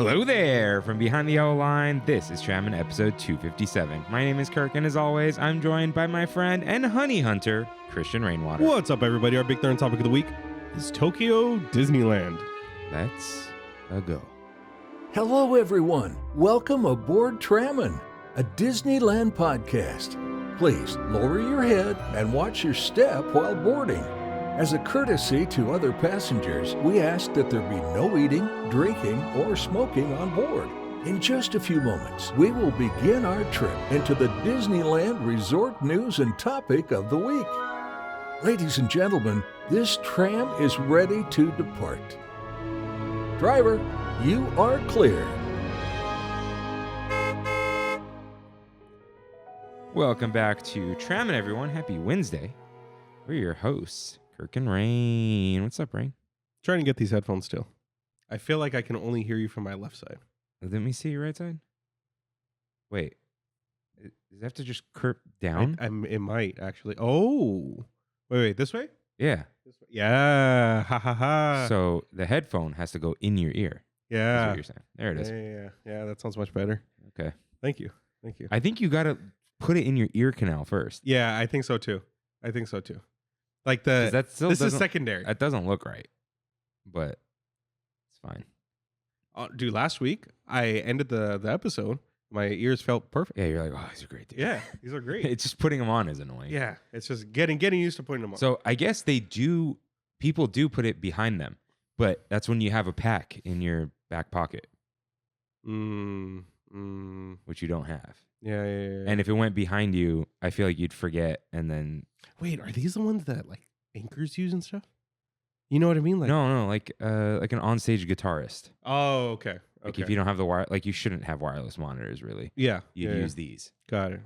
Hello there! From behind the yellow line, this is Trammin episode 257. My name is Kirk, and as always, I'm joined by my friend and honey hunter, Christian Rainwater. What's up, everybody? Our big third topic of the week is Tokyo Disneyland. Let's go. Hello, everyone. Welcome aboard Trammin, a Disneyland podcast. Please lower your head and watch your step while boarding. As a courtesy to other passengers, we ask that there be no eating, drinking, or smoking on board. In just a few moments, we will begin our trip into the Disneyland Resort news and topic of the week. Ladies and gentlemen, this tram is ready to depart. Driver, you are clear. Welcome back to Trammin, everyone. Happy Wednesday. We're your hosts, Kirk and Rain. What's up, Rain? Trying to get these headphones still. I feel like I can only hear you from my left side. Let me see your right side. Wait. Does it have to just curve down? It might, actually. Oh. Wait. This way? Yeah. This way. Yeah. Ha, ha, ha. So the headphone has to go in your ear. Yeah. That's what you're saying. There it is. Yeah, that sounds much better. Okay. Thank you. I think you got to put it in your ear canal first. Yeah, I think so too. Like this is secondary. That doesn't look right, but it's fine. Dude, last week I ended the episode. My ears felt perfect. Yeah, you're like, oh, these are great, dude. Yeah, these are great. It's just putting them on is annoying. Yeah, it's just getting used to putting them on. So I guess people do put it behind them, but that's when you have a pack in your back pocket, which you don't have. Yeah. And if it went behind you, I feel like you'd forget and then... Wait, are these the ones that like anchors use and stuff? You know what I mean? Like No, like an onstage guitarist. Oh, okay. Like if you don't have the wire, like you shouldn't have wireless monitors really. Yeah. You'd use these. Got it.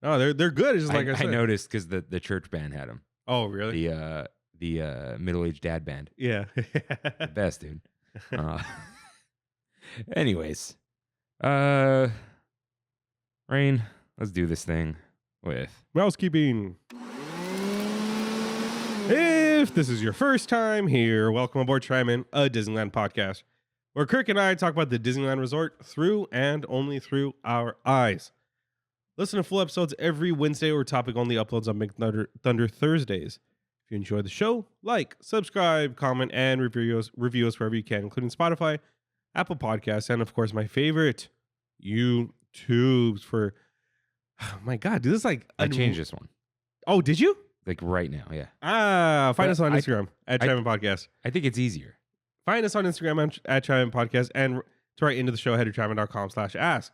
No, they're good. It's just like I said. I noticed because the church band had them. Oh, really? The middle-aged dad band. Yeah. The best, dude. Anyways, Rain, let's do this thing with mousekeeping. If this is your first time here, welcome aboard Trammin, a Disneyland podcast, where Kirk and I talk about the Disneyland Resort through and only through our eyes. Listen to full episodes every Wednesday or topic-only uploads on Big Thunder Thursdays. If you enjoy the show, like, subscribe, comment, and review us wherever you can, including Spotify, Apple Podcasts, and of course my favorite, YouTubes for... Oh my God, dude, this is like... I changed this one. Oh, did you? Like right now, yeah. Find us on Instagram at Trammin Podcast. I think it's easier. Find us on Instagram at Trammin Podcast, and to write into the show, head to Trammin.com/ask.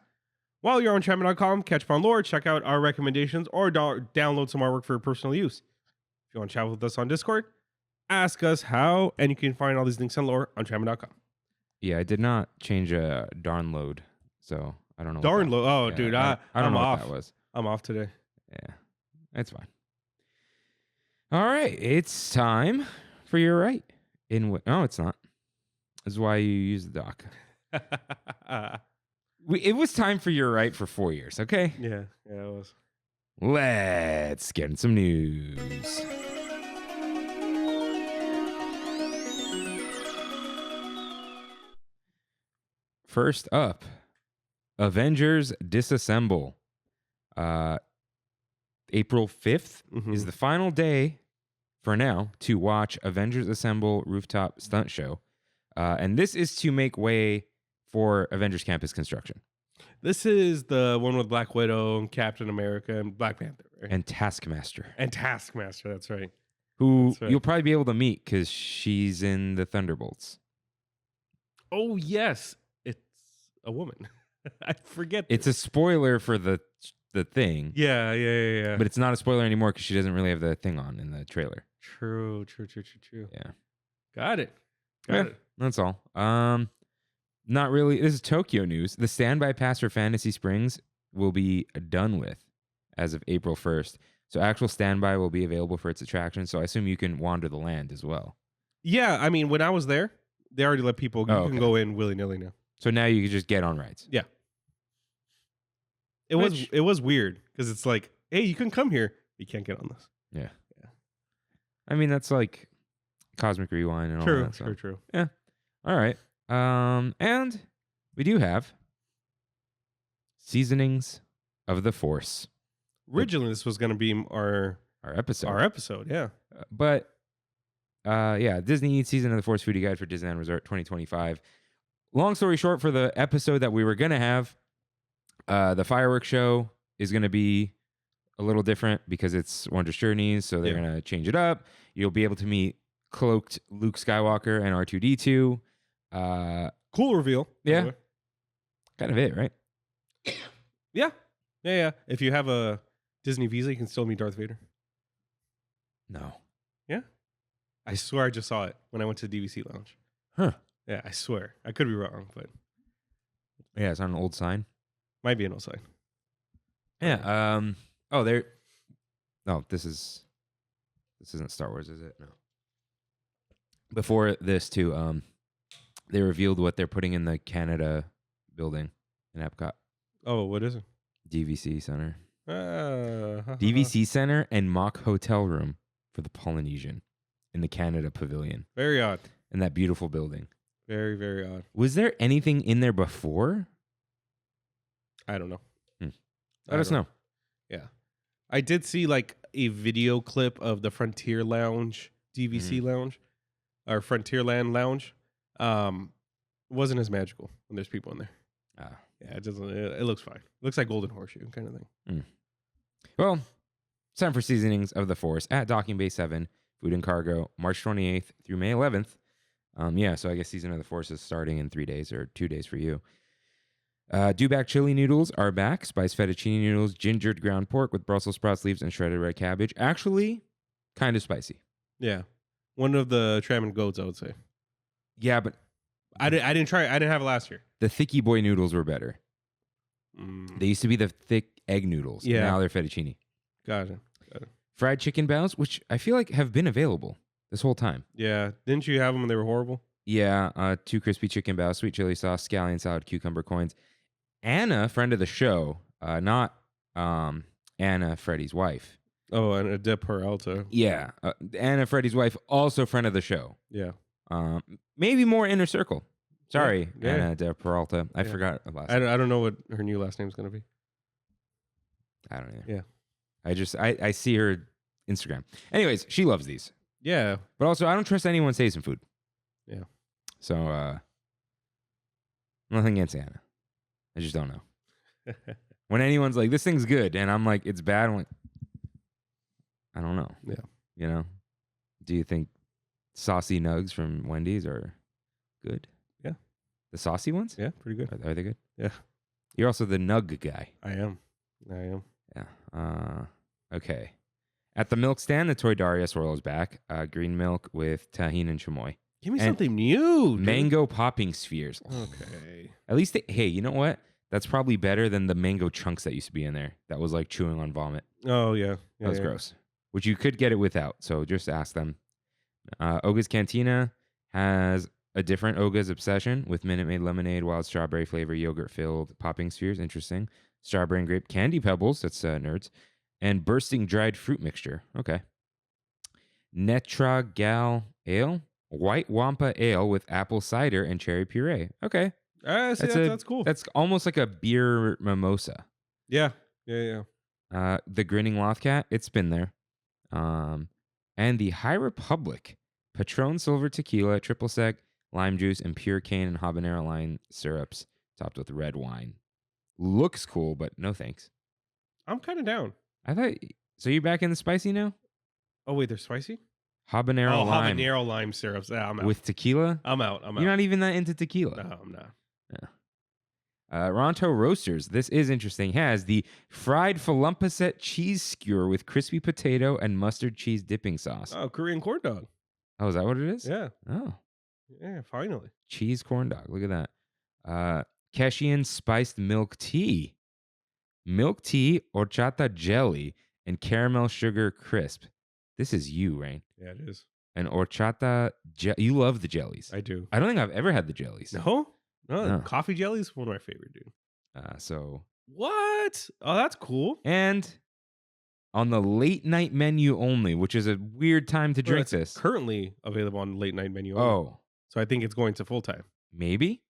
While you're on Trammin.com, catch up on lore, check out our recommendations, or download some artwork for personal use. If you want to chat with us on Discord, ask us how, and you can find all these links and lore on Trammin.com. Yeah, I did not change a darn load, so I don't know. Darn load? Oh, yeah, dude, I don't know off. what that was. I'm off today. Yeah, it's fine. All right, it's time for your right. No, it's not. This is why you use the dock. It was time for your right for 4 years, okay? Yeah, it was. Let's get in some news. First up, Avengers Disassemble. April 5th is the final day, for now, to watch Avengers Assemble Rooftop Stunt Show. And this is to make way for Avengers Campus construction. This is the one with Black Widow and Captain America and Black Panther. Right? And Taskmaster. That's right. Who you'll probably be able to meet because she's in the Thunderbolts. Oh, yes. It's a woman. I forget this. It's a spoiler for the thing. Yeah. But it's not a spoiler anymore because she doesn't really have the thing on in the trailer. True. Yeah. Got it. That's all. Not really. This is Tokyo news. The standby pass for Fantasy Springs will be done with as of April 1st. So actual standby will be available for its attraction. So I assume you can wander the land as well. Yeah, I mean, when I was there, they already let people can go in willy-nilly now. So now you can just get on rides. Yeah. It was weird because it's like, hey, you can come here. You can't get on this. Yeah. I mean, that's like Cosmic Rewind and all that stuff. True. Yeah. All right. And we do have Seasonings of the Force, Originally, this was going to be our episode. our episode. Yeah. But yeah, Disney Eats Season of the Force Foodie Guide for Disneyland Resort 2025. Long story short, for the episode that we were going to have, the fireworks show is going to be a little different because it's Wondrous Journeys, so they're going to change it up. You'll be able to meet cloaked Luke Skywalker and R2-D2. Cool reveal. Yeah. Kind of it, right? Yeah. Yeah. If you have a Disney Visa, you can still meet Darth Vader. No. Yeah. I swear I just saw it when I went to the DVC lounge. Huh. Yeah, I swear. I could be wrong, but Yeah, it's on an old sign. might be an old sign. Yeah. Oh, there. No, this isn't Star Wars, is it? No. Before this, too, they revealed what they're putting in the Canada building in Epcot. Oh, what is it? DVC Center. DVC. DVC Center and mock hotel room for the Polynesian in the Canada Pavilion Very odd. in that beautiful building. Very, very odd. Was there anything in there before? I don't know. Let us know. Yeah. I did see like a video clip of the Frontier Lounge, DVC Lounge, or Frontierland Lounge. Wasn't as magical when there's people in there. Yeah, it doesn't. It looks fine. Looks like Golden Horseshoe kind of thing. Well, it's time for Seasonings of the Force at Docking Bay 7, Food and Cargo, March 28th through May 11th. Yeah, so I guess Season of the Force is starting in 3 days or 2 days for you. Dewback chili noodles are back. Spiced fettuccine noodles, gingered ground pork with Brussels sprouts, leaves, and shredded red cabbage. Actually, kind of spicy. Yeah. One of the Trammin goats, I would say. Yeah, but I didn't try it. I didn't have it last year. the Thicky Boy noodles were better. They used to be the thick egg noodles. Yeah. Now they're fettuccine. Gotcha. Fried chicken bows, which I feel like have been available this whole time. Yeah. Didn't you have them when they were horrible? Yeah, 2 crispy chicken bows, sweet chili sauce, scallion salad, cucumber coins. Anna, friend of the show, not Anna, Freddie's wife. Oh, and a dip Peralta. Yeah, Anna, Freddie's wife, also friend of the show. Yeah. Maybe more inner circle. Sorry, Yeah. Anna de Peralta. I forgot her last name. I don't know what her new last name is going to be. I don't know. Yeah. I see her Instagram. Anyways, she loves these. Yeah. But also, I don't trust anyone saying some food. Yeah. So, nothing against Anna. I just don't know. When anyone's like, this thing's good, and I'm like, it's bad, I'm like, I don't know. Yeah. You know? Do you think saucy nugs from Wendy's are good? Yeah. The saucy ones? Yeah, pretty good. Are they good? Yeah. You're also the nug guy. I am. Yeah. Okay. At the milk stand, the Toy Daria swirl is back. Green milk with tahini and chamoy. Give me And something new, dude. Mango popping spheres. Okay. At least, hey, you know what? That's probably better than the mango chunks that used to be in there. That was like chewing on vomit. Oh, yeah. That was gross. Which you could get it without. So just ask them. Oga's Cantina has a different Oga's Obsession with Minute Maid lemonade, wild strawberry flavor, yogurt filled popping spheres. Interesting. Strawberry and grape candy pebbles. That's nerds. And bursting dried fruit mixture. Okay. Netra Gal Ale. White Wampa Ale with apple cider and cherry puree. Okay. That's cool. That's almost like a beer mimosa. Yeah. The Grinning Lothcat, it's been there. And the High Republic Patron Silver Tequila, triple sec, lime juice, and pure cane and habanero lime syrups, topped with red wine. Looks cool, but no thanks. I'm kind of down. I thought so. You're back in the spicy now? Oh, wait, they're spicy? Habanero lime habanero lime syrups. Yeah, I'm out. with tequila. I'm out. You're not even that into tequila. No, I'm not. Ronto Roasters, this is interesting, has the fried Falumpasset cheese skewer with crispy potato and mustard cheese dipping sauce. Oh, Korean corn dog. Oh, is that what it is? Yeah. Oh, Yeah, finally. cheese corn dog. Look at that. Keshian spiced milk tea, horchata jelly, and caramel sugar crisp. This is you, Rain. Yeah, it is. And horchata, you love the jellies. I do. I don't think I've ever had the jellies. No? No. Coffee jelly is one of my favorite, dude. So What? Oh, that's cool. And on the late night menu only, which is a weird time to drink It's this. currently available on the late night menu. Oh, So I think it's going to full time. Maybe.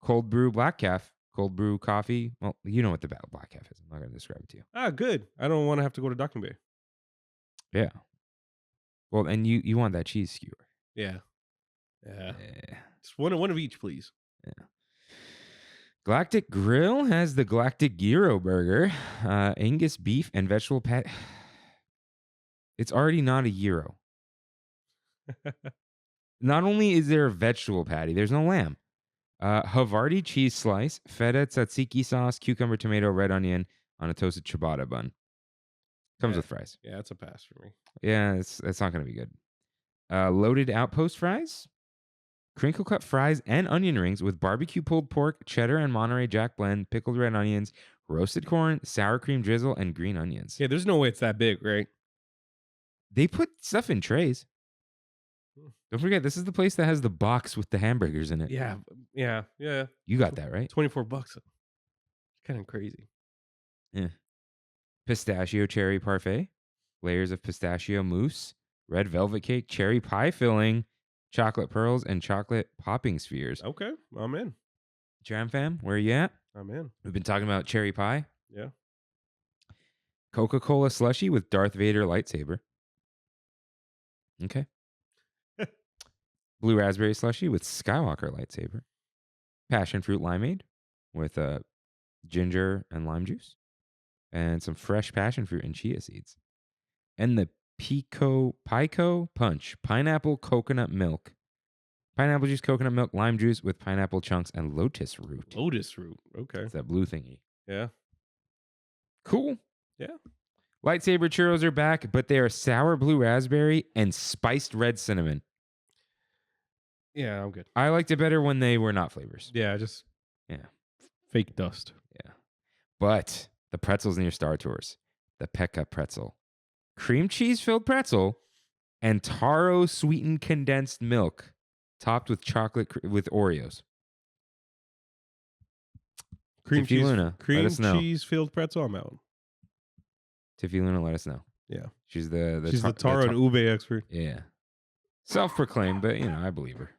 Cold brew black calf. Cold brew coffee. Well, you know what the black calf is. I'm not going to describe it to you. Ah, good. I don't want to have to go to Docking Bay. Yeah. Well, and you want that cheese skewer. Yeah. Just one of each, please. Yeah. Galactic Grill has the Galactic Gyro Burger, Angus beef and vegetable pat. It's already not a gyro. Not only is there a vegetable patty, there's no lamb. Havarti cheese slice, feta tzatziki sauce, cucumber, tomato, red onion on a toasted ciabatta bun. Comes with fries. Yeah, it's a pass for me. Yeah, it's not going to be good. Loaded outpost fries, crinkle cut fries and onion rings with barbecue pulled pork, cheddar and Monterey Jack blend, pickled red onions, roasted corn, sour cream drizzle, and green onions. Yeah, there's no way it's that big, right? They put stuff in trays. Don't forget, this is the place that has the box with the hamburgers in it. Yeah. You got that, right? $24. Kind of crazy. Yeah. Pistachio cherry parfait, layers of pistachio mousse, red velvet cake, cherry pie filling, chocolate pearls, and chocolate popping spheres. Okay, I'm in. Tram fam, where are you at? I'm in. We've been talking about cherry pie. Yeah. Coca-Cola slushy with Darth Vader lightsaber. Okay. Blue raspberry slushy with Skywalker lightsaber. Passion fruit limeade with ginger and lime juice. And some fresh passion fruit and chia seeds. And the Pico Punch, pineapple coconut milk. Pineapple juice, coconut milk, lime juice with pineapple chunks and lotus root. Lotus root. Okay. It's that blue thingy. Yeah. Cool. Yeah. Lightsaber churros are back, but they are sour blue raspberry and spiced red cinnamon. Yeah, I'm good. I liked it better when they were not flavors. Yeah, fake dust. Yeah. But the pretzels in your Star Tours, the Pekka pretzel, cream cheese filled pretzel, and taro sweetened condensed milk topped with chocolate with Oreos. Cream Tiffy Luna, let us know. cheese filled pretzel. I'm out. Tiffy Luna, let us know. Yeah. She's the She's the taro and ube expert. Yeah. Self-proclaimed, but I believe her.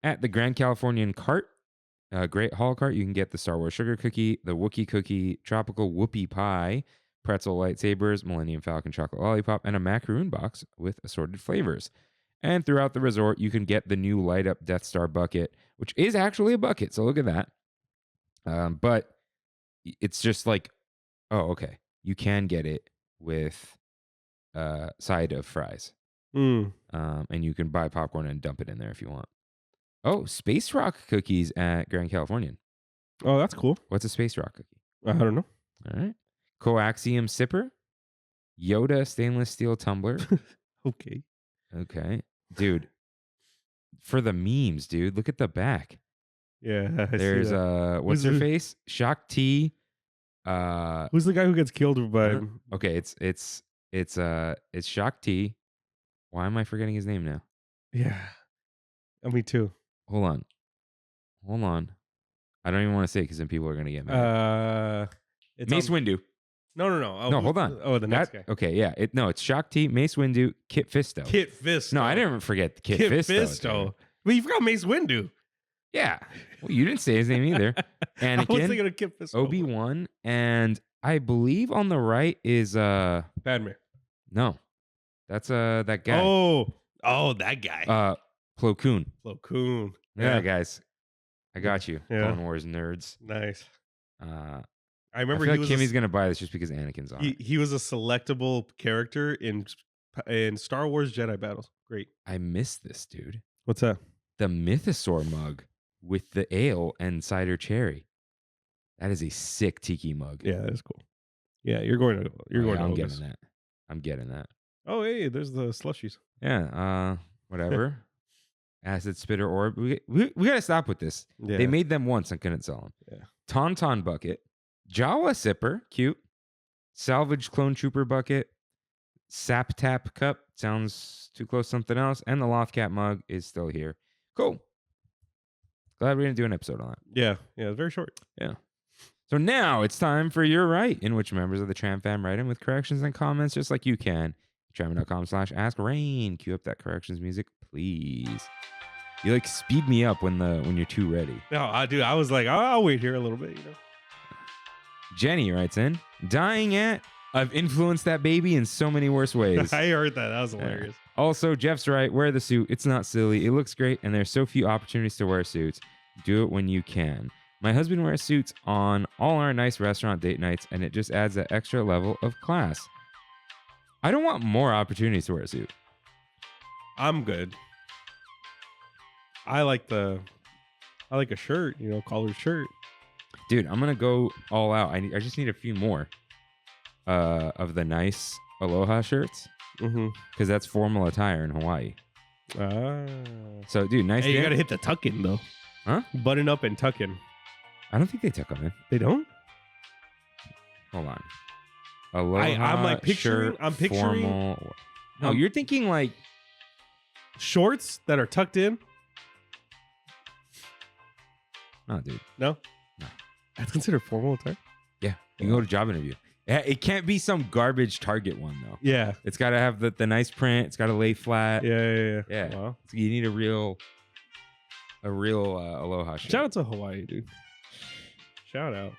At the Grand Californian Cart, Great Hall Cart, you can get the Star Wars Sugar Cookie, the Wookiee Cookie, Tropical Whoopie Pie, Pretzel Lightsabers, Millennium Falcon Chocolate Lollipop, and a macaroon box with assorted flavors. And throughout the resort, you can get the new Light Up Death Star bucket, which is actually a bucket, so look at that. But it's just like, oh, okay. You can get it with side of fries. And you can buy popcorn and dump it in there if you want. Oh, Space Rock cookies at Grand Californian. Oh, that's cool. What's a Space Rock cookie? I don't know. All right. Coaxium sipper. Yoda stainless steel tumbler. Okay. Dude, for the memes, dude, look at the back. Yeah. There's what's her face? Shock T. Who's the guy who gets killed by Okay, it's Shock T. Why am I forgetting his name now? Yeah. Me too. Hold on. I don't even want to say it because then people are going to get mad. Mace Windu. No. No, hold on. Oh, the next guy. Okay, yeah. It's Shock T, Mace Windu, Kit Fisto. No, I didn't forget Kit Fisto. But you forgot Mace Windu. Yeah. Well, you didn't say his name either. I was thinking of Kit Fisto. Obi-Wan, and I believe on the right is Padme. No. That's that guy. Oh, that guy. Plo Koon. Yeah, guys. I got you. Yeah. Clone Wars nerds. Nice. I remember feel like Kimmy's gonna buy this just because Anakin's on it. He was a selectable character in Star Wars Jedi battles. Great. I missed this, dude. What's that? The Mythosaur mug with the ale and cider cherry. That is a sick tiki mug. Yeah, that is cool. Yeah, you're going to. I'm getting that. Oh, hey, there's the slushies. Yeah. Whatever. Acid Spitter Orb. We gotta stop with this. Yeah. They made them once and couldn't sell them. Yeah. Tauntaun bucket. Jawa sipper. Cute. Salvage Clone Trooper bucket. Sap Tap cup. Sounds too close to something else. And the Lothcat mug is still here. Cool. Glad we didn't do an episode on that. Yeah. Very short. Yeah. So now it's time for You're Right, in which members of the Tram Fam write in with corrections and comments just like you can. Trammin.com/AskRain. Cue up that corrections music, please. You like speed me up when you're too ready. No, I was like, I'll wait here a little bit. Jenny writes in, dying at. I've influenced that baby in so many worse ways. I heard that. That was hilarious. Also, Jeff's right. Wear the suit. It's not silly. It looks great, and there's so few opportunities to wear suits. Do it when you can. My husband wears suits on all our nice restaurant date nights, and it just adds that extra level of class. I don't want more opportunities to wear a suit. I'm good. I like a shirt, collared shirt. Dude, I'm going to go all out. I just need a few more of the nice Aloha shirts. Because that's formal attire in Hawaii. So, dude, nice. Hey, you got to hit the tuck in, though. Huh? Button up and tuck in. I don't think they tuck them in. They don't? Hold on. Aloha I'm like picturing. shirt, I'm picturing. Formal. No, you're thinking like shorts that are tucked in. No, dude. No. That's considered formal attire. Yeah, you can go to job interview. It can't be some garbage Target one though. Yeah, it's got to have the nice print. It's got to lay flat. Yeah. Wow. So you need a real Aloha shirt. Shout out to Hawaii, dude. Shout out,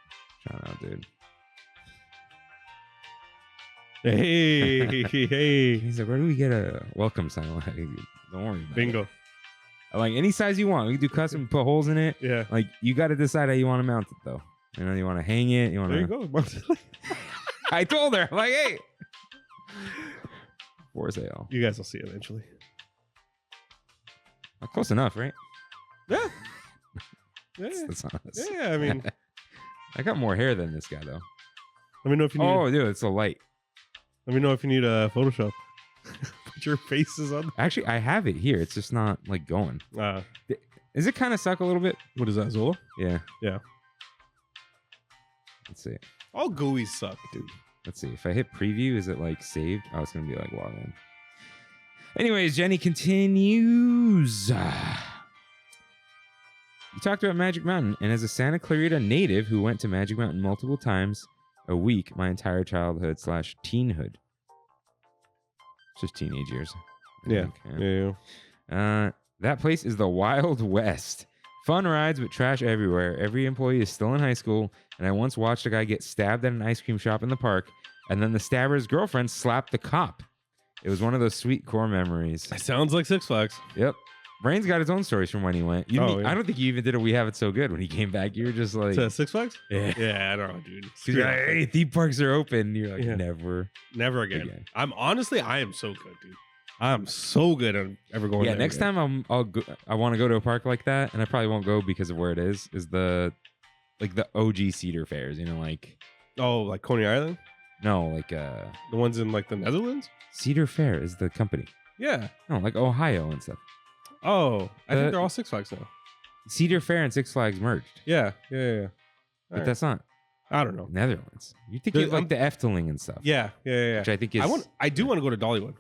dude. Hey. He's like, where do we get a welcome sign? Like, don't worry about Bingo. it. Like any size you want. We can do custom, put holes in it. Yeah. Like you got to decide how you want to mount it though. You want to hang it. You want There to. you go. I told her, I'm like, hey, for sale. You guys will see eventually. Close enough, right? Yeah. That's not us. Yeah, I mean, I got more hair than this guy though. let me know if you need. Oh, dude, it's a light. Let me know if you need a Photoshop. Put your faces on. Actually, I have it here. It's just not like going. Does it kind of suck a little bit? What is that, Zola? Yeah. Yeah. Let's see. All GUIs suck, dude. Let's see. If I hit preview, is it like saved? Oh, it's going to be like log in. Anyways, Jenny continues. You talked about Magic Mountain, and as a Santa Clarita native who went to Magic Mountain multiple times a week, my entire childhood / teenhood. It's just teenage years. I think. Yeah. That place is the Wild West. Fun rides, but trash everywhere. Every employee is still in high school, and I once watched a guy get stabbed at an ice cream shop in the park, and then the stabber's girlfriend slapped the cop. It was one of those sweet core memories. That sounds like Six Flags. Yep. Brain's got his own stories from when he went. I don't think you even did a We Have It So Good when he came back. You were just like... To Six Flags? Yeah. Yeah, I don't know, dude. You're like, hey, theme parks are open. You're like, Yeah. Never again. I am so good, dude. I'm so good at ever going there. Next time I'll go, I want to go to a park like that, and I probably won't go because of where it is the OG Cedar fairs, like... Oh, like Coney Island? No, like... The ones in like the Netherlands? Cedar Fair is the company. Yeah. No, like Ohio and stuff. Oh, I think they're all Six Flags now. Cedar Fair and Six Flags merged. Yeah. But that's not I don't know. Netherlands. You think it's like the Efteling and stuff. Yeah. Which I think is... I do want to go to Dollywood.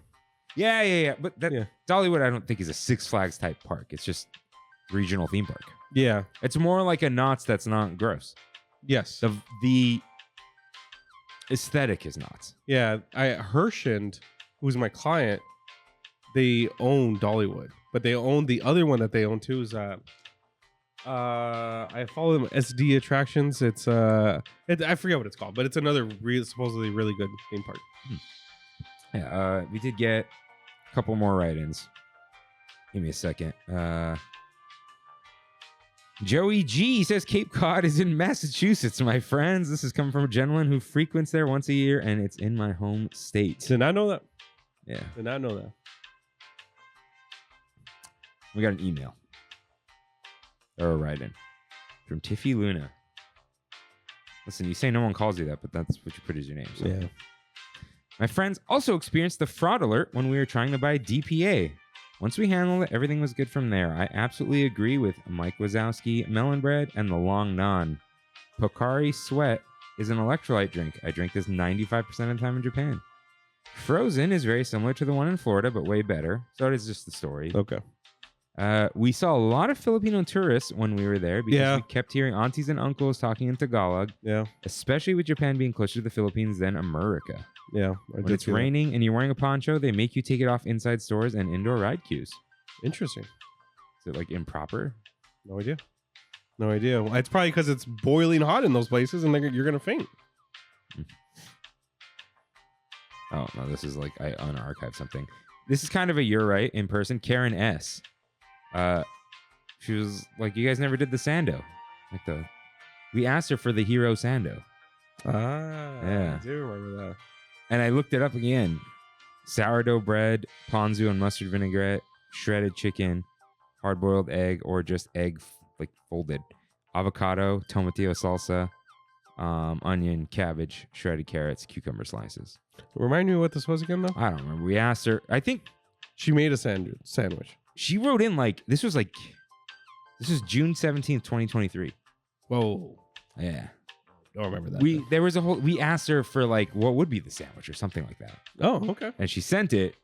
Yeah. But Dollywood, I don't think is a Six Flags type park. It's just regional theme park. Yeah. It's more like a Knott's that's not gross. Yes. The aesthetic is Knott's. Yeah. Hershend, who's my client, they own Dollywood, but they own the other one that they own too. Is I follow them SD Attractions. It's I forget what it's called, but it's another supposedly really good theme park. Yeah. We did get a couple more write-ins. Give me a second. Joey G says Cape Cod is in Massachusetts, my friends. This is coming from a gentleman who frequents there once a year, and it's in my home state. Did not know that. Yeah. Did not know that. We got an email. Or a write-in. From Tiffy Luna. Listen, you say no one calls you that, but that's what you put as your name. So. Yeah. My friends also experienced the fraud alert when we were trying to buy DPA. Once we handled it, everything was good from there. I absolutely agree with Mike Wazowski, Melon Bread, and the Long Non. Pocari Sweat is an electrolyte drink. I drink this 95% of the time in Japan. Frozen is very similar to the one in Florida, but way better. So it is just the story. Okay. We saw a lot of Filipino tourists when we were there because we kept hearing aunties and uncles talking in Tagalog. Yeah. Especially with Japan being closer to the Philippines than America. Yeah. When it's raining and you're wearing a poncho, they make you take it off inside stores and indoor ride queues. Interesting. Is it like improper? No idea. No idea. Well, it's probably because it's boiling hot in those places and you're going to faint. Oh, no, this is like I unarchived something. This is kind of a you're right in person. Karen S. She was like, you guys never did the Sando. We asked her for the Hero Sando. Yeah. I do remember that. And I looked it up again. Sourdough bread, ponzu and mustard vinaigrette, shredded chicken, hard-boiled egg, or just egg like folded, avocado, tomatillo salsa, onion, cabbage, shredded carrots, cucumber slices. Remind me what this was again, though? I don't remember. We asked her. I think she made a sandwich. She wrote in this was June 17th, 2023. Whoa. Yeah. Don't remember that. There was we asked her for what would be the sandwich or something like that. Oh, okay. And she sent it,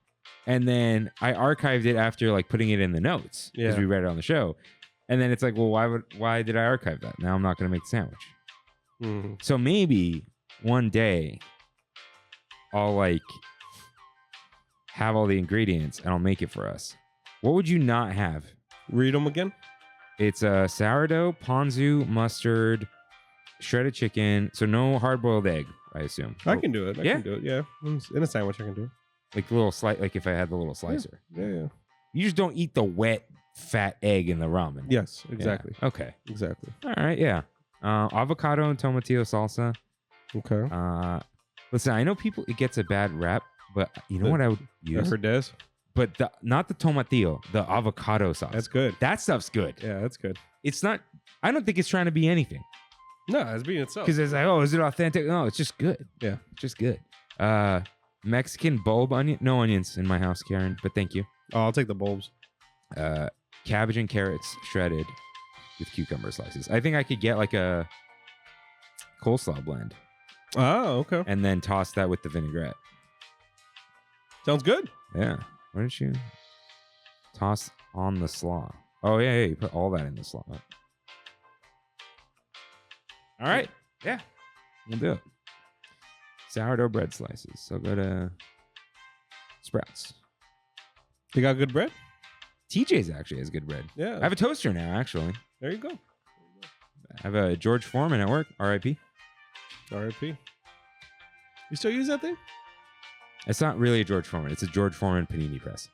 and then I archived it after putting it in the notes because we read it on the show. And then it's like, well, why did I archive that? Now I'm not going to make the sandwich. Mm-hmm. So maybe one day I'll have all the ingredients and I'll make it for us. What would you not have? Read them again. It's sourdough, ponzu, mustard, shredded chicken. So no hard-boiled egg, I assume. I can do it. I can do it. Yeah. In a sandwich, I can do it. Like the little slice, like if I had the little slicer. Yeah. You just don't eat the wet, fat egg in the ramen. Yes, exactly. Yeah. Okay. Exactly. All right. Yeah. Avocado and tomatillo salsa. Okay. Listen, I know it gets a bad rap, but you know what I would use? Herdez. But not the tomatillo, the avocado sauce. That's good. That stuff's good. Yeah, that's good. It's not. I don't think it's trying to be anything. No, it's being itself. Because it's like, oh, is it authentic? No, it's just good. Yeah, it's just good. Mexican bulb onion. No onions in my house, Karen, but thank you. Oh, I'll take the bulbs. Cabbage and carrots shredded with cucumber slices. I think I could get a coleslaw blend. Oh, okay. And then toss that with the vinaigrette. Sounds good. Yeah. Why didn't you toss on the slaw? Oh, yeah, you put all that in the slaw. All right. Yeah. We'll do it. Sourdough bread slices. So go to Sprouts. They got good bread? TJ's actually has good bread. Yeah. I have a toaster now, actually. There you go. I have a George Foreman at work. R.I.P. R.I.P. You still use that thing? It's not really a George Foreman. It's a George Foreman panini press.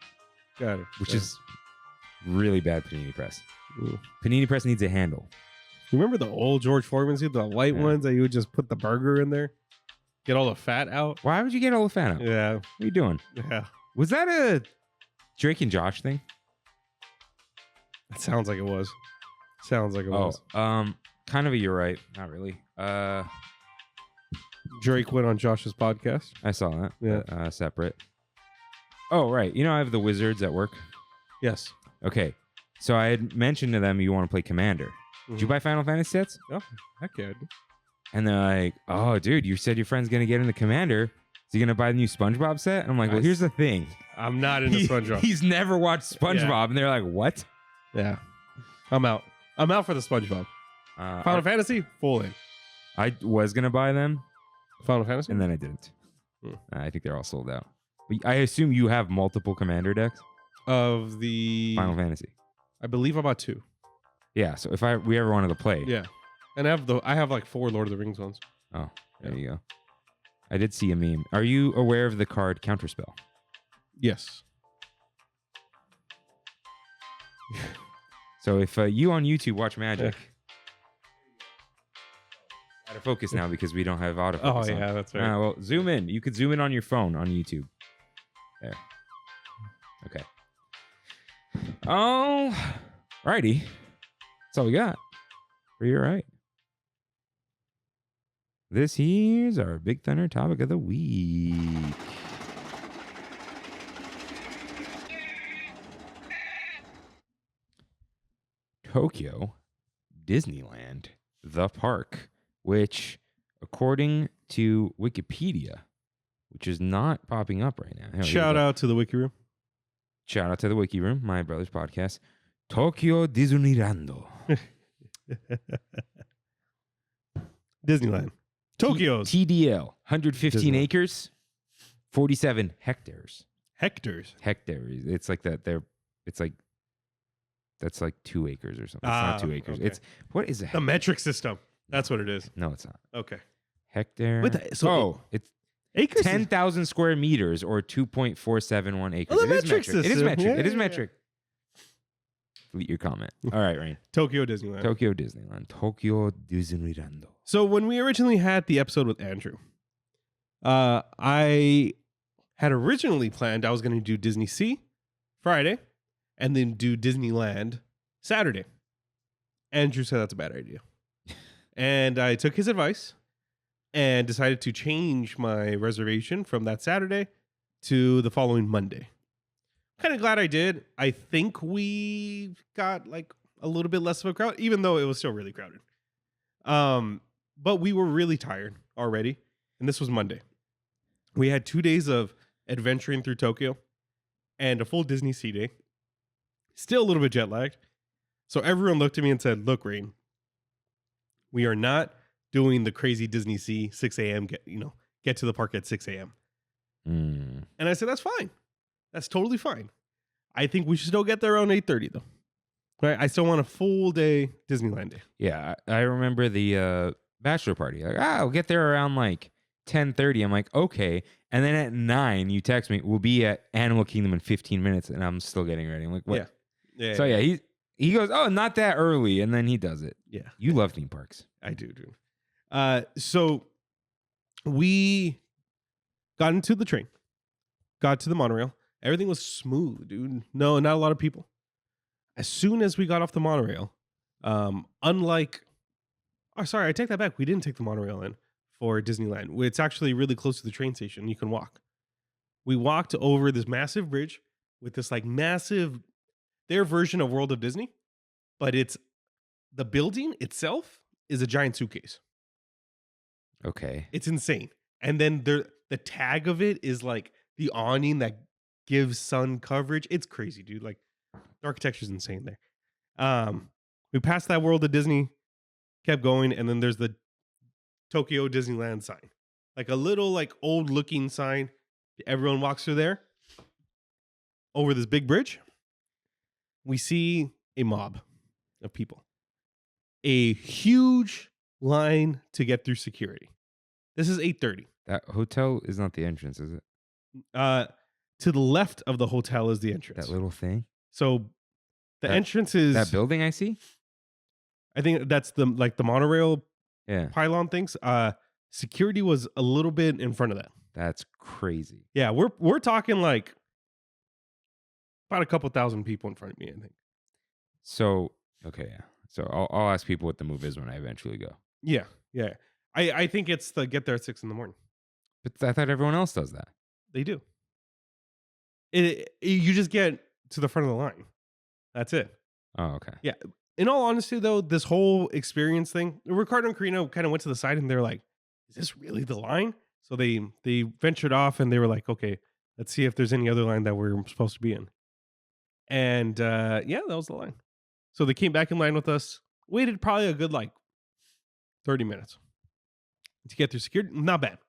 Got it. Which is really bad panini press. Ooh. Panini press needs a handle. You remember the old George Foreman's, the light ones that you would just put the burger in there? Get all the fat out? Why would you get all the fat out? Yeah. What are you doing? Yeah. Was that a Drake and Josh thing? It sounds like it was. Sounds like it was. Kind of a you're right. Not really. Drake went on Josh's podcast. I saw that. Yeah. Separate. Oh, right. You know I have the Wizards at work? Yes. Okay. So I had mentioned to them you want to play Commander. Did you buy Final Fantasy sets? Oh, heck yeah. And they're like, oh, dude, you said your friend's going to get into Commander. Is he going to buy the new SpongeBob set? And I'm like, well, here's the thing. I'm not into SpongeBob. He's never watched SpongeBob. Yeah. And they're like, what? Yeah. I'm out. I'm out for the SpongeBob. Final Fantasy, full in. I was going to buy them. Final Fantasy? And then I didn't. I think they're all sold out. But I assume you have multiple Commander decks? Of the... Final Fantasy. I believe about 2. Yeah, so if we ever wanted to play. Yeah. And I have like 4 Lord of the Rings ones. Oh, there you go. I did see a meme. Are you aware of the card Counterspell? Yes. So if you on YouTube watch Magic, out of focus now because we don't have autofocus. Oh yeah, that's right. Well, zoom in. You could zoom in on your phone on YouTube. There. Okay. Oh, righty. That's all we got. For you, right? This here's our Big Thunder topic of the week. Tokyo Disneyland, the park, which, according to Wikipedia, which is not popping up right now. Shout out to the Wiki Room. Shout out to the Wiki Room, my brother's podcast. Tokyo Disneyland. Disneyland. Tokyo's. TDL, 115 Disneyland. acres, 47 hectares. Hectares. Hectares. It's like that. It's like That's like 2 acres or something. It's not 2 acres. Okay. It's what is it? The metric system. That's what it is. No, it's not. Okay. Hectare. It's Acres. 10,000 square meters or 2.471 acres. Oh, the It is metric metric. It is system. metric. Yeah, It is yeah, metric. Delete your comment. All right, Rain. Tokyo Disneyland. Tokyo Disneyland. Tokyo Disneyland. So when we originally had the episode with Andrew, I had originally planned I was going to do Disney Sea Friday and then do Disneyland Saturday. Andrew said that's a bad idea. And I took his advice and decided to change my reservation from that Saturday to the following Monday. Kind of glad I did. I think we got like a little bit less of a crowd, even though it was still really crowded. But we were really tired already. And this was Monday. We had 2 days of adventuring through Tokyo and a full Disney Sea day. Still a little bit jet lagged. So everyone looked at me and said, look, Rain, we are not doing the crazy Disney Sea 6 a.m. Get to the park at 6 a.m. And I said, that's fine. That's totally fine. I think we should still get there around 8:30 though. Right? I still want a full day Disneyland day. Yeah, I remember the bachelor party. Like, we'll get there around like 10:30. I'm like, okay. And then at 9, you text me, we'll be at Animal Kingdom in 15 minutes. And I'm still getting ready. I'm like, what? Yeah. So yeah, he goes, oh, not that early. And then he does it. Yeah. You love theme parks. I do. So we got into the train, got to the monorail. Everything was smooth, dude. No, not a lot of people. As soon as we got off the monorail, I take that back. We didn't take the monorail in for Disneyland. It's actually really close to the train station. You can walk. We walked over this massive bridge with this like massive, their version of World of Disney, but it's the building itself is a giant suitcase. Okay. It's insane. And then the tag of it is like the awning that gives sun coverage. It's crazy, dude. Like the architecture is insane there. We passed that World of Disney, kept going, and then there's the Tokyo Disneyland sign. Like a little like old looking sign. Everyone walks through there. Over this big bridge, we see a mob of people. A huge line to get through security. This is 8:30. That hotel is not the entrance, is it? To the left of the hotel is the entrance. That little thing? So the entrance is that building I see? I think that's the monorail pylon things. Security was a little bit in front of that. That's crazy. Yeah, we're talking like about a couple thousand people in front of me, I think. So okay, yeah. So I'll ask people what the move is when I eventually go. Yeah. I think it's the get there at 6 a.m. But I thought everyone else does that. They do. You just get to the front of the line. That's it. Oh, okay. Yeah. In all honesty, though, this whole experience thing, Ricardo and Karina kind of went to the side and they're like, is this really the line? So they ventured off and they were like, okay, let's see if there's any other line that we're supposed to be in. And that was the line. So they came back in line with us, waited probably a good like 30 minutes to get through security. Not bad.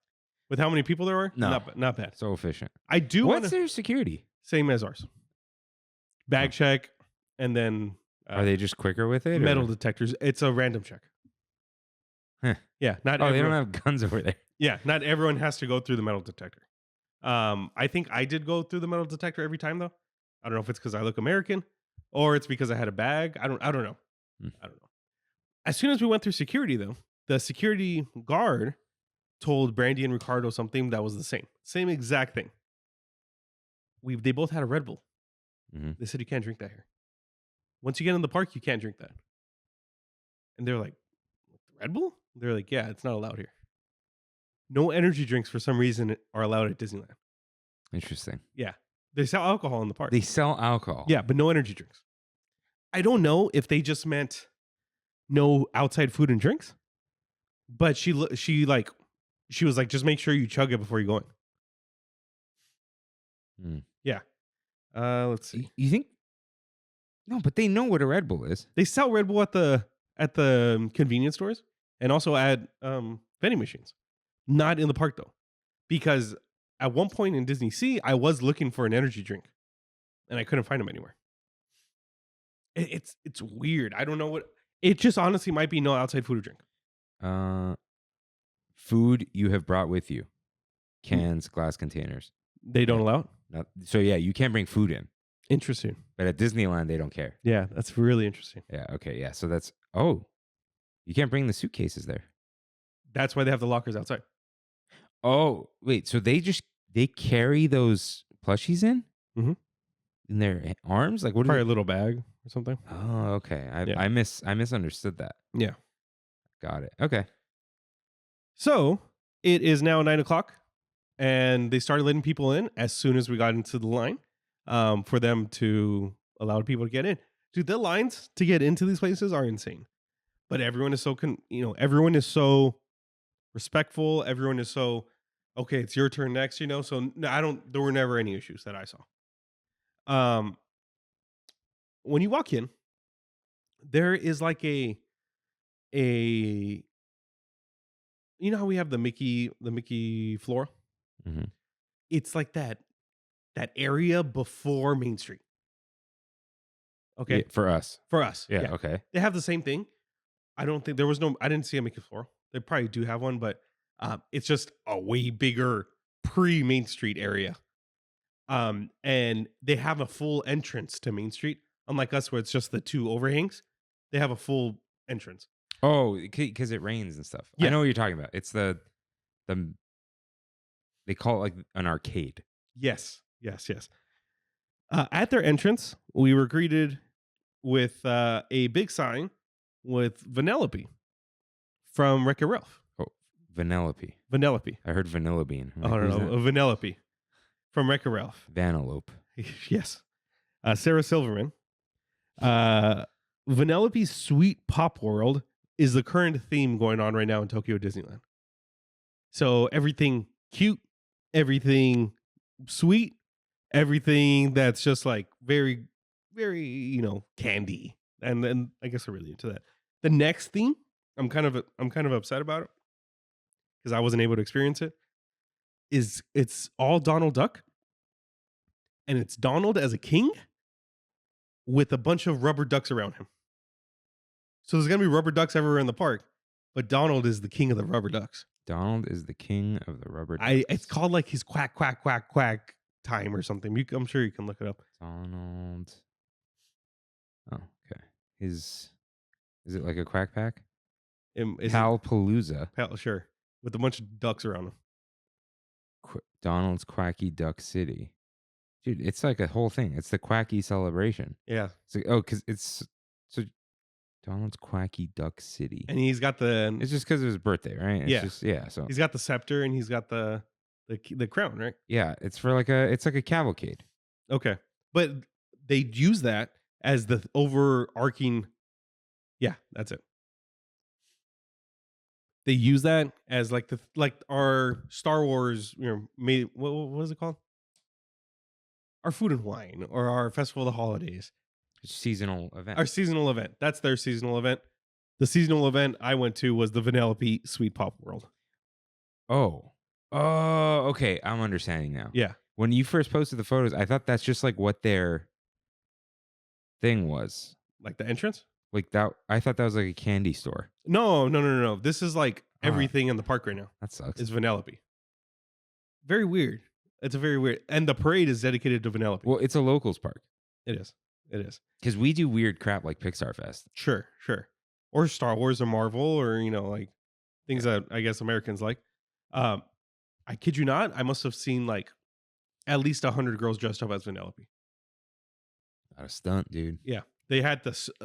With how many people there were? No. Not bad. So efficient. I do What's their security? Same as ours. Bag check, and then are they just quicker with it? Metal detectors. It's a random check. Huh. Yeah, not they everyone, don't have guns over there. Yeah, not everyone has to go through the metal detector. I think I did go through the metal detector every time though. I don't know if it's because I look American or it's because I had a bag. I don't know. I don't know. As soon as we went through security though, the security guard told Brandy and Ricardo something that was the same exact thing. They both had a Red Bull. Mm-hmm. They said you can't drink that here. Once you get in the park, you can't drink that. And they're like, Red Bull? They're like, yeah, it's not allowed here. No energy drinks for some reason are allowed at Disneyland. Interesting. Yeah. They sell alcohol in the park. They sell alcohol. Yeah, but no energy drinks. I don't know if they just meant no outside food and drinks. But she was like, just make sure you chug it before you go in. Yeah. Let's see. You think? No, but they know what a Red Bull is. They sell Red Bull at the convenience stores and also at vending machines. Not in the park though, because at one point in Disney Sea, I was looking for an energy drink, and I couldn't find them anywhere. It's weird. I don't know what it just honestly might be. No outside food or drink. Food you have brought with you, cans, glass containers. They don't allow it. So yeah, you can't bring food in. Interesting. But at Disneyland, they don't care. Yeah, that's really interesting. Yeah. Okay. Yeah. So that's you can't bring the suitcases there. That's why they have the lockers outside. Oh wait. So they carry those plushies in in their arms. Like what? Probably a little bag or something. Oh, okay. Yeah. I misunderstood that. Yeah. Got it. Okay. So it is now 9:00, and they started letting people in as soon as we got into the line, for them to allow people to get in. Dude, the lines to get into these places are insane. But everyone is so everyone is so respectful. Everyone is so okay. It's your turn next. So there were never any issues that I saw. When you walk in, there is like a you know how we have the Mickey floor? Mm-hmm. It's like that area before Main Street. Okay. Yeah, for us. Yeah. Okay. They have the same thing. I don't think I didn't see a Mickey floor. They probably do have one, but it's just a way bigger pre-Main Street area. And they have a full entrance to Main Street. Unlike us where it's just the two overhangs, they have a full entrance. Oh, because it rains and stuff. Yeah. I know what you're talking about. It's the they call it like an arcade. Yes. At their entrance, we were greeted with a big sign with Vanellop-e from Wreck-It Ralph. Oh, Vanellop-e. Vanellop-e. I heard vanilla bean. I don't know. A Vanellop-e from Wreck-It Ralph. Vanellop. Yes. Sarah Silverman. Vanellope's Sweet Pop World is the current theme going on right now in Tokyo Disneyland. So everything cute, everything sweet, everything that's just like very, very, candy. And then I guess I'm really into that. The next theme, I'm kind of upset about it because I wasn't able to experience it. It's all Donald Duck, and it's Donald as a king with a bunch of rubber ducks around him. So there's gonna be rubber ducks everywhere in the park, but Donald is the king of the rubber ducks. Donald is the king of the rubber ducks. It's called like his quack quack quack quack time or something. I'm sure you can look it up. Donald. Oh, okay. Is it like a quack pack? Palooza. Sure, with a bunch of ducks around him. Donald's Quacky Duck City. Dude, it's like a whole thing. It's the Quacky celebration. Yeah. It's like, because it's so Donald's Quacky Duck City. And he's got the. It's just because of his birthday, right? It's yeah. Just, so he's got the scepter and he's got the crown, right? Yeah. It's for it's like a cavalcade. Okay. But they use that as the overarching. Yeah, that's it. They use that as like our Star Wars, what was it called? Our Food and Wine or our Festival of the Holidays. Seasonal event. Our seasonal event. That's their seasonal event. The seasonal event I went to was the Vanellope Sweet Pop World. Oh, okay. I'm understanding now. Yeah. When you first posted the photos, I thought that's just like what their thing was. Like the entrance? Like that. I thought that was like a candy store. No. This is like everything in the park right now. That sucks. It's Vanellope. Very weird. It's a very weird. And the parade is dedicated to Vanellope. Well, it's a locals park. It is. Because we do weird crap like Pixar Fest. Sure. Or Star Wars or Marvel or, like things that I guess Americans like. I kid you not. I must have seen like at least 100 girls dressed up as Vanellope. Not a stunt, dude. Yeah. They had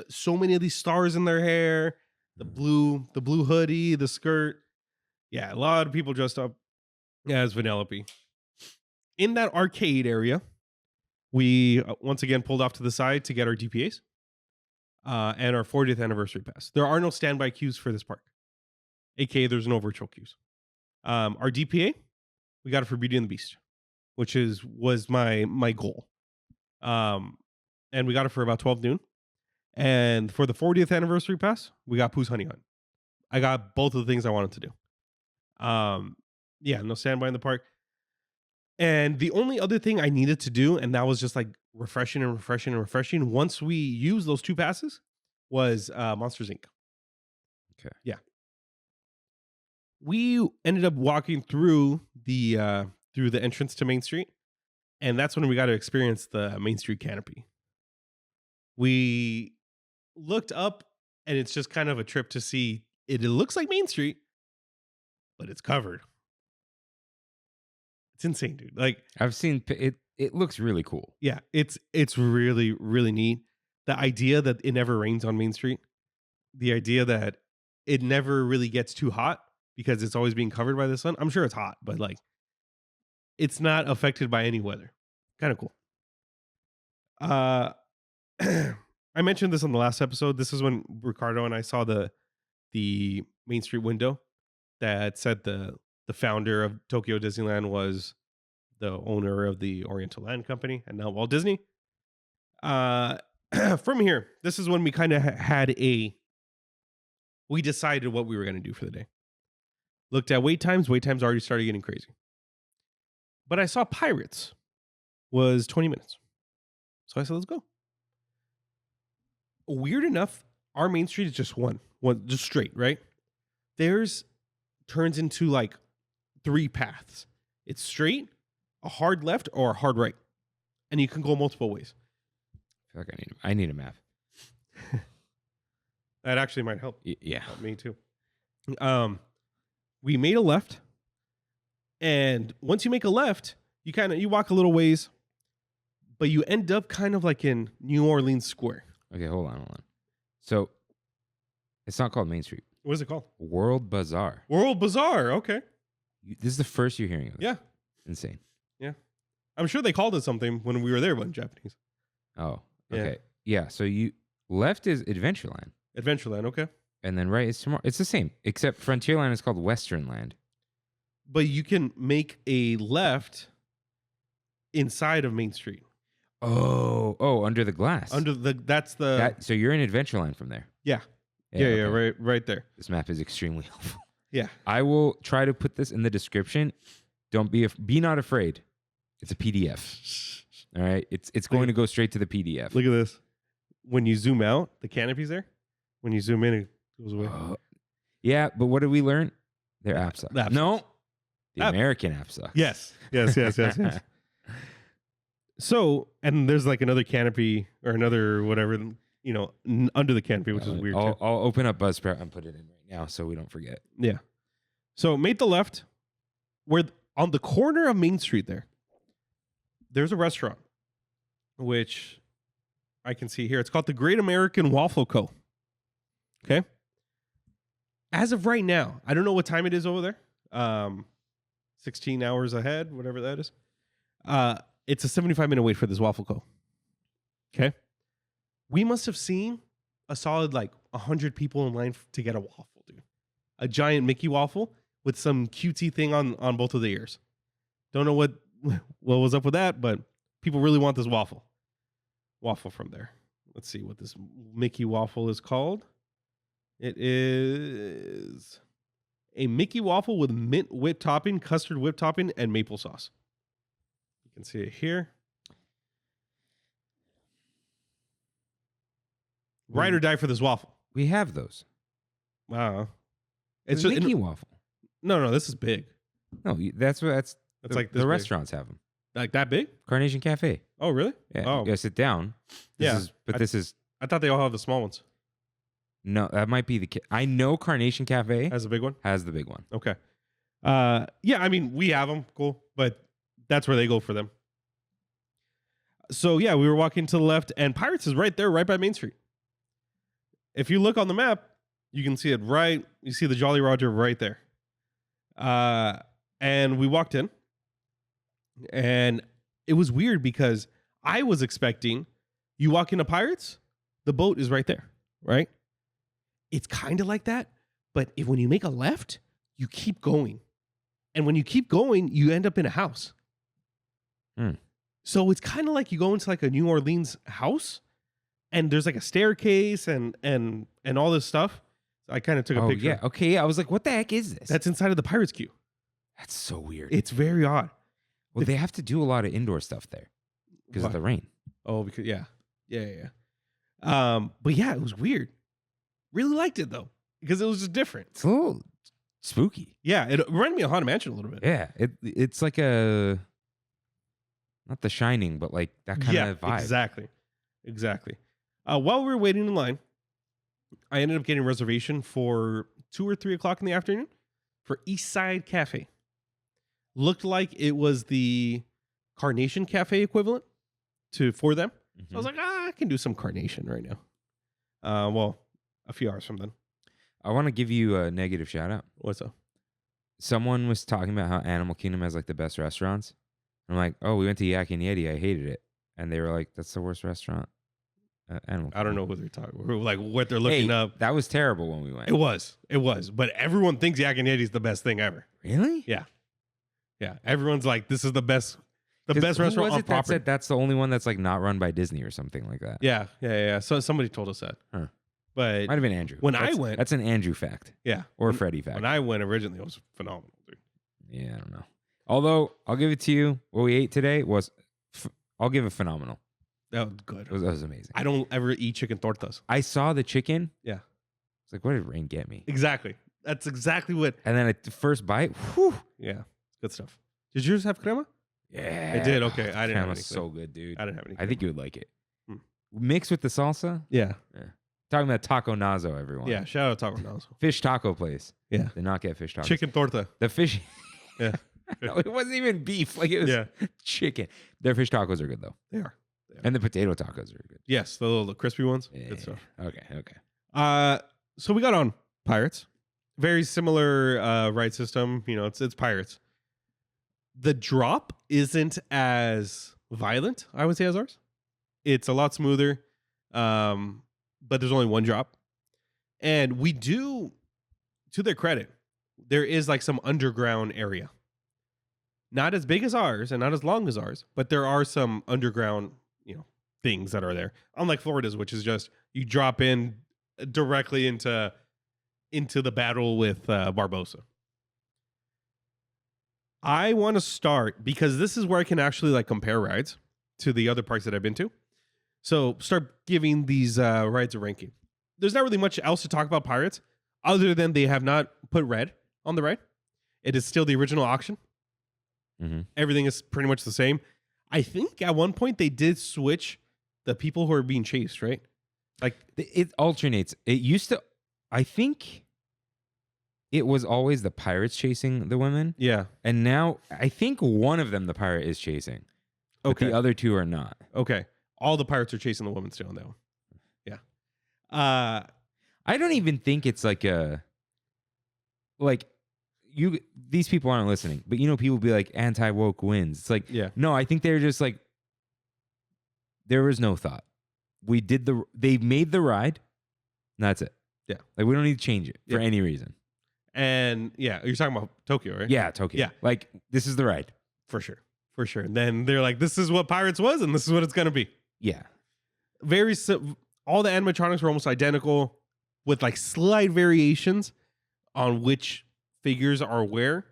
so many of these stars in their hair, the blue hoodie, the skirt. Yeah, a lot of people dressed up as Vanellope. In that arcade area, we once again pulled off to the side to get our DPAs and our 40th anniversary pass. There are no standby queues for this park, aka there's no virtual queues. Our DPA, we got it for Beauty and the Beast, which was my goal. And we got it for about 12 noon. And for the 40th anniversary pass, we got Pooh's Honey Hunt. I got both of the things I wanted to do. Yeah, no standby in the park. And the only other thing I needed to do, and that was just like refreshing and refreshing and refreshing once we used those 2 passes, was Monsters Inc. Okay. Yeah. We ended up walking through the entrance to Main Street, and that's when we got to experience the Main Street canopy. We looked up, and it's just kind of a trip to see it. It looks like Main Street, but it's covered. It's insane, dude. Like, I've seen it. It looks really cool. yeah, it's really, really neat. The idea that it never rains on Main Street, the idea that it never really gets too hot because it's always being covered by the sun. I'm sure it's hot, but like, it's not affected by any weather. Kind of cool. I mentioned this on the last episode. This is when Ricardo and I saw the Main Street window that said the founder of Tokyo Disneyland was the owner of the Oriental Land Company and now Walt Disney. From here, this is when we kind of we decided what we were going to do for the day. Looked at wait times. Wait times already started getting crazy. But I saw Pirates was 20 minutes. So I said, let's go. Weird enough, our Main Street is just one, just straight, right? Theirs turns into like 3 paths. It's straight, a hard left, or a hard right. And you can go multiple ways. I feel like I need a map. That actually might help. Yeah. Help me too. We made a left. And once you make a left, you walk a little ways, but you end up kind of like in New Orleans Square. Okay, hold on. So it's not called Main Street. What is it called? World Bazaar. World Bazaar. Okay. This is the first you're hearing of it. Yeah. Insane. Yeah. I'm sure they called it something when we were there, but in Japanese. Oh, okay. Yeah. So you left is Adventureland. Adventureland. Okay. And then right is tomorrow. It's the same, except Frontierland is called Westernland. But you can make a left inside of Main Street. Oh, under the glass. So you're in Adventureland from there. Yeah. Okay. Right there. This map is extremely helpful. Yeah. I will try to put this in the description. Don't be not afraid. It's a PDF. All right. It's going to go straight to the PDF. Look at this. When you zoom out, the canopy's there. When you zoom in, it goes away. Yeah, but what did we learn? Their apps suck. No. The American app sucks. Yes. So, and there's like another canopy or another whatever, under the canopy, which is weird. I'll open up Buzzsprout and put it in right now so we don't forget. Yeah. So made the left. We're on the corner of Main Street there's a restaurant, which I can see here. It's called the Great American Waffle Co. Okay. As of right now, I don't know what time it is over there. 16 hours ahead, whatever that is. It's a 75-minute wait for this Waffle Co. Okay. We must have seen a solid 100 people in line to get a waffle, dude. A giant Mickey waffle with some cutesy thing on both of the ears. Don't know what was up with that, but people really want this waffle. Waffle from there. Let's see what this Mickey waffle is called. It is a Mickey waffle with mint whipped topping, custard whipped topping, and maple sauce. You can see it here. Ride or die for this waffle. We have those. Wow. It's just Mickey waffle. No, this is big. No, that's like the restaurants have them. Like that big? Carnation Cafe. Oh, really? Yeah. Oh. You gotta sit down. This is. I thought they all have the small ones. No, that might be the. I know Carnation Cafe has a big one. Has the big one. Okay. Yeah. I mean, we have them. Cool, but that's where they go for them. So yeah, we were walking to the left, and Pirates is right there, right by Main Street. If you look on the map, you can see it right. You see the Jolly Roger right there. And we walked in, and it was weird because I was expecting you walk into Pirates, the boat is right there, right? It's kind of like that, but when you make a left, you keep going. And when you keep going, you end up in a house. So it's kind of like you go into a New Orleans house, and there's a staircase and all this stuff. I kind of took a picture. Yeah. Okay. Yeah. I was like, what the heck is this? That's inside of the Pirates queue. That's so weird. It's very odd. Well, they have to do a lot of indoor stuff there because of the rain. Oh, because yeah. But yeah, it was weird. Really liked it though because it was just different. It's a little spooky. Yeah, it reminded me of Haunted Mansion a little bit. Yeah, it's like not The Shining, but like that kind of vibe. Exactly. While we were waiting in line, I ended up getting a reservation for 2 or 3 o'clock in the afternoon for East Side Cafe. Looked like it was the Carnation Cafe equivalent for them. So I was like, I can do some Carnation right now. Well, a few hours from then. I want to give you a negative shout out. What's up? Someone was talking about how Animal Kingdom has like the best restaurants. I'm like, oh, we went to Yak and Yeti. I hated it. And they were like, that's the worst restaurant. Animal Kingdom. I don't know who they're talking about. Like what they're looking up. That was terrible when we went. It was. But everyone thinks Yak and Yeti is the best thing ever. Really? Yeah. Everyone's like, this is the best restaurant on property. Said that's the only one that's like not run by Disney or something like that. Yeah. So somebody told us that. Huh. But might have been Andrew. I went, that's an Andrew fact. Yeah. Or a Freddie fact. When I went originally, it was phenomenal, dude. Yeah, I don't know. Although I'll give it to you, what we ate today was, I'll give it phenomenal. That was good. That was amazing. I don't ever eat chicken tortas. I saw the chicken. Yeah. It's like, what did Rain get me? Exactly. That's exactly what. And then at the first bite, whew. Yeah. Good stuff. Did yours have crema? Yeah. It did. Okay. I didn't have Crema's any. so good, dude. I didn't have any. I think you would like it. Mixed with the salsa. Yeah. Talking about Taco Nazo, everyone. Yeah. Shout out Taco Nazo. Fish taco place. Yeah. Did not get fish taco. Chicken torta. The fish. Yeah. No, it wasn't even beef. Like it was chicken. Their fish tacos are good though. They are. And the potato tacos are good. Yes, the little crispy ones. Yeah. Good stuff. Okay. So we got on Pirates. Very similar ride system. You know, it's Pirates. The drop isn't as violent, I would say, as ours. It's a lot smoother. But there's only one drop. And we do, to their credit, there is like some underground area. Not as big as ours and not as long as ours, but there are some underground, things that are there. Unlike Florida's, which is just you drop in directly into the battle with Barbossa. I want to start because this is where I can actually like compare rides to the other parks that I've been to. So start giving these rides a ranking. There's not really much else to talk about Pirates other than they have not put red on the ride. It is still the original auction. Mm-hmm. Everything is pretty much the same. I think at one point they did switch the people who are being chased, right? Like it alternates. It used to, I think it was always the pirates chasing the women. Yeah. And now I think one of them, the pirate, is chasing. But the other two are not. Okay. All the pirates are chasing the woman still on that one. Yeah. I don't even think it's like these people aren't listening, but people be like anti-woke wins. It's like, no, I think they're just like, there was no thought. They made the ride. And that's it. Yeah. Like we don't need to change it for any reason. And you're talking about Tokyo, right? Yeah, Tokyo. Yeah. Like this is the ride. For sure. And then they're like, this is what Pirates was and this is what it's going to be. Yeah. All the animatronics were almost identical with like slight variations on which figures are where.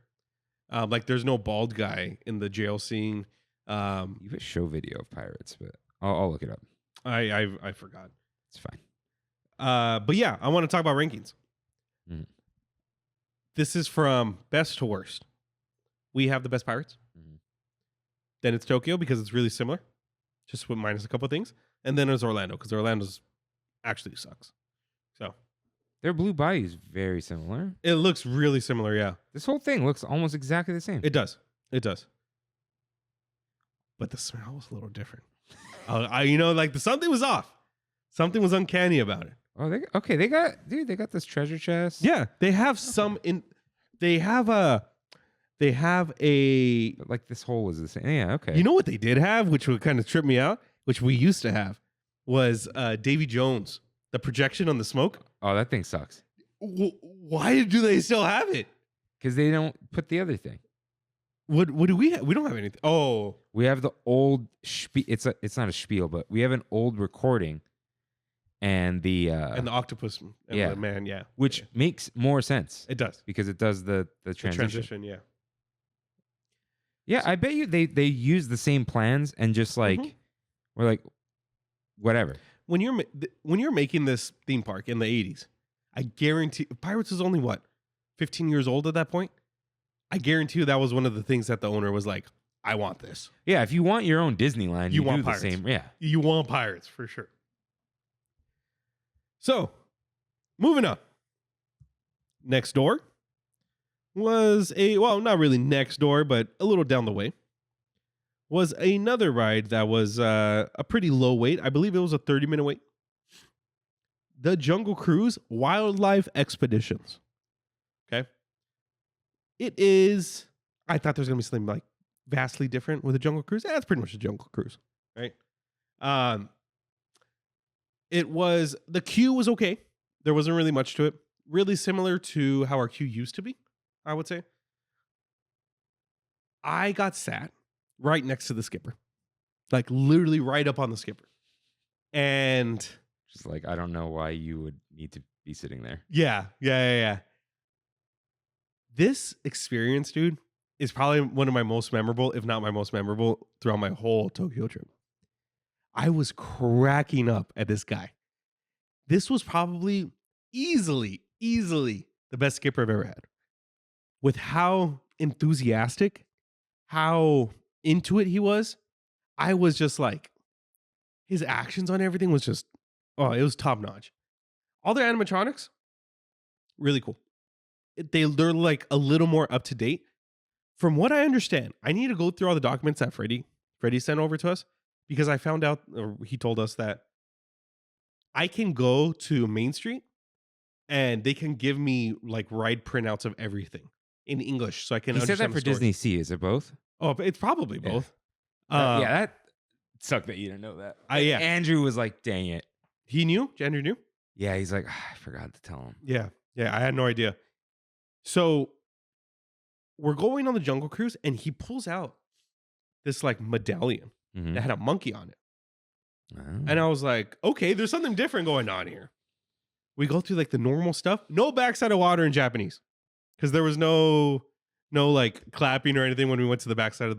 Like there's no bald guy in the jail scene. You have a show video of pirates, but I'll look it up. I forgot. It's fine. But yeah, I want to talk about rankings. Mm. This is from best to worst. We have the best Pirates. Mm-hmm. Then it's Tokyo because it's really similar, just with minus a couple of things. And then there's Orlando because Orlando's actually sucks. So their Blue Bayou is very similar. It looks really similar, yeah. This whole thing looks almost exactly the same. It does. But the smell was a little different. Something was off. Something was uncanny about it. Oh, they got this treasure chest. Yeah, they have some in. They have a. Like this hole is the same. Yeah, okay. You know what they did have, which would kind of trip me out, which we used to have, was Davy Jones, the projection on the smoke. Oh, that thing sucks. Why do they still have it? Because they don't put the other thing. What do we have? We don't have anything. Oh, we have the old. It's not a spiel, but we have an old recording, and the octopus. And the man, which makes more sense. It does because it does the transition. Yeah. Yeah, I bet you they use the same plans and just like Mhm. we're like whatever. When you're making this theme park in the 80s, I guarantee Pirates was only what 15 years old at that point. I guarantee you that was one of the things that the owner was like, I want this. Yeah, if you want your own Disneyland, You you want do the pirates. same. Yeah. You want Pirates for sure. So, moving on. Next door was not really next door, but a little down the way, was another ride that was a pretty low wait. I believe it was a 30-minute wait. The Jungle Cruise Wildlife Expeditions. Okay. It is, I thought there was going to be something like vastly different with the Jungle Cruise. That's pretty much a Jungle Cruise, right? It was, the queue was okay. There wasn't really much to it. Really similar to how our queue used to be, I would say. I got sat right next to the skipper. Like literally right up on the skipper. And Just like I don't know why you would need to be sitting there. yeah. This experience, dude, is probably one of my most memorable, if not my most memorable, throughout my whole Tokyo trip. I was cracking up at this guy. This was probably easily the best skipper I've ever had. With how enthusiastic, how into it he was, I was just like, his actions on everything was just, it was top notch. All their animatronics, really cool. They're like a little more up to date. From what I understand, I need to go through all the documents that Freddie sent over to us, because I found out, or he told us that I can go to Main Street and they can give me like ride printouts of everything in English, so I can He said understand that for the story. Disney Sea. Is it both? Oh, but it's probably Yeah. both. Yeah, that sucked that you didn't know that. Yeah. Andrew was like, "Dang it." He knew? Andrew knew? Yeah, he's like, I forgot to tell him. Yeah, I had no idea. So we're going on the Jungle Cruise, and he pulls out this like medallion Mhm. that had a monkey on it. Oh. And I was like, okay, there's something different going on here. We go through like the normal stuff. No backside of water in Japanese, because there was no like clapping or anything when we went to the backside of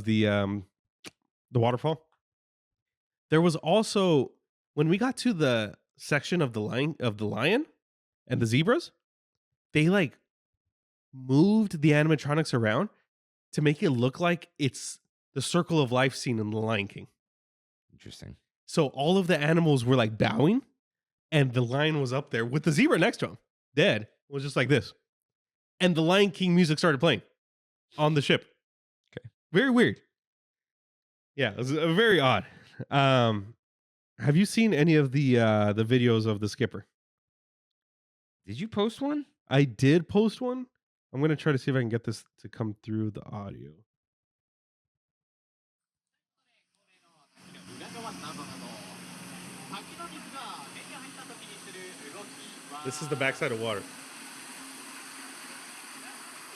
the waterfall. There was also, when we got to the section of the lion and the zebras, they like moved the animatronics around to make it look like it's the circle of life scene in The Lion King. Interesting. So all of the animals were like bowing, and the lion was up there with the zebra next to him, dead. It was just like this. And the Lion King music started playing on the ship. Okay. Very weird. Yeah, it was very odd. Have you seen any of the videos of the skipper? Did you post one? I did post one. I'm going to try to see if I can get this to come through the audio. This is the backside of water.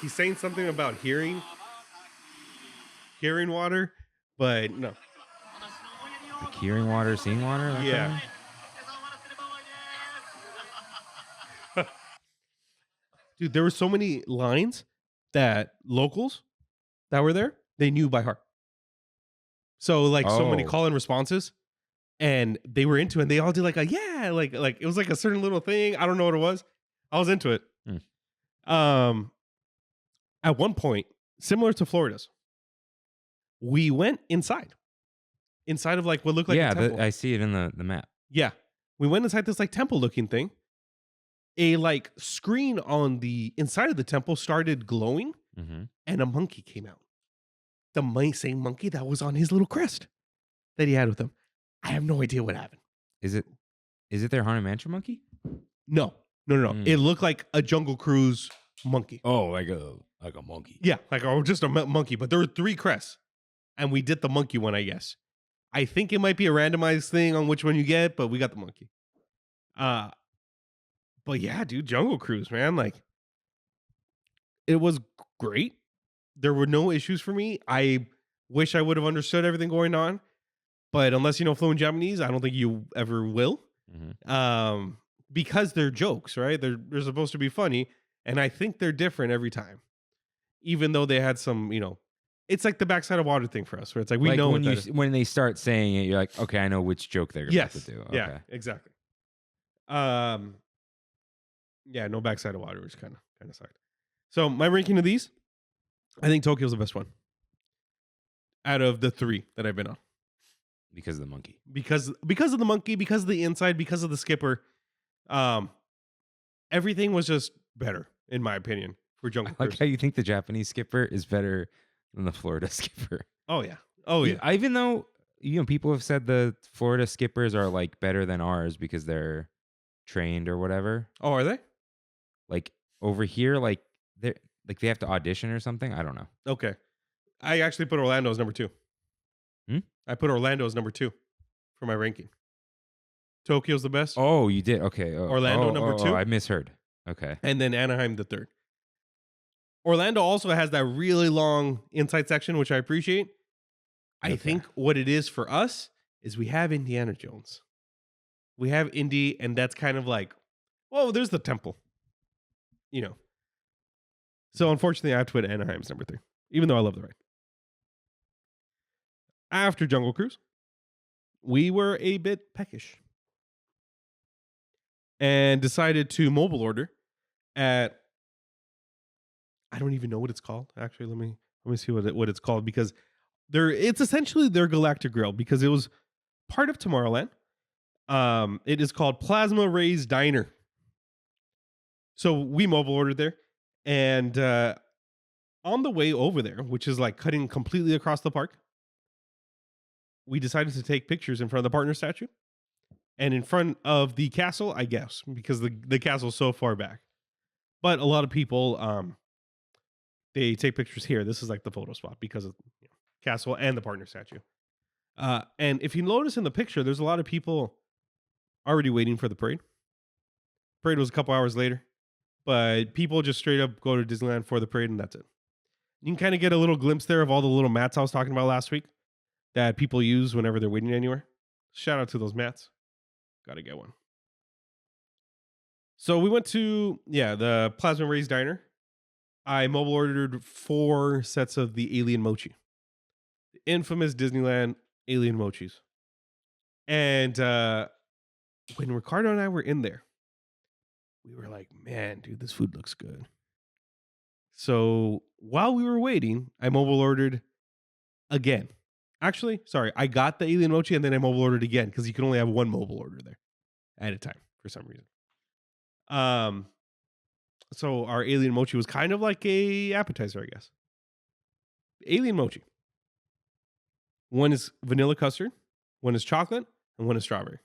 He's saying something about hearing water, but no. Like hearing water, seeing water? That Yeah. kind of- Dude, there were so many lines that locals that were there, they knew by heart. So like so many Oh. call-in responses, and they were into it, and they all did like a yeah, like it was like a certain little thing. I don't know what it was. I was into it. At one point, similar to Florida's, we went inside of like what looked like a temple. I see it in the map. Yeah. We went inside this like temple looking thing. A like screen on the inside of the temple started glowing, Mm-hmm. and a monkey came out. The same monkey that was on his little crest that he had with him. I have no idea what happened. Is it their Haunted Mansion monkey? No. It looked like a Jungle Cruise monkey. Oh, like a monkey. Yeah, like just a monkey. But there were 3 crests, and we did the monkey one, I guess. I think it might be a randomized thing on which one you get, but we got the monkey. But yeah, dude, Jungle Cruise, man. Like, it was great. There were no issues for me. I wish I would have understood everything going on, but unless you know fluent Japanese, I don't think you ever will. Mm-hmm. Because they're jokes, right? They're supposed to be funny, and I think they're different every time. Even though they had some, It's like the backside of water thing for us, where it's like we like know when what that is. when they start saying it, you're like, okay, I know which joke they're about to do. Okay. Yeah, exactly. Yeah, no backside of water, which kind of sucked. So my ranking of these, I think Tokyo's the best one out of the 3 that I've been on. Because of the monkey. Because of the monkey, because of the inside, because of the skipper. Everything was just better, in my opinion, for Jungle Like Cruise. how you think the Japanese skipper is better than the Florida skipper. Oh yeah. Oh yeah. Even though people have said the Florida skippers are like better than ours because they're trained or whatever. Oh, are they? Like over here, like they have to audition or something. I don't know. Okay. I actually put Orlando as number 2. I put Orlando as number 2 for my ranking. Tokyo's the best. Oh, you did? Okay. Orlando number 2. I misheard. Okay. And then Anaheim the 3rd. Orlando also has that really long inside section, which I appreciate. I think what it is for us is we have Indiana Jones. We have Indy, and that's kind of like, oh, there's the temple. So unfortunately, I have to put Anaheim's number 3, even though I love the ride. After Jungle Cruise, we were a bit peckish and decided to mobile order at, I don't even know what it's called. Actually, let me see what it's called, because it's essentially their Galactic Grill, because it was part of Tomorrowland. It is called Plasma Ray's Diner. So we mobile ordered there, and on the way over there, which is like cutting completely across the park, we decided to take pictures in front of the partner statue and in front of the castle, I guess, because the castle's so far back. But a lot of people, they take pictures here. This is like the photo spot because of castle and the partner statue. And if you notice in the picture, there's a lot of people already waiting for the parade. Parade was a couple hours later, but people just straight up go to Disneyland for the parade, and that's it. You can kind of get a little glimpse there of all the little mats I was talking about last week that people use whenever they're waiting anywhere. Shout out to those mats. Got to get one. So we went to, the Plasma Ray's Diner. I mobile ordered 4 sets of the alien mochi. The infamous Disneyland alien mochis. And when Ricardo and I were in there, we were like, man, dude, this food looks good. So while we were waiting, I mobile ordered again. Actually, sorry, I got the alien mochi and then I mobile ordered again because you can only have one mobile order there at a time for some reason. So our alien mochi was kind of like a appetizer, I guess. Alien mochi. One is vanilla custard, one is chocolate, and one is strawberry.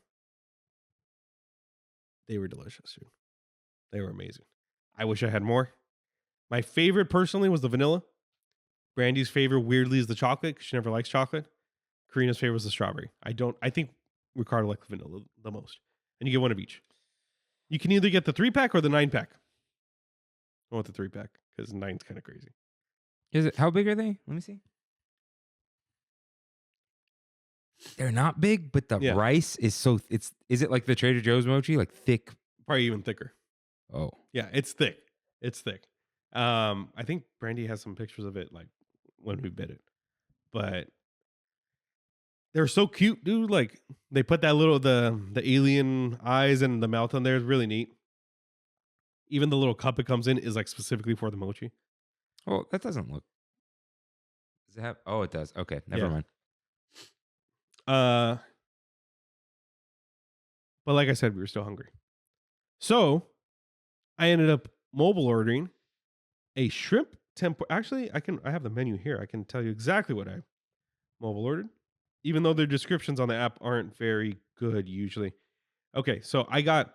They were delicious, dude. They were amazing. I wish I had more. My favorite personally was the vanilla. Brandy's favorite, weirdly, is the chocolate because she never likes chocolate. Karina's favorite was the strawberry. I think Ricardo liked the vanilla the most. And you get one of each. You can either get the 3-pack or the 9-pack. I want the 3-pack because 9's kind of crazy. Is it? How big are they? Let me see. They're not big, but the rice is so. Is it like the Trader Joe's mochi, like thick? Probably even thicker. Oh, yeah, it's thick. It's thick. I think Brandy has some pictures of it, like when we bit it. But they're so cute, dude. Like they put that little the alien eyes and the mouth on there. It's really neat. Even the little cup it comes in is like specifically for the mochi. Oh, that doesn't look. Does it have? Oh, it does. Okay, never mind. But like I said, we were still hungry. So I ended up mobile ordering a shrimp tempura. Actually, I have the menu here. I can tell you exactly what I mobile ordered, even though their descriptions on the app aren't very good usually. Okay, so I got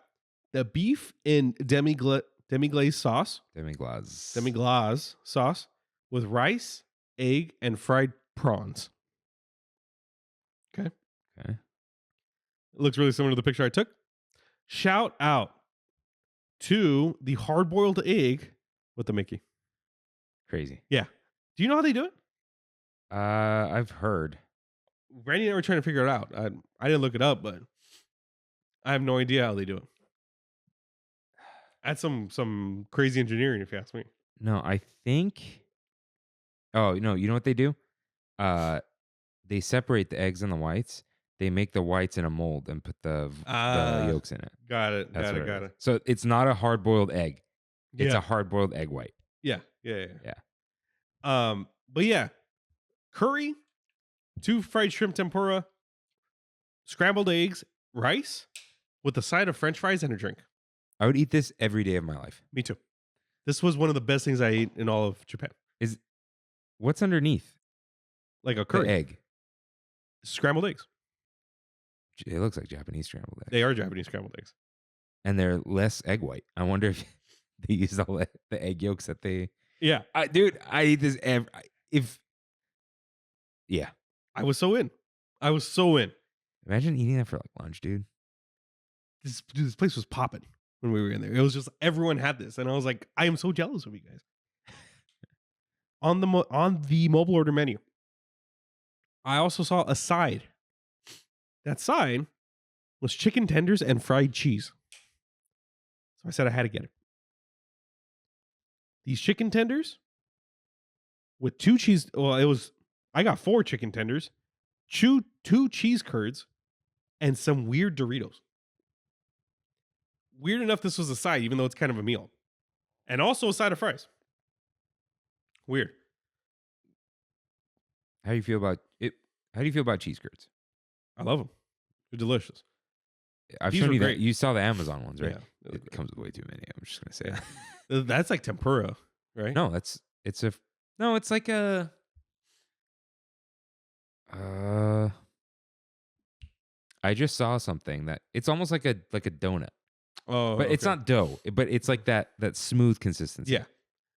the beef in demi-glaze sauce. Demi-glaze sauce with rice, egg, and fried prawns. Okay. Okay. It looks really similar to the picture I took. Shout out to the hard-boiled egg with the Mickey. Crazy. Yeah. Do you know how they do it? I've heard. Randy and I were trying to figure it out. I didn't look it up, but I have no idea how they do it. That's some crazy engineering, if you ask me. No, I think Oh, no, you know what they do? They separate the eggs and the whites. They make the whites in a mold and put the yolks in it. Got it. That's Got what it. Got is. it. So it's not a hard-boiled egg. It's Yeah. a hard-boiled egg white. Yeah. Yeah. But yeah, curry, 2 fried shrimp tempura, scrambled eggs, rice, with a side of French fries and a drink. I would eat this every day of my life. Me too. This was one of the best things I ate in all of Japan. What's underneath? Like a The curry, egg. scrambled eggs. It looks like Japanese scrambled egg. They are Japanese scrambled eggs. And they're less egg white. I wonder if they use all the egg yolks that they... Yeah, Dude, I eat this Yeah. I was so in. Imagine eating that for like lunch, dude. This place was popping when we were in there. It was just everyone had this, and I was like, I am so jealous of you guys. On the mobile order menu, I also saw a side. That side was chicken tenders and fried cheese. So I said I had to get it. These chicken tenders with 2 cheese. Well, I got 4 chicken tenders, 2 cheese curds, and some weird Doritos. Weird enough, this was a side, even though it's kind of a meal. And also a side of fries. Weird. How do you feel about it? How do you feel about cheese curds? I love them. They're delicious. I've These shown were you great. that. You saw the Amazon ones, right? Yeah. It comes with way too many. I'm just gonna say that. That's like tempura, right? No, it's like a I just saw something that it's almost like a donut. Oh, But it's okay. not dough, but it's like that smooth consistency. Yeah.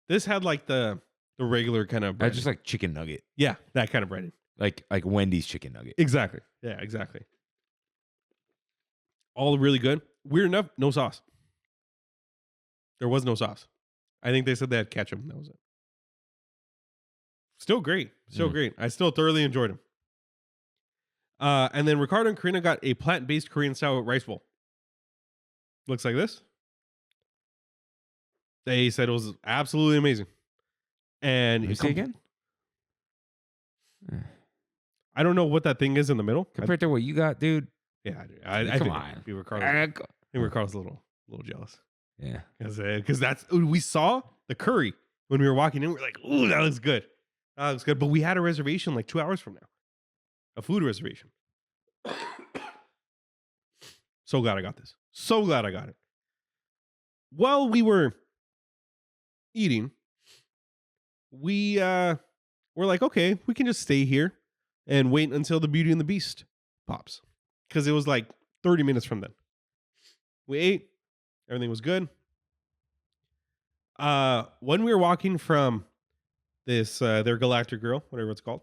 This had like the regular kind of bread. Just like chicken nugget. Yeah, that kind of breading. Like Wendy's chicken nugget. Exactly. Yeah, exactly. All really good. Weird enough, no sauce. There was no sauce. I think they said they had ketchup, and that was it. Still great. Still great. I still thoroughly enjoyed them. And then Ricardo and Karina got a plant-based Korean style rice bowl. Looks like this. They said it was absolutely amazing. And Can you say again? I don't know what that thing is in the middle. Compared to what you got, dude. Yeah, Come think on. Ricardo's a little jealous. Yeah. Because that's we saw the curry when we were walking in. We were like, "Ooh, that looks good. That looks good." But we had a reservation like 2 hours from now, a food reservation. So glad I got this. So glad I got it. While we were eating, we were like, okay, we can just stay here and wait until the Beauty and the Beast pops, because it was like 30 minutes from then. We ate. Everything was good. When we were walking from this, their Galactic Grill, whatever it's called,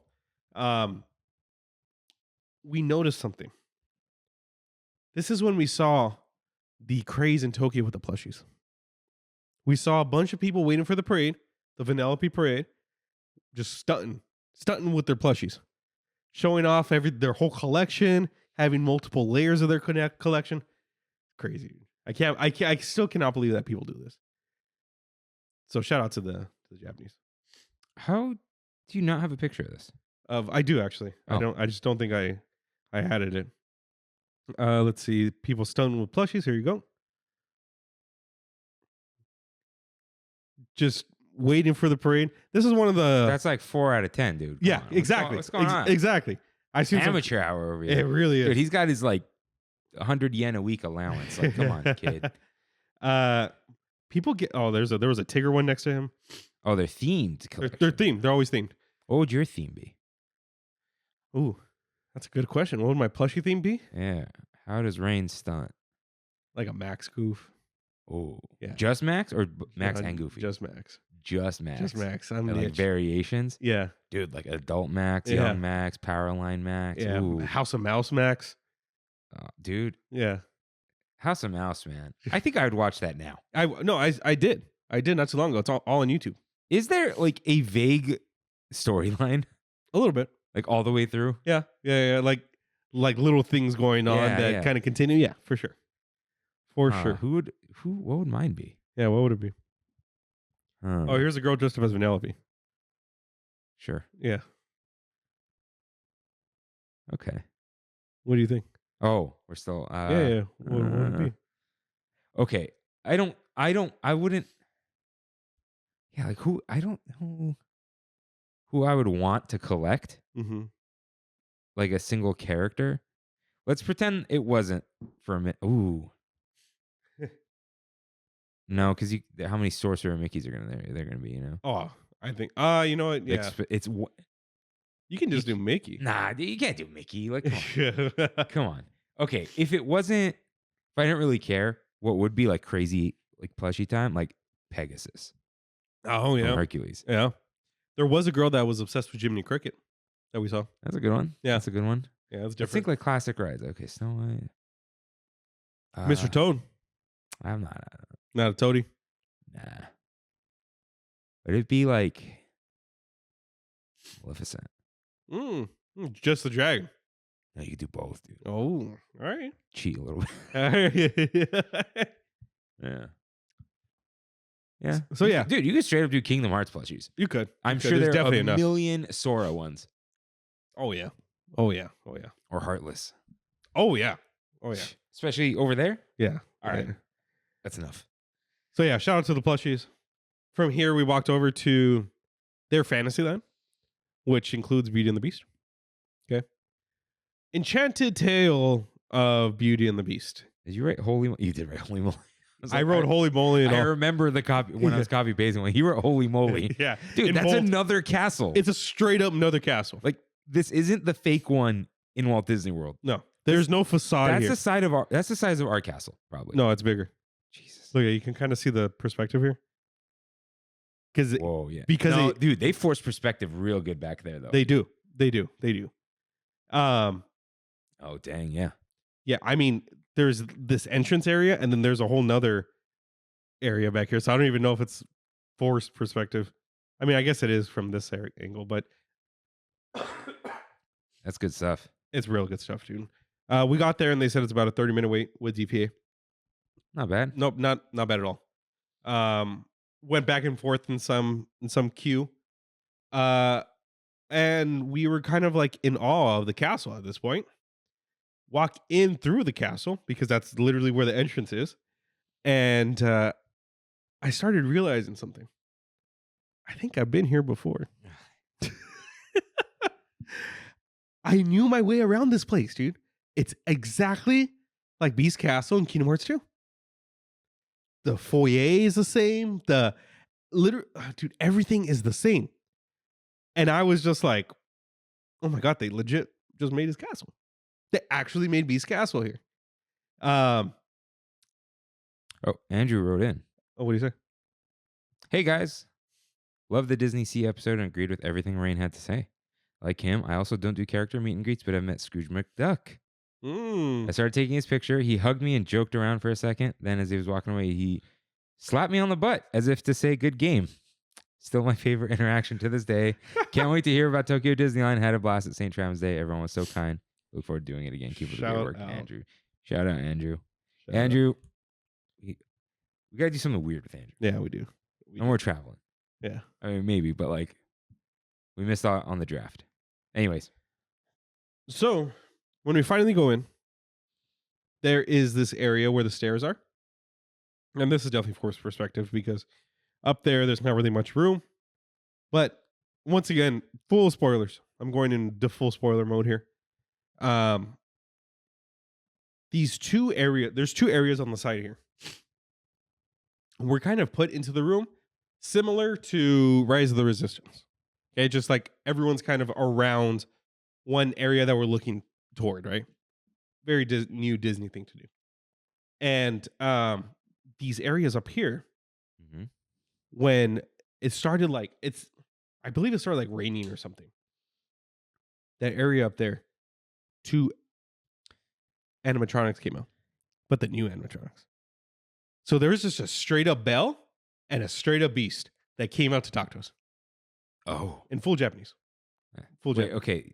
we noticed something. This is when we saw the craze in Tokyo with the plushies. We saw a bunch of people waiting for the parade, the Vanellop-e parade, just stunting with their plushies, showing off their whole collection, having multiple layers of their collection. Crazy. I still cannot believe that people do this. So shout out to the Japanese. How do you not have a picture of this? I do actually. Oh. I just don't think I had it in. Let's see. People stunned with plushies. Here you go. Just waiting for the parade. This is one of the. That's like 4 out of 10, dude. Come Yeah, on. exactly. What's going on? Exactly. I see Amateur hour over here. It really is. Dude, he's got his like 100 yen a week allowance. Like, come on, kid. People get. Oh, there was a Tigger one next to him. Oh, they're themed. They're themed. They're always themed. What would your theme be? Ooh, that's a good question. What would my plushie theme be? Yeah. How does Rain stunt? Like a Max goof. Oh, Yeah. Just Max or Max Yeah, and Goofy? Just Max. Just Max. Just Max. I'm And, like niche. variations. Yeah. Dude, like Adult Max, Yeah. Young Max, Powerline Max. Yeah. Ooh. House of Mouse Max. Dude, Yeah. House of Mouse, man. I think I would watch that now. I did. I did not too long ago. It's all on YouTube. Is there like a vague storyline, A little bit. like all the way through? Yeah. Like little things going on Yeah, that yeah. kind of continue. Yeah, for sure. For sure. What would mine be? Yeah, what would it be? Huh. Oh, here's a girl dressed up as Vanellope. Sure. Yeah. Okay. What do you think? Oh, we're still. Yeah. What would it be? Okay. I wouldn't. Yeah, like who? I don't know who I would want to collect, Mm-hmm. like a single character. Let's pretend it wasn't for a minute. Ooh. No, because how many Sorcerer Mickeys are they're gonna be? You know. Oh, I think. You know what? Yeah. You can just do Mickey. Nah, you can't do Mickey. Like, Yeah. come on. Okay, if I didn't really care, what would be like crazy, like plushie time, like Pegasus Oh, from yeah. Hercules. Yeah. There was a girl that was obsessed with Jiminy Cricket that we saw. That's a good one. Yeah. That's a good one. Yeah, that's I different. think like classic rides. Okay, Snow White. Mr. Toad. I'm not. Not a toady. Nah. Would it be like Maleficent? Just the dragon. No, you could do both, dude. Oh, all right. Cheat a little bit. Yeah. Yeah. So, yeah. Dude, you could straight up do Kingdom Hearts plushies. You could. I'm sure There's there are definitely a enough. million Sora ones. Oh, yeah. Oh, yeah. Oh, yeah. Or Heartless. Oh, yeah. Oh, yeah. Especially over there. Yeah. All right. Yeah. That's enough. So, yeah, shout out to the plushies. From here, we walked over to their Fantasyland, which includes Beauty and the Beast. Okay. Enchanted Tale of Beauty and the Beast. Did you write Holy Moly? You did write Holy Moly. I wrote Holy Moly and I all. remember the copy when I was copy pasting. When he wrote Holy Moly. Yeah. Dude, In that's bold. another castle. It's a straight up another castle. Like, this isn't the fake one in Walt Disney World. No, there's no facade That's here. that's the size of our castle, probably. No, it's bigger. Jesus. Look, you can kind of see the perspective here. Whoa, yeah. because No, they- dude, they force perspective real good back there, though. They do. Oh, dang, yeah. Yeah, I mean, there's this entrance area, and then there's a whole nother area back here. So I don't even know if it's forced perspective. I mean, I guess it is from this angle, but That's good stuff. it's real good stuff, dude. We got there, and they said it's about a 30-minute wait with DPA. Not bad. Nope, not bad at all. Went back and forth in some queue. And we were kind of like in awe of the castle at this point. Walk in through the castle because that's literally where the entrance is. And I started realizing something. I think I've been here before. I knew my way around this place, dude. It's exactly like Beast Castle in Kingdom Hearts 2. The foyer is the same. Dude, everything is the same. And I was just like, oh my God, they legit just made his castle. They actually made Beast Castle here. Oh, Andrew wrote in. Oh, what do you say? Hey, guys. Love the Disney Sea episode and agreed with everything Rain had to say. Like him, I also don't do character meet and greets, but I've met Scrooge McDuck. I started taking his picture. He hugged me and joked around for a second. Then as he was walking away, he slapped me on the butt as if to say, good game. Still my favorite interaction to this day. Can't wait to hear about Tokyo Disneyland. Had a blast at St. Tram's Day. Everyone was so kind. Look forward to doing it again. Keep up the Shout great work, out. Andrew. Shout out, Andrew. Shout out. Andrew, we got to do something weird with Andrew. Yeah, we do. And we're traveling. Yeah. I mean, maybe, but like, we missed out on the draft. Anyways. So when we finally go in, there is this area where the stairs are. And this is definitely forced perspective because up there's not really much room. But once again, full spoilers. I'm going into full spoiler mode here. There's two areas on the side here. We're kind of put into the room similar to Rise of the Resistance. Okay, just like everyone's kind of around one area that we're looking toward, right? Very new Disney thing to do. And these areas up here, when it started I believe it started like raining or something. That area up there, 2 animatronics came out, but the new animatronics. So there was just a straight up Belle and a straight up Beast that came out to talk to us. Oh. In full Japanese. Full Wait, Japanese. okay.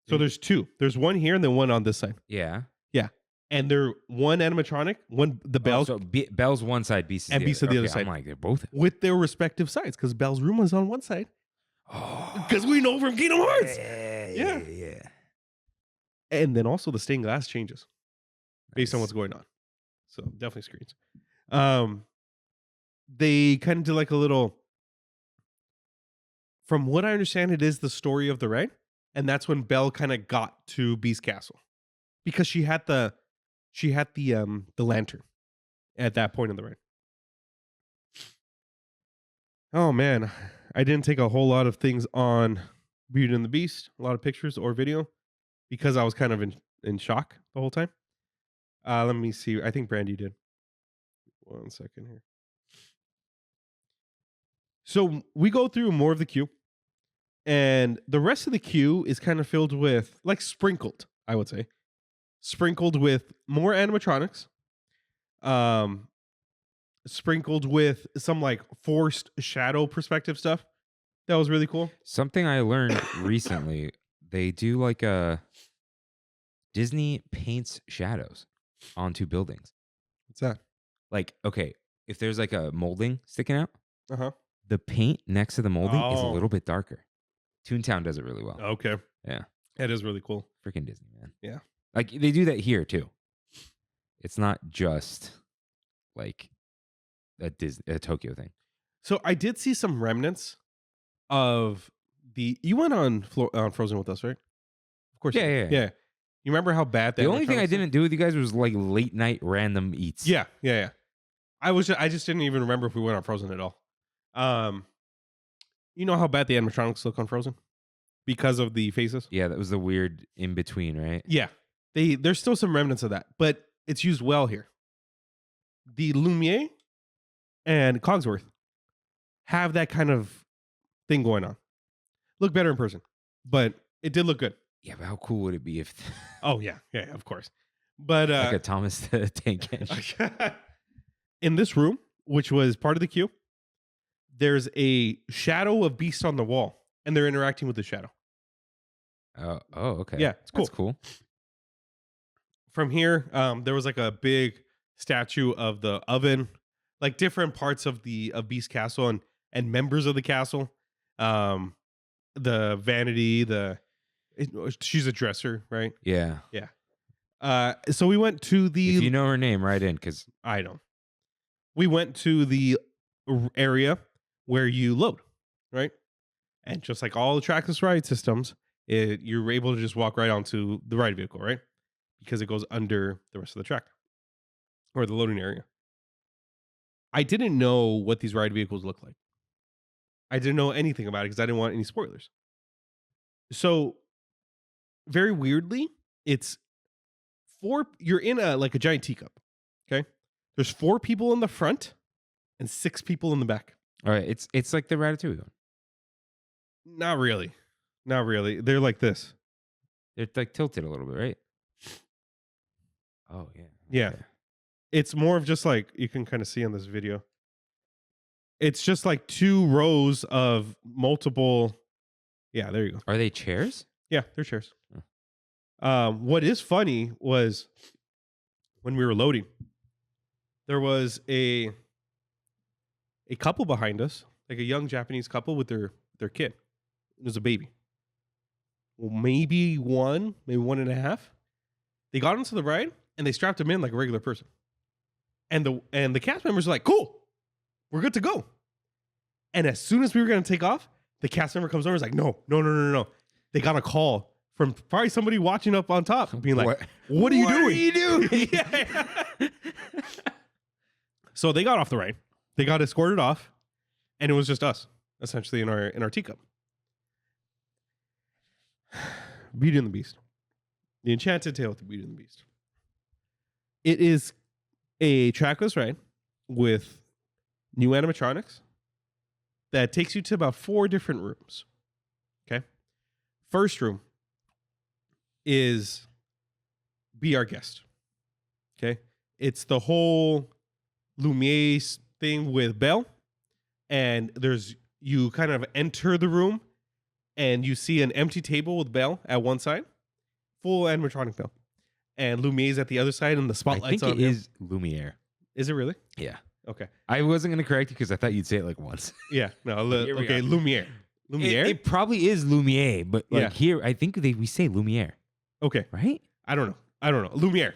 So there's 2. There's one here and then one on this side. Yeah. And they're one animatronic, the Belle's, so Belle's one side, Beast is and Beast on the other okay, side. I'm like, they're both. with their respective sides because Belle's room was on one side Because we know from Kingdom Hearts. Yeah. And then also the stained glass changes based on what's going on. So definitely screens. They kind of did like a little, from what I understand, it is the story of the ride. And that's when Belle kind of got to Beast Castle. Because she had the lantern at that point in the ride. Oh man, I didn't take a whole lot of things on Beauty and the Beast, a lot of pictures or video, because I was kind of in shock the whole time. Let me see. I think Brandy did. 1 second here. So we go through more of the queue, and the rest of the queue is kind of filled with, like, sprinkled, I would say. Sprinkled with more animatronics. Sprinkled with some like forced shadow perspective stuff. That was really cool. Something I learned recently, they do like a Disney paints shadows onto buildings. What's that? Like, okay, if there's like a molding sticking out, Uh-huh. the paint next to the molding is a Oh. little bit darker. Toontown does it really well. Okay. Yeah. That is really cool. Freaking Disney, man. Yeah. Like they do that here too. It's not just like a Tokyo thing. So I did see some remnants of you went on Frozen with us, right? Of course. Yeah. You remember how bad that The only thing I animatronics didn't do with you guys was like late night random eats. Yeah. I just didn't even remember if we went on Frozen at all. You know how bad the animatronics look on Frozen? Because of the faces? Yeah, that was the weird in between, right? Yeah. There's still some remnants of that, but it's used well here. The Lumiere and Cogsworth have that kind of thing going on. Look better in person, but it did look good. Yeah, but how cool would it be if Oh, yeah, of course. But like a Thomas the Tank Engine? in this room, which was part of the queue, there's a shadow of Beast on the wall, and they're interacting with the shadow. Oh, okay. Yeah, it's cool. That's cool. From here, there was like a big statue of the oven, like different parts of Beast Castle and members of the castle. The vanity, she's a dresser, right? Yeah. So we went to the. If you know her name, write in because I don't. We went to the area where you load, right? And just like all the trackless ride systems, you're able to just walk right onto the ride vehicle, right? Because it goes under the rest of the track or the loading area. I didn't know what these ride vehicles look like. I didn't know anything about it because I didn't want any spoilers. So, very weirdly, you're in a giant teacup. Okay, there's 4 people in the front and 6 people in the back. all right, it's like the Ratatouille one. Not really. They're like this. They're like tilted a little bit, right? Oh yeah. Yeah. Okay. It's more of just like you can kind of see in this video. It's just like 2 rows of multiple. Yeah, there you go. Are they chairs? Yeah, they're chairs. What is funny was when we were loading, there was a couple behind us, like a young Japanese couple with their kid. It was a baby. Well, maybe 1.5. They got into the ride and they strapped him in like a regular person. And the cast members were like, cool, we're good to go. And as soon as we were going to take off, the cast member comes over and is like, no. They got a call from probably somebody watching up on top being like, what are you doing? What are you doing? Yeah. So they got off the ride. They got escorted off. And it was just us, essentially, in our teacup. Beauty and the Beast. The Enchanted Tale of the Beauty and the Beast. It is a trackless ride with new animatronics that takes you to about 4 different rooms. Okay. First room is Be Our Guest. Okay. It's the whole Lumiere thing with Belle. And you kind of enter the room and you see an empty table with Belle at one side, full animatronic Belle. And Lumiere's at the other side and the spotlight's on I think him. it is Lumiere. Is it really? Yeah. Okay. I wasn't going to correct you because I thought you'd say it like once. Yeah. No. Here we Okay. go. Lumiere. Lumiere? It probably is Lumiere, but like Yeah. here, I think we say Lumiere, Okay. right? I don't know. Lumiere.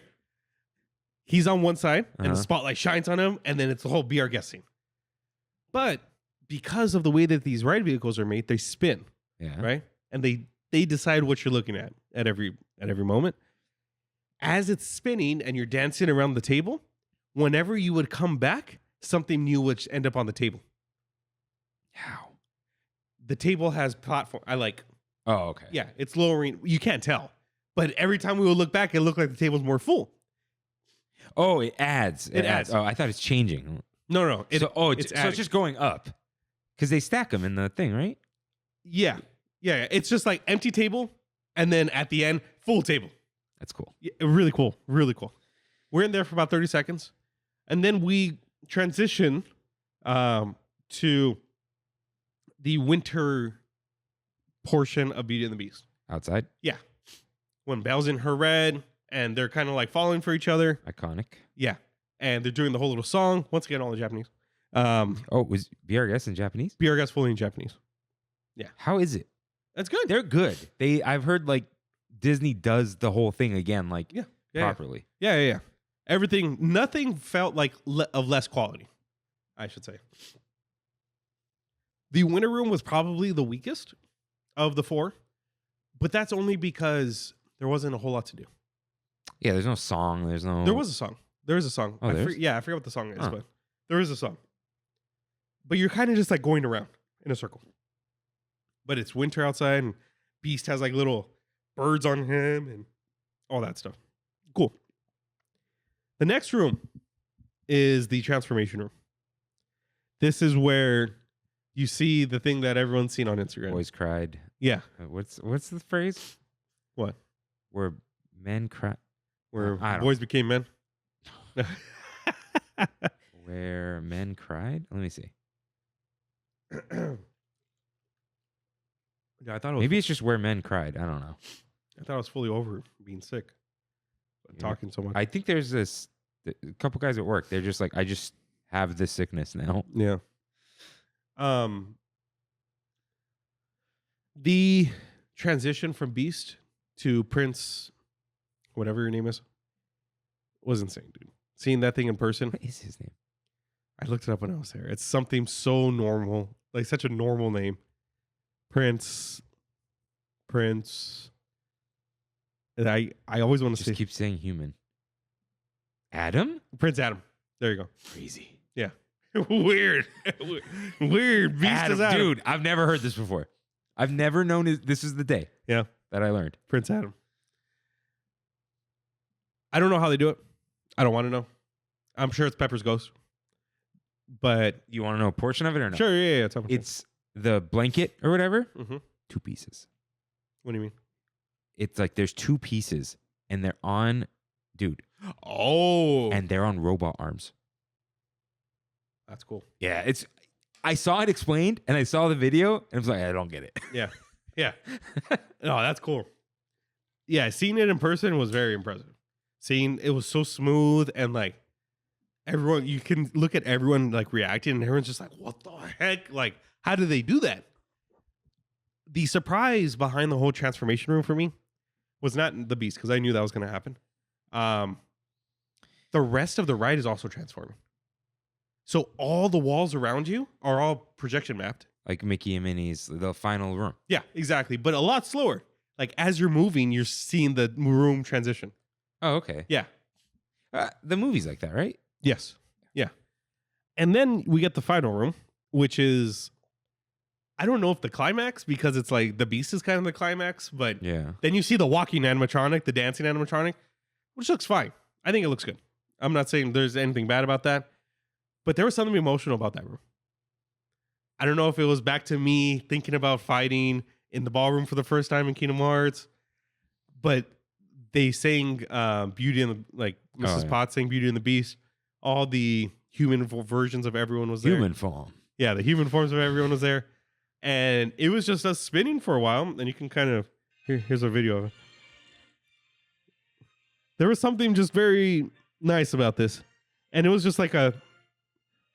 He's on one side and the Uh-huh. spotlight shines on him, and then it's the whole Be Our Guest scene. But because of the way that these ride vehicles are made, they spin, Yeah. right? And they decide what you're looking at every moment. As it's spinning and you're dancing around the table, whenever you would come back, something new would end up on the table. How? The table has platform. Oh, okay. Yeah, it's lowering. You can't tell. But every time we would look back, it looked like the table's more full. Oh, it adds. It adds. Oh, I thought it's changing. No. It's adding. just going up because they stack them in the thing, right? Yeah. It's just like empty table, and then at the end, full table. That's cool. Yeah, really cool. Really cool. We're in there for about 30 seconds, and then we transition to the winter portion of Beauty and the Beast. Outside, When Belle's in her red, and they're kind of like falling for each other. iconic. Yeah. And they're doing the whole little song. Once again, all in Japanese. Oh, was BRS in Japanese? Be Our Guest fully in Japanese. How is it? That's good. They're good. I've heard like Disney does the whole thing again, like Yeah. properly. Yeah. Everything, nothing felt like of less quality, I should say. The winter room was probably the weakest of the four, but that's only because there wasn't a whole lot to do. Yeah, there's no song. There was a song. There is a song. Oh, I there is? forget what the song is, Huh. but there is a song. But you're kind of just like going around in a circle. But it's winter outside, and Beast has like little birds on him and all that stuff. Cool. The next room is the transformation room. This is where you see the thing that everyone's seen on Instagram. Boys cried. Yeah. What's the phrase? What? Where men cry. Where I don't- boys became men. Where men cried. Let me see. Yeah, I thought it was Maybe it's just where men cried. I don't know. I thought I was fully over being sick. But Yeah. talking so much. I think there's a couple guys at work. They're just like, I just have this sickness now. Yeah. The transition from Beast to Prince, whatever your name is, was insane, dude. Seeing that thing in person, What is his name? I looked it up when I was there. It's something so normal, like such a normal name. Prince. And I always want to Just say keep saying human. Adam? Prince Adam. There you go. Crazy. Yeah. Weird. Weird. Beast Adam, is Adam. dude, I've never heard this before. I've never known this is the day. Yeah. That I learned. Prince Adam. I don't know how they do it. I don't want to know. I'm sure it's Pepper's ghost. But You want to know a portion of it or no? sure, yeah. Tell me. It's the blanket or whatever. Mhm. 2 pieces. What do you mean? It's like there's 2 pieces and they're on, dude, Oh, and they're on robot arms. that's cool. Yeah, I saw it explained and I saw the video and I was like, I don't get it. Yeah. No, that's cool. Yeah, seeing it in person was very impressive. Seeing it was so smooth and like everyone, you can look at everyone like reacting and everyone's just like, what the heck? Like, how do they do that? The surprise behind the whole transformation room for me was not the Beast because I knew that was going to happen. The rest of the ride is also transforming. So all the walls around you are all projection mapped. Like Mickey and Minnie's, the final room. Yeah, exactly. But a lot slower. Like as you're moving, you're seeing the room transition. Oh, okay. Yeah. The movie's like that, right? Yes. Yeah. And then we get the final room, which is, I don't know if the climax, because it's like the Beast is kind of the climax, but Yeah. then you see the walking animatronic, the dancing animatronic, which looks fine. I think it looks good. I'm not saying there's anything bad about that, but there was something emotional about that room. I don't know if it was back to me thinking about fighting in the ballroom for the first time in Kingdom Hearts, but they sang Beauty and the, like Mrs. yeah. Potts sang Beauty and the Beast. All the human versions of everyone was there. Human form. Yeah, the human forms of everyone was there. And it was just us spinning for a while. And you can kind of, here's a video of it. There was something just very nice about this. And it was just like a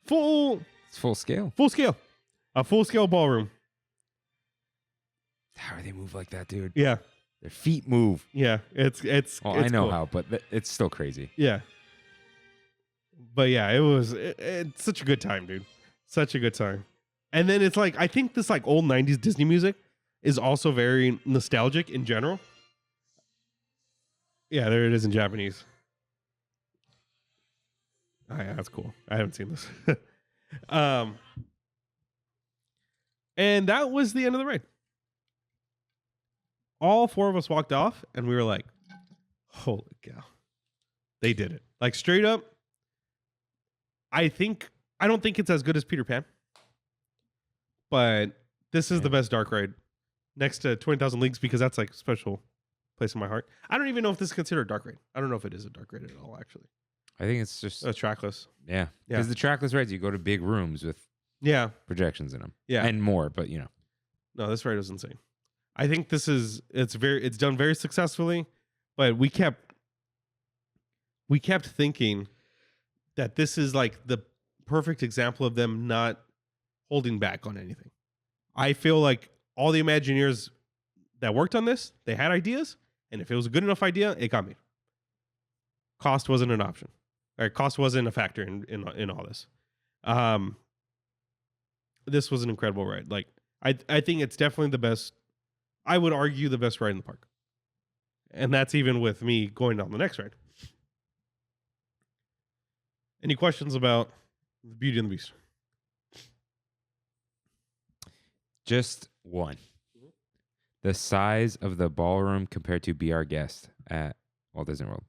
It's full scale. full scale ballroom. How do they move like that, dude? Yeah. Their feet move. Yeah. It's I know cool. how, but it's still crazy. Yeah. But yeah, it's such a good time, dude. Such a good time. And then it's like, I think this like old 90s Disney music is also very nostalgic in general. Yeah, there it is in Japanese. Oh, yeah, that's cool. I haven't seen this. And that was the end of the ride. All 4 of us walked off and we were like, holy cow. They did it. Like straight up. I don't think it's as good as Peter Pan. But this is the best dark ride next to 20,000 Leagues because that's like a special place in my heart. I don't even know if this is considered a dark ride. I don't know if it is a dark ride at all, actually. I think it's just Trackless. Yeah. Because the trackless rides, you go to big rooms with projections in them. Yeah. And more, but No, this ride was insane. I think it's done very successfully, but we kept thinking that this is like the perfect example of them not holding back on anything. I feel like all the Imagineers that worked on this, they had ideas, and if it was a good enough idea, it got made. Cost wasn't an option. Cost wasn't a factor in all this. This was an incredible ride. Like I think it's definitely the best. I would argue the best ride in the park. And that's even with me going down the next ride. Any questions about Beauty and the Beast? just one. The size of the ballroom compared to Be Our Guest at Walt Disney World.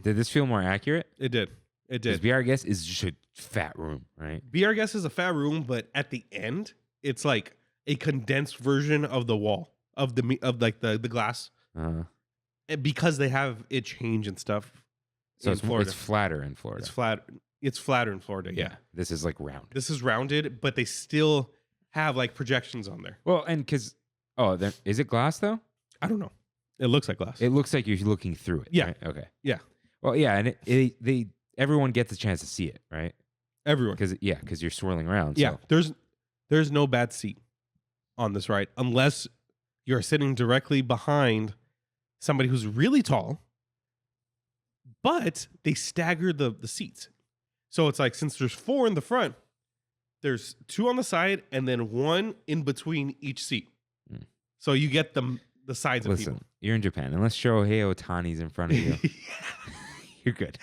Did this feel more accurate? It did. It Because did. Be Our Guest is just a fat room, right? Be Our Guest is a fat room, but at the end, it's like a condensed version of the wall of the glass, Uh, and because they have it change and stuff. so in it's Florida. it's flatter in Florida. It's flat. It's flatter in Florida. Yeah. This is like round. This is rounded, but they still have like projections on there. Well, and because is it glass though? I don't know. It looks like glass. It looks like you're looking through it. Yeah. Right? Okay. Yeah. Well, yeah, and everyone gets a chance to see it, right? Everyone. Because you're swirling around. Yeah. So. There's no bad seat on this ride unless you're sitting directly behind somebody who's really tall, but they stagger the seats. So it's like, since there's 4 in the front, there's 2 on the side and then 1 in between each seat. Mm. So you get the sides of Listen, people. you're in Japan. Unless Shohei Ohtani's in front of you, you're good.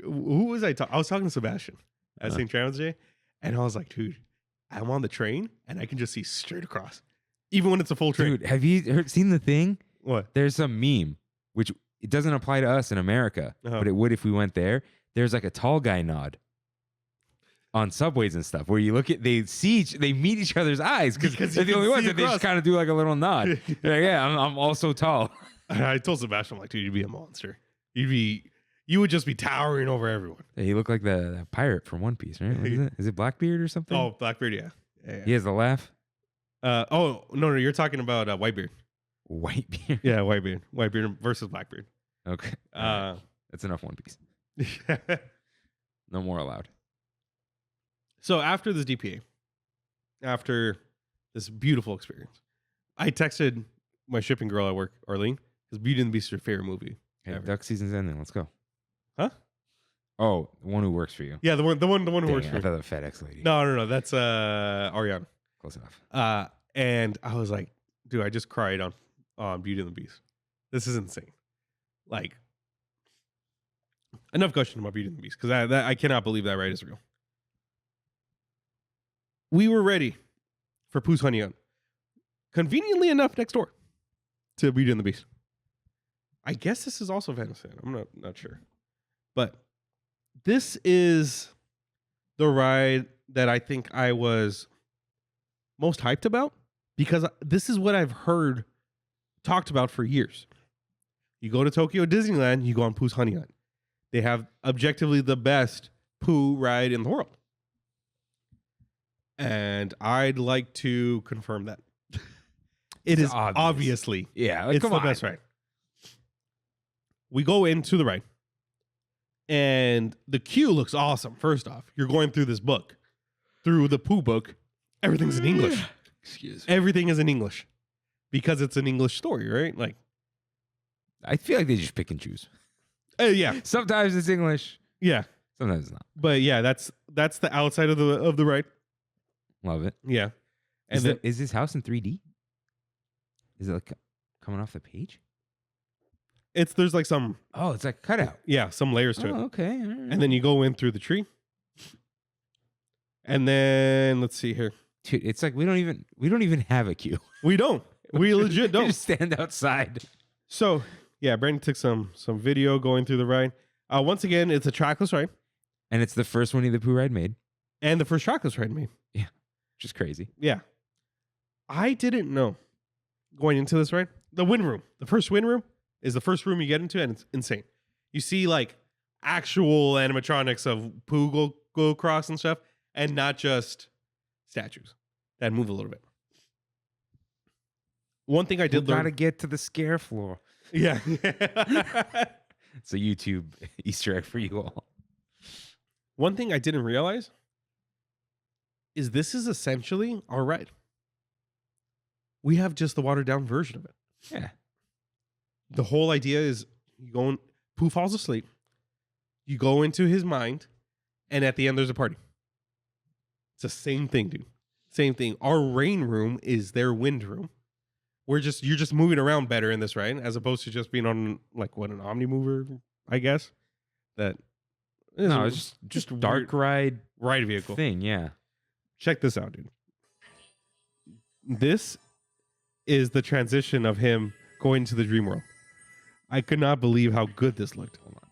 Who was I talking? I was talking to Sebastian at St. Travis Day, and I was like, dude, I'm on the train and I can just see straight across, even when it's a full train. Dude, have you seen the thing? What? There's some meme, which it doesn't apply to us in America, but it would if we went there. There's like a tall guy nod on subways and stuff where you look at, they meet each other's eyes because they're the only ones that they just kind of do like a little nod. Like, yeah, I'm also tall. I told Sebastian, I'm like, dude, you'd be a monster. You would just be towering over everyone. Yeah, he looked like the pirate from One Piece, right? What is it? Is it Blackbeard or something? Oh, Blackbeard, yeah. He has the laugh. No, you're talking about Whitebeard. Whitebeard. Yeah, Whitebeard. Whitebeard versus Blackbeard. Okay. That's enough One Piece. No more allowed. So after this DPA, after this beautiful experience, I texted my shipping girl at work, Arlene, because Beauty and the Beast is her favorite movie. Hey, ever. duck season's ending. Let's go. Huh? Oh, the one who works for you. Yeah, the one who Dang works it, for I me. thought the FedEx lady. No, that's Ariana. Close enough. And I was like, dude, I just cried on Beauty and the Beast. This is insane. Like, enough gushing about Beauty and the Beast, because I cannot believe that ride is real. We were ready for Pooh's Honey Hunt. Conveniently enough, next door to Beauty and the Beast. I guess this is also Fantasyland. I'm not sure. But this is the ride that I think I was most hyped about, because this is what I've heard talked about for years. You go to Tokyo Disneyland, you go on Pooh's Honey Hunt. They have objectively the best Pooh ride in the world. And I'd like to confirm that. It is obviously it's the best ride. We go into the ride, and the queue looks awesome. First off, you're going through this book, through the Pooh book, everything's in English. Excuse me. Everything is in English because it's an English story, right? Like, I feel like they just pick and choose. yeah, Sometimes it's English. yeah. Sometimes it's not. But yeah, that's the outside of the ride. Love it. Yeah, and Is, then is this house in 3D? Is it like coming off the page? there's like some Oh, it's like cutout. some layers to it, Okay. All right. and then you go in through the tree, and then let's see here. Dude, it's like we don't even have a queue. We legit We don't. just stand outside. So yeah, Brandon took some video going through the ride. Once again, it's a trackless ride, And it's the first Winnie the Pooh ride made. and the first trackless ride made. Just crazy. Yeah, I didn't know going into this ride. The wind room, the first wind room, is the first room you get into, and it's insane. You see like actual animatronics of Pooh go across and stuff, and not just statues that move a little bit. One thing I did learn. Gotta get to the scare floor. Yeah. It's a YouTube Easter egg for you all. One thing I didn't realize is this is essentially our ride. We have just the watered down version of it. Yeah. The whole idea is Pooh falls asleep. You go into his mind, and at the end there's a party. It's the same thing, dude. Same thing. Our rain room is their wind room. You're just moving around better in this ride, as opposed to just being on like an Omni mover, I guess. No, it's just dark ride vehicle thing. Yeah. Check this out, dude. This is the transition of him going to the dream world. I could not believe how good this looked. Hold on.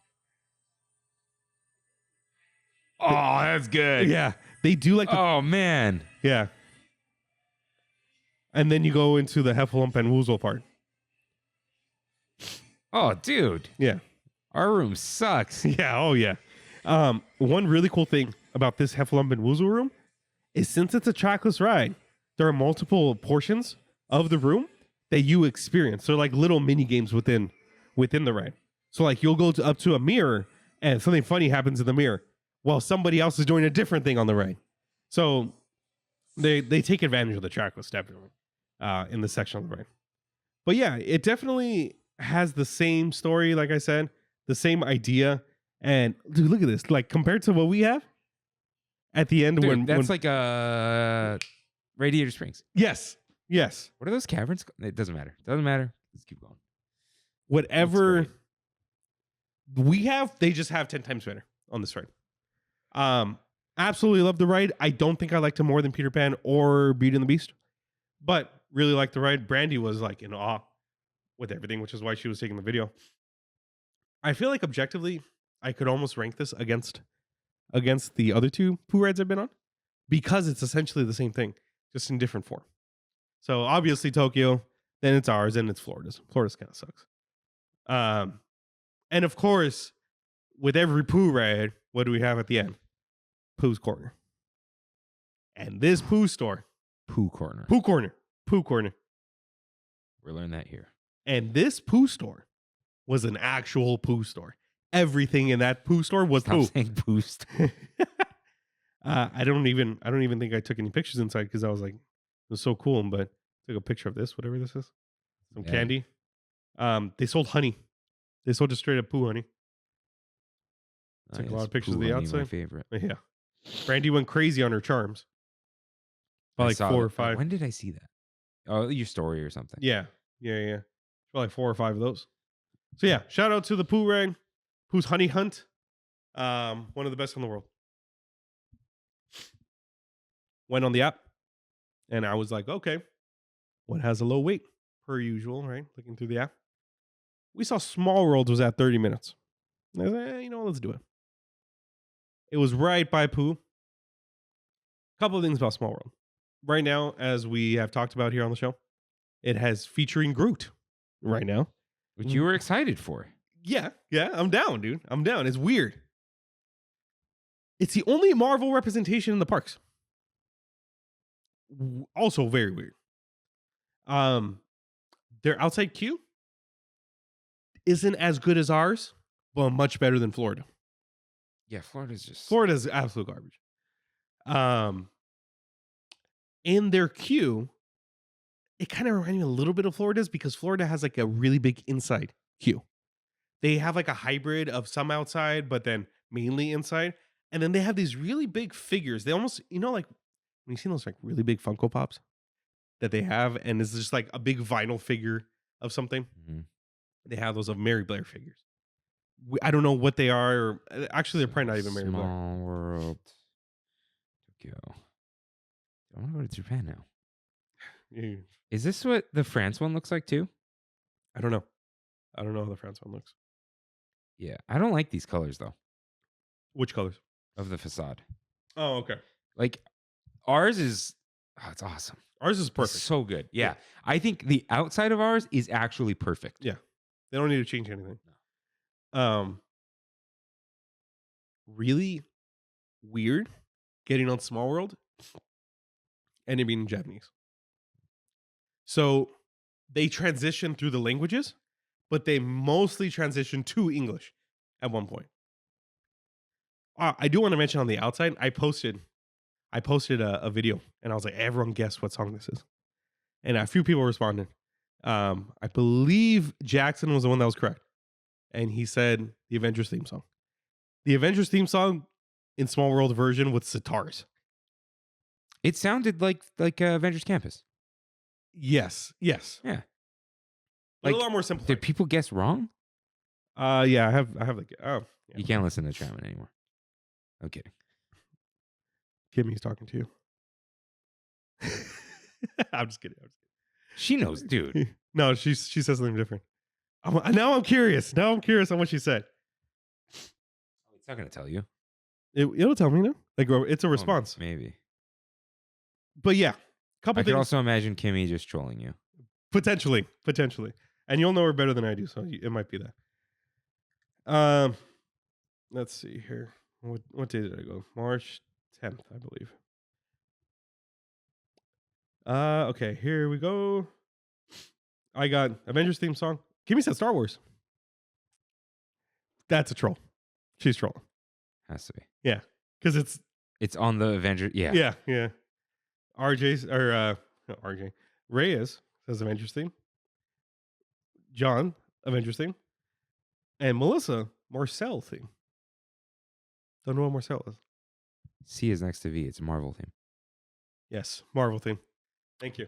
Oh, that's good. Yeah, they do like. Oh man. Yeah. And then you go into the Heffalump and Woozle part. Oh, dude. Yeah. Our room sucks. Yeah. Oh, yeah. One really cool thing about this Heffalump and Woozle room is since it's a trackless ride, there are multiple portions of the room that you experience. They're like little mini games within the ride. So like you'll go up to a mirror and something funny happens in the mirror while somebody else is doing a different thing on the ride. So they take advantage of the trackless definitely in this section of the ride. But yeah, it definitely has the same story, like I said, the same idea. And dude, look at this. Like compared to what we have at the end, Dude, that's like Radiator Springs. yes. What are those caverns? It doesn't matter. Let's keep going. Whatever we have, they just have 10 times better on this ride. Absolutely love the ride. I don't think I liked it more than Peter Pan or Beauty and the Beast, but really liked the ride. Brandy was like in awe with everything, which is why she was taking the video. I feel like objectively, I could almost rank this against the other two Pooh rides I've been on because it's essentially the same thing, just in different form. So obviously Tokyo, then it's ours, and it's Florida's. Florida's kind of sucks. And of course, with every Pooh ride, what do we have at the end? Pooh's Corner. And this Pooh store. Pooh Corner. Pooh Corner. We're learning that here. And this Pooh store was an actual Pooh store. Everything in that Pooh store was Stop Pooh. saying Pooh store. I don't even think I took any pictures inside because I was like, it was so cool. But took a picture of this, whatever this is. Some candy. They sold honey. They sold just straight up Pooh honey. Took a lot of pictures of the outside. My favorite. Yeah. Brandy went crazy on her charms. By like 4 or 5. When did I see that? Oh, your story or something. Yeah. Probably 4 or 5 of those. So yeah, shout out to the Pooh ride. Pooh's Honey Hunt. One of the best in the world. Went on the app. And I was like, okay, what has a low wait? Per usual, right? Looking through the app. We saw Small World was at 30 minutes. I was like, you know what, let's do it. It was right by Pooh. Couple of things about Small World. Right now, as we have talked about here on the show, it has featuring Groot right now. Which you were excited for. Yeah, I'm down, dude. I'm down. It's weird. It's the only Marvel representation in the parks. Also very weird. Their outside queue isn't as good as ours, but much better than Florida. Yeah, Florida's absolute garbage. in their queue, it kind of reminded me a little bit of Florida's because Florida has like a really big inside queue. They have like a hybrid of some outside, but then mainly inside. And then they have these really big figures. They almost, like when you see those like really big Funko Pops that they have, and it's just like a big vinyl figure of something. Mhm. They have those of Mary Blair figures. I don't know what they are. Or, actually, they're probably not even Mary Blair. Small World, Tokyo. I want to go to Japan now. Yeah. Is this what the France one looks like too? I don't know. I don't know how the France one looks. Yeah, I don't like these colors though Which colors? of the facade. Oh, okay. Like ours is, it's awesome. Ours is It's perfect. so good. Yeah. Yeah. I think the outside of ours is actually perfect. Yeah. They don't need to change anything. Really weird getting on Small World and it being in Japanese. So they transition through the languages, but they mostly transition to English at one point. I do want to mention on the outside, I posted a video and I was like, everyone guess what song this is. And a few people responded. I believe Jackson was the one that was correct. And he said the Avengers theme song. The Avengers theme song in Small World version with sitars. It sounded like Avengers Campus. Yes. Yeah. But Like, a lot more simple. Did people guess wrong? Yeah, I have like yeah. You can't listen to Trammin anymore. I'm kidding. Kimmy's talking to you. I'm just kidding. She knows, dude. No, she says something different. Now I'm curious. Now I'm curious on what she said. It's not gonna tell you. It'll tell me now. Like it's a Oh, response. maybe. But yeah, couple I could things. also imagine Kimmy just trolling you. Potentially, and you'll know her better than I do, so it might be that. Let's see here. What day did I go? March 10th, I believe. Okay, here we go. I got Avengers theme song. Kimmy said Star Wars. That's a troll. She's trolling Has to be. because it's It's on the Avengers. Yeah. yeah. RJ's or not RJ Reyes says Avengers theme. John Avengers theme, and Melissa Marcel theme. Don't know what Marcel is. C is next to V. It's a Marvel theme. Yes, Marvel theme. Thank you.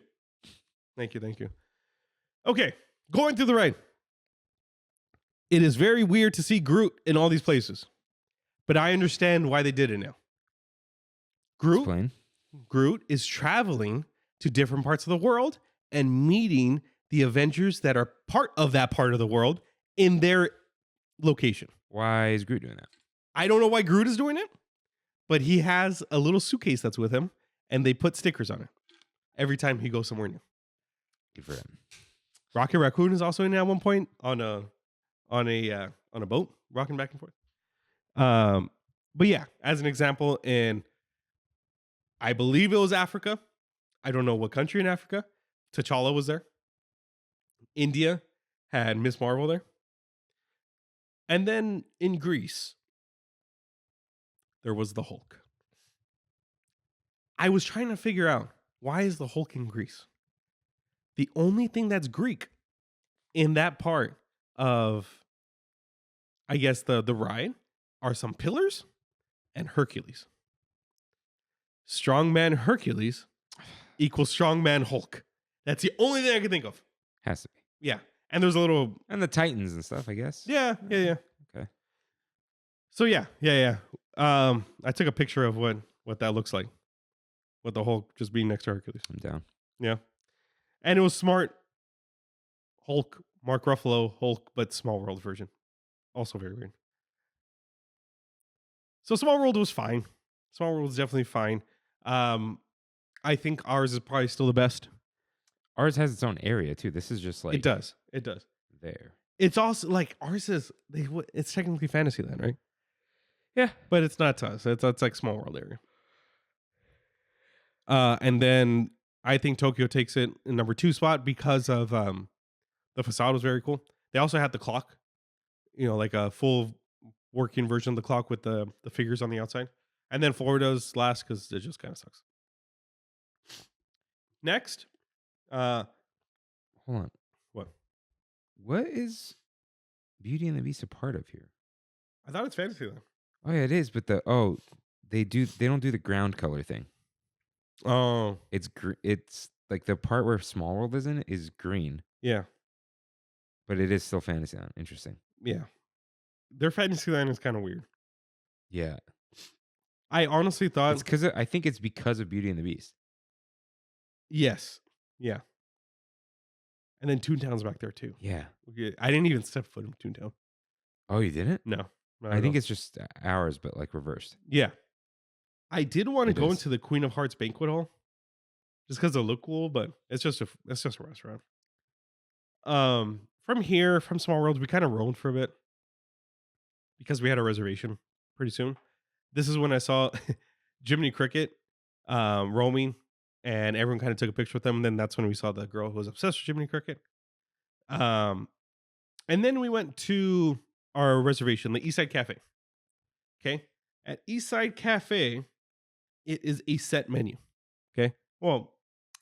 Okay, going through the ride. It is very weird to see Groot in all these places, but I understand why they did it now. Explain. Groot is traveling to different parts of the world and meeting the Avengers that are part of that part of the world in their location. Why is Groot doing that? I don't know why Groot is doing it, but he has a little suitcase that's with him, and they put stickers on it every time he goes somewhere new. Good for him. Rocket Raccoon is also in there at one point on a boat, rocking back and forth. But yeah, as an example, in I believe it was Africa. I don't know what country in Africa. T'Challa was there. India had Miss Marvel there. And then in Greece, there was the Hulk. I was trying to figure out, why is the Hulk in Greece? The only thing that's Greek in that part of, I guess, the ride are some pillars and Hercules. Strongman Hercules equals Strongman Hulk. That's the only thing I can think of. Has to be. Yeah. And there's a little... And the Titans and stuff, I guess. Yeah. Okay. So yeah. I took a picture of what that looks like. With the Hulk just being next to Hercules. I'm down. Yeah. And it was smart. Hulk, Mark Ruffalo, Hulk, but Small World version. Also very weird. So Small World was fine. Small World was definitely fine. I think ours is probably still the best. Ours has its own area too. This is just like It does. there. It's also like ours is it's technically Fantasyland, right? Yeah. But it's not to us. It's like Small World area. And then I think Tokyo takes it in number 2 spot because of the facade was very cool. They also had the clock, like a full working version of the clock with the figures on the outside. And then Florida's last because it just kind of sucks. Next, Hold on. what? What is Beauty and the Beast a part of here? I thought it's Fantasyland. Oh yeah, it is. But they don't do the ground color thing. Oh, It's like the part where Small World is in is green, yeah, but it is still Fantasyland. Interesting. yeah. Their Fantasyland is kind of weird. Yeah, I honestly thought, it's because I think it's because of Beauty and the Beast. yes, yeah. And then Toontown's back there too. Yeah. Okay, I didn't even step foot in Toontown. Oh, you didn't? No, not I at think all. it's just ours, but like reversed. Yeah. I did want to It go is. into the Queen of Hearts banquet hall just because it looked cool, but it's just a restaurant. From here, from Small World, we kind of roamed for a bit because we had a reservation pretty soon. This is when I saw Jiminy Cricket roaming, and everyone kind of took a picture with them. And then that's when we saw the girl who was obsessed with Jiminy Cricket. And then we went to our reservation, the Eastside Cafe. Okay. At Eastside Cafe, it is a set menu. Okay. Well,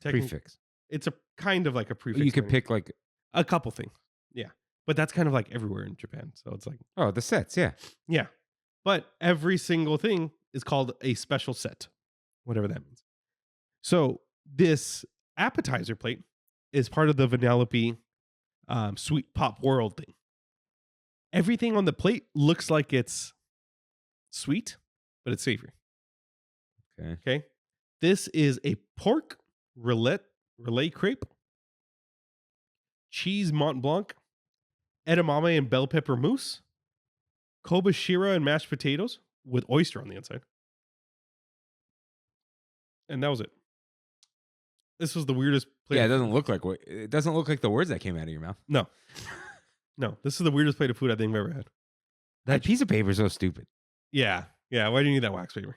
Prefix. it's a kind of like a prefix. You could menu. pick like A couple things. Yeah. But that's kind of like everywhere in Japan. So it's like, the sets. Yeah. yeah. But every single thing is called a special set, whatever that means. So this appetizer plate is part of the Vanellop-e sweet pop world thing. Everything on the plate looks like it's sweet, but it's savory. Okay. Okay. This is a pork relay crepe, cheese Mont Blanc, edamame and bell pepper mousse, Kobe shira and mashed potatoes with oyster on the inside. And that was it. This was the weirdest plate. Yeah, it of doesn't look like the words that came out of your mouth. No. No, this is the weirdest plate of food I think I've ever had. That piece of paper is so stupid. Yeah. Yeah. Why do you need that wax paper?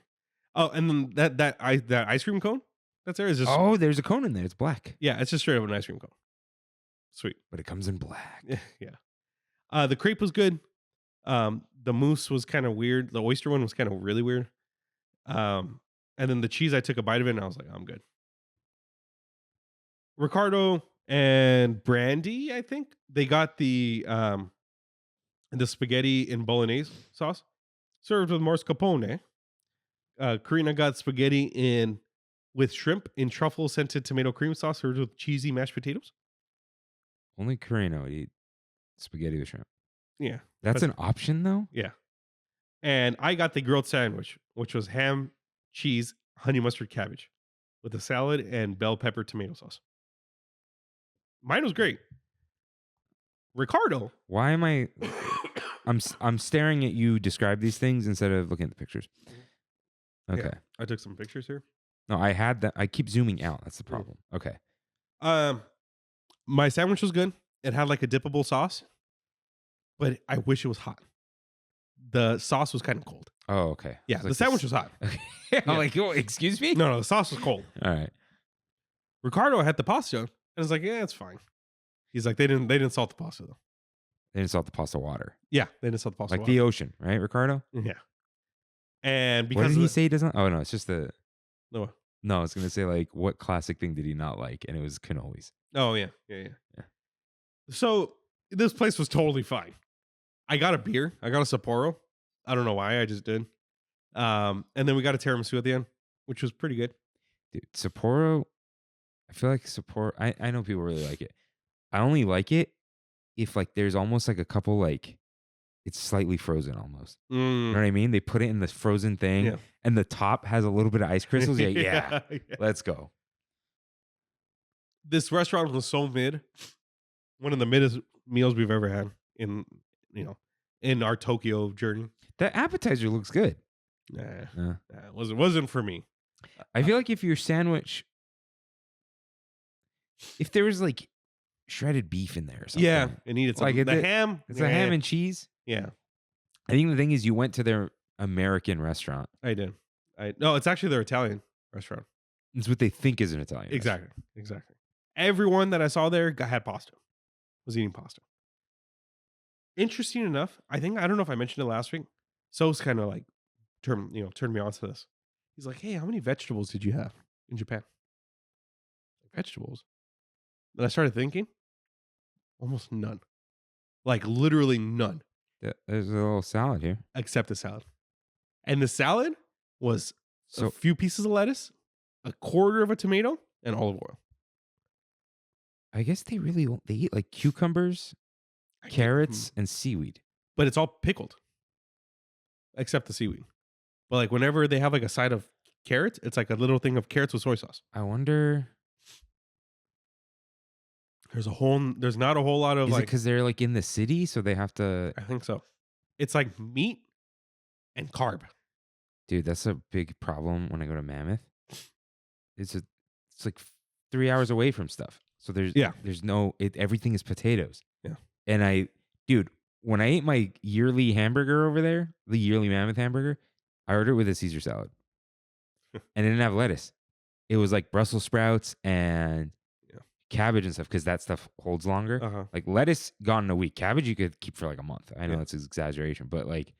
Oh, and then that ice cream cone that's there is just, Oh, there's a cone in there. It's black, yeah, it's just straight up an ice cream cone. Sweet. but it comes in black. Yeah. The crepe was good. The mousse was kind of weird. The oyster one was kind of really weird. And then the cheese, I took a bite of it and I was like, I'm good. Ricardo and Brandy, I think they got the spaghetti in bolognese sauce served with mascarpone. Karina got spaghetti with shrimp in truffle scented tomato cream sauce served with cheesy mashed potatoes. Only Karina would eat spaghetti with shrimp. Yeah. That's But- an option though. Yeah. And I got the grilled sandwich, which was ham, cheese, honey mustard cabbage with a salad and bell pepper tomato sauce. Mine was great. Ricardo. Why am I? I'm staring at you describe these things instead of looking at the pictures. Okay. Yeah, I took some pictures here. No, I had that. I keep zooming out. That's the problem. Okay. My sandwich was good. It had like a dippable sauce, but I wish it was hot. The sauce was kind of cold. Oh, okay. Yeah, It's the like sandwich this- was hot. I'm like, oh, excuse me. No, the sauce was cold. All right. Ricardo had the pasta, and I was like, yeah, it's fine. He's like, they didn't salt the pasta though. They didn't salt the pasta water, Yeah, they didn't salt the pasta. like the ocean, right, Ricardo? Yeah. And What because did of he the- say? He doesn't. Oh no, it's just the. No. No, I was gonna say like, what classic thing did he not like? And it was cannolis. Oh yeah. So this place was totally fine. I got a beer. I got a Sapporo. I don't know why. I just did. And then we got a tiramisu at the end, which was pretty good. Dude, Sapporo. I feel like Sapporo. I know people really like it. I only like it if like there's almost like a couple like it's slightly frozen almost. You know what I mean? They put it in the frozen thing, Yeah. and the top has a little bit of ice crystals. Yeah. Yeah. Let's go. This restaurant was so mid. One of the middest meals we've ever had in our Tokyo journey. That appetizer looks good. Nah, Uh, it wasn't for me. I feel like if your sandwich, if there was like shredded beef in there or something. Yeah, it needed Like something. it The did- ham. It's a ham and cheese. Yeah, I think the thing is you went to their American restaurant. I did. No, it's actually their Italian restaurant. It's what they think is an Italian restaurant. Exactly. Everyone that I saw there had pasta. Was eating pasta. Interesting enough, I don't know if I mentioned it last week. So's kind of like turned me on to this. He's like, "Hey, how many vegetables did you have in Japan?" vegetables. Then I started thinking, almost none. Like literally none, There's a little salad here. except the salad. And the salad was So a few pieces of lettuce, a quarter of a tomato, and olive oil. I guess they eat like cucumbers, carrots, and seaweed. But it's all pickled, except the seaweed. But like whenever they have like a side of carrots, it's like a little thing of carrots with soy sauce. I wonder, There's not a whole lot of is it like, because they're like in the city, so they have to? I think so. It's like meat and carb. Dude, that's a big problem when I go to Mammoth. It's like 3 hours away from stuff, so there's everything is potatoes. Yeah. And dude, when I ate my yearly hamburger over there, the yearly Mammoth hamburger, I ordered it with a Caesar salad, and it didn't have lettuce. It was like Brussels sprouts and cabbage and stuff, because that stuff holds longer. Uh-huh. Like lettuce gone in a week. Cabbage you could keep for like a month. I know Yeah. that's an exaggeration, but like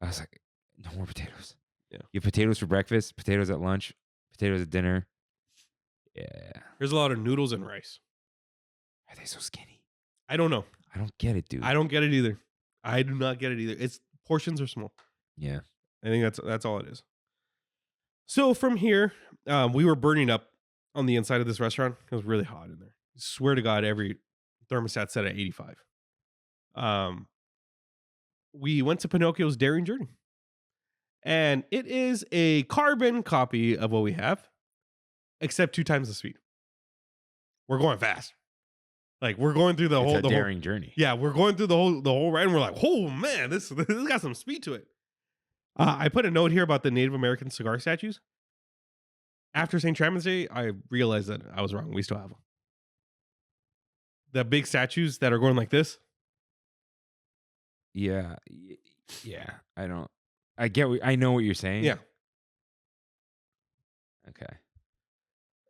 I was like, no more potatoes. Yeah. You have potatoes for breakfast, potatoes at lunch, potatoes at dinner. Yeah. There's a lot of noodles and rice. Are they so skinny? I don't know. I don't get it, dude. I don't get it either. I do not get it either. It's portions are small. Yeah. I think that's all it is. So from here, we were burning up on the inside of this restaurant. It was really hot in there. I swear to God, every thermostat set at 85. We went to Pinocchio's Daring Journey. And it is a carbon copy of what we have, except 2 times the speed. We're going fast. Like we're going through the daring journey. Yeah, we're going through the whole ride, and we're like, oh man, this got some speed to it. I put a note here about the Native American cigar statues. After St. Trammin's Day, I realized that I was wrong. We still have them. The big statues that are going like this. Yeah. Yeah. I know what you're saying. Yeah. Okay.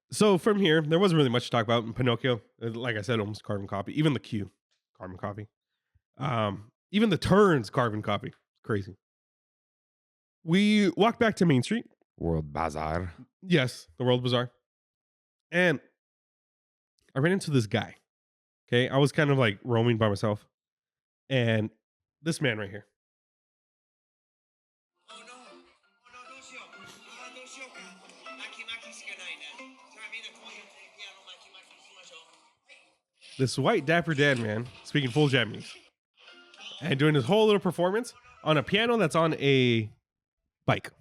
So from here, there wasn't really much to talk about in Pinocchio. Like I said, almost carbon copy. Even the queue, carbon copy. Even the turns, carbon copy. Crazy. We walked back to Main Street. World Bazaar. Yes, the World Bazaar. And I ran into this guy. Okay, I was kind of like roaming by myself. And this man right here. This white dapper dad man speaking full Japanese and doing his whole little performance on a piano that's on a bike.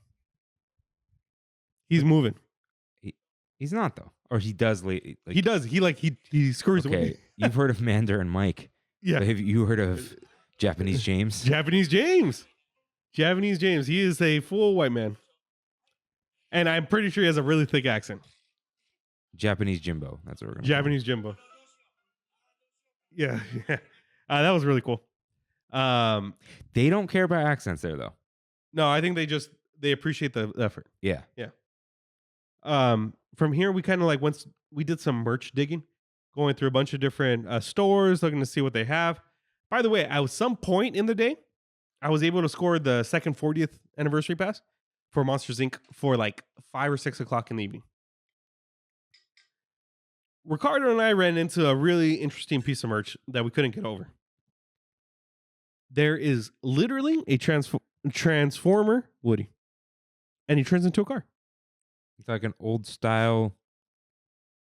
He's moving. He's not though, or he does. Like, he does. He screws okay, away. You've heard of Mandarin Mike. Yeah. But have you heard of Japanese James? Japanese James. Japanese James. He is a full white man. And I'm pretty sure he has a really thick accent. Japanese Jimbo. That's what we're going to Japanese Jimbo. Yeah. That was really cool. They don't care about accents there though. No, I think they appreciate the effort. Yeah. Yeah. From here, we kind of we did some merch digging, going through a bunch of different stores, looking to see what they have. By the way, at some point in the day, I was able to score the second 40th anniversary pass for Monsters Inc. for like 5 or 6 o'clock in the evening. Ricardo and I ran into a really interesting piece of merch that we couldn't get over. There is literally a transformer Woody, and he turns into a car. It's like an old style.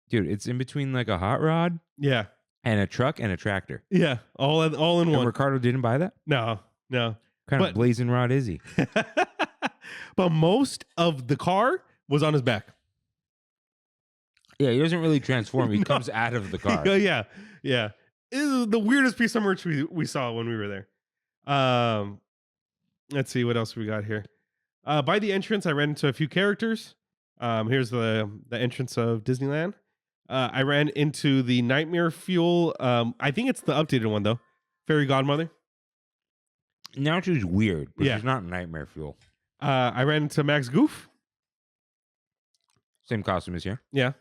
Dude, it's in between like a hot rod. Yeah. And a truck and a tractor. Yeah. All in And one. Ricardo didn't buy that? No. Kind of blazing rod is he? But most of the car was on his back. Yeah, he doesn't really transform. He comes out of the car. Yeah. It is the weirdest piece of merch we saw when we were there. Let's see what else we got here. By the entrance, I ran into a few characters. Here's the entrance of Disneyland. I ran into the Nightmare Fuel. I think it's the updated one though. Fairy Godmother. Now she's weird, but Yeah. she's not Nightmare Fuel. I ran into Max Goof. Same costume as here. Yeah.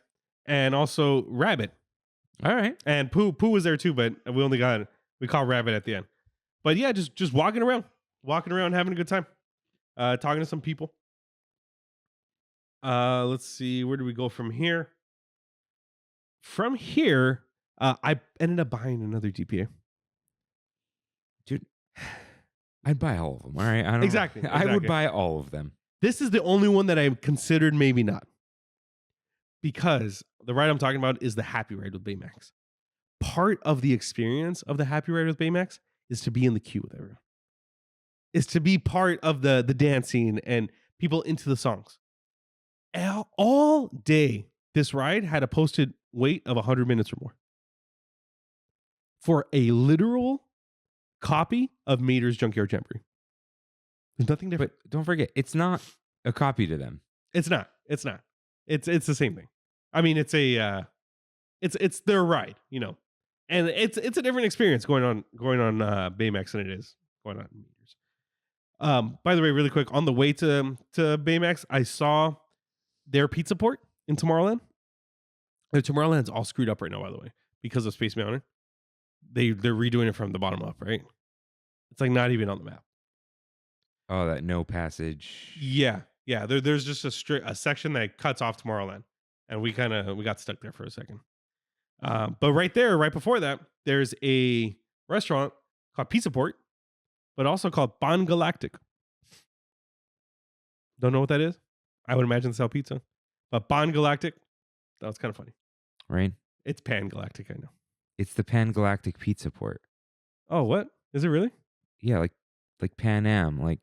And also Rabbit. All right. And Pooh was there too, but we caught Rabbit at the end. But yeah, just walking around, having a good time, talking to some people. Let's see, where do we go from here? from here, I ended up buying another DPA. Dude, I'd buy all of them. All right. I don't Exactly. I would buy all of them. This is the only one that I considered maybe not. Because the ride I'm talking about is the Happy Ride with Baymax. Part of the experience of the Happy Ride with Baymax is to be in the queue with everyone. Is to be part of the dancing and people into the songs. All day, this ride had a posted wait of 100 minutes or more. For a literal copy of Mater's Junkyard Jamboree. There's nothing different. But don't forget, it's not a copy to them. It's not. It's the same thing. I mean, it's their ride, you know, and it's a different experience going on Baymax than it is going on Meters. By the way, really quick, on the way to Baymax, I saw their pizza port in Tomorrowland. The Tomorrowland's all screwed up right now, by the way, because of Space Mountain. They're redoing it from the bottom up, right? It's like not even on the map. Oh, that no passage. Yeah. There's just a section that cuts off Tomorrowland, and we got stuck there for a second. But right before that, there's a restaurant called Pizza Port, but also called Pan Galactic. Don't know what that is? I would imagine sell pizza, but Pan Galactic, that was kind of funny. Right? It's Pan Galactic, I know. It's the Pan Galactic Pizza Port. Oh, what is it really? Yeah, like Pan Am, I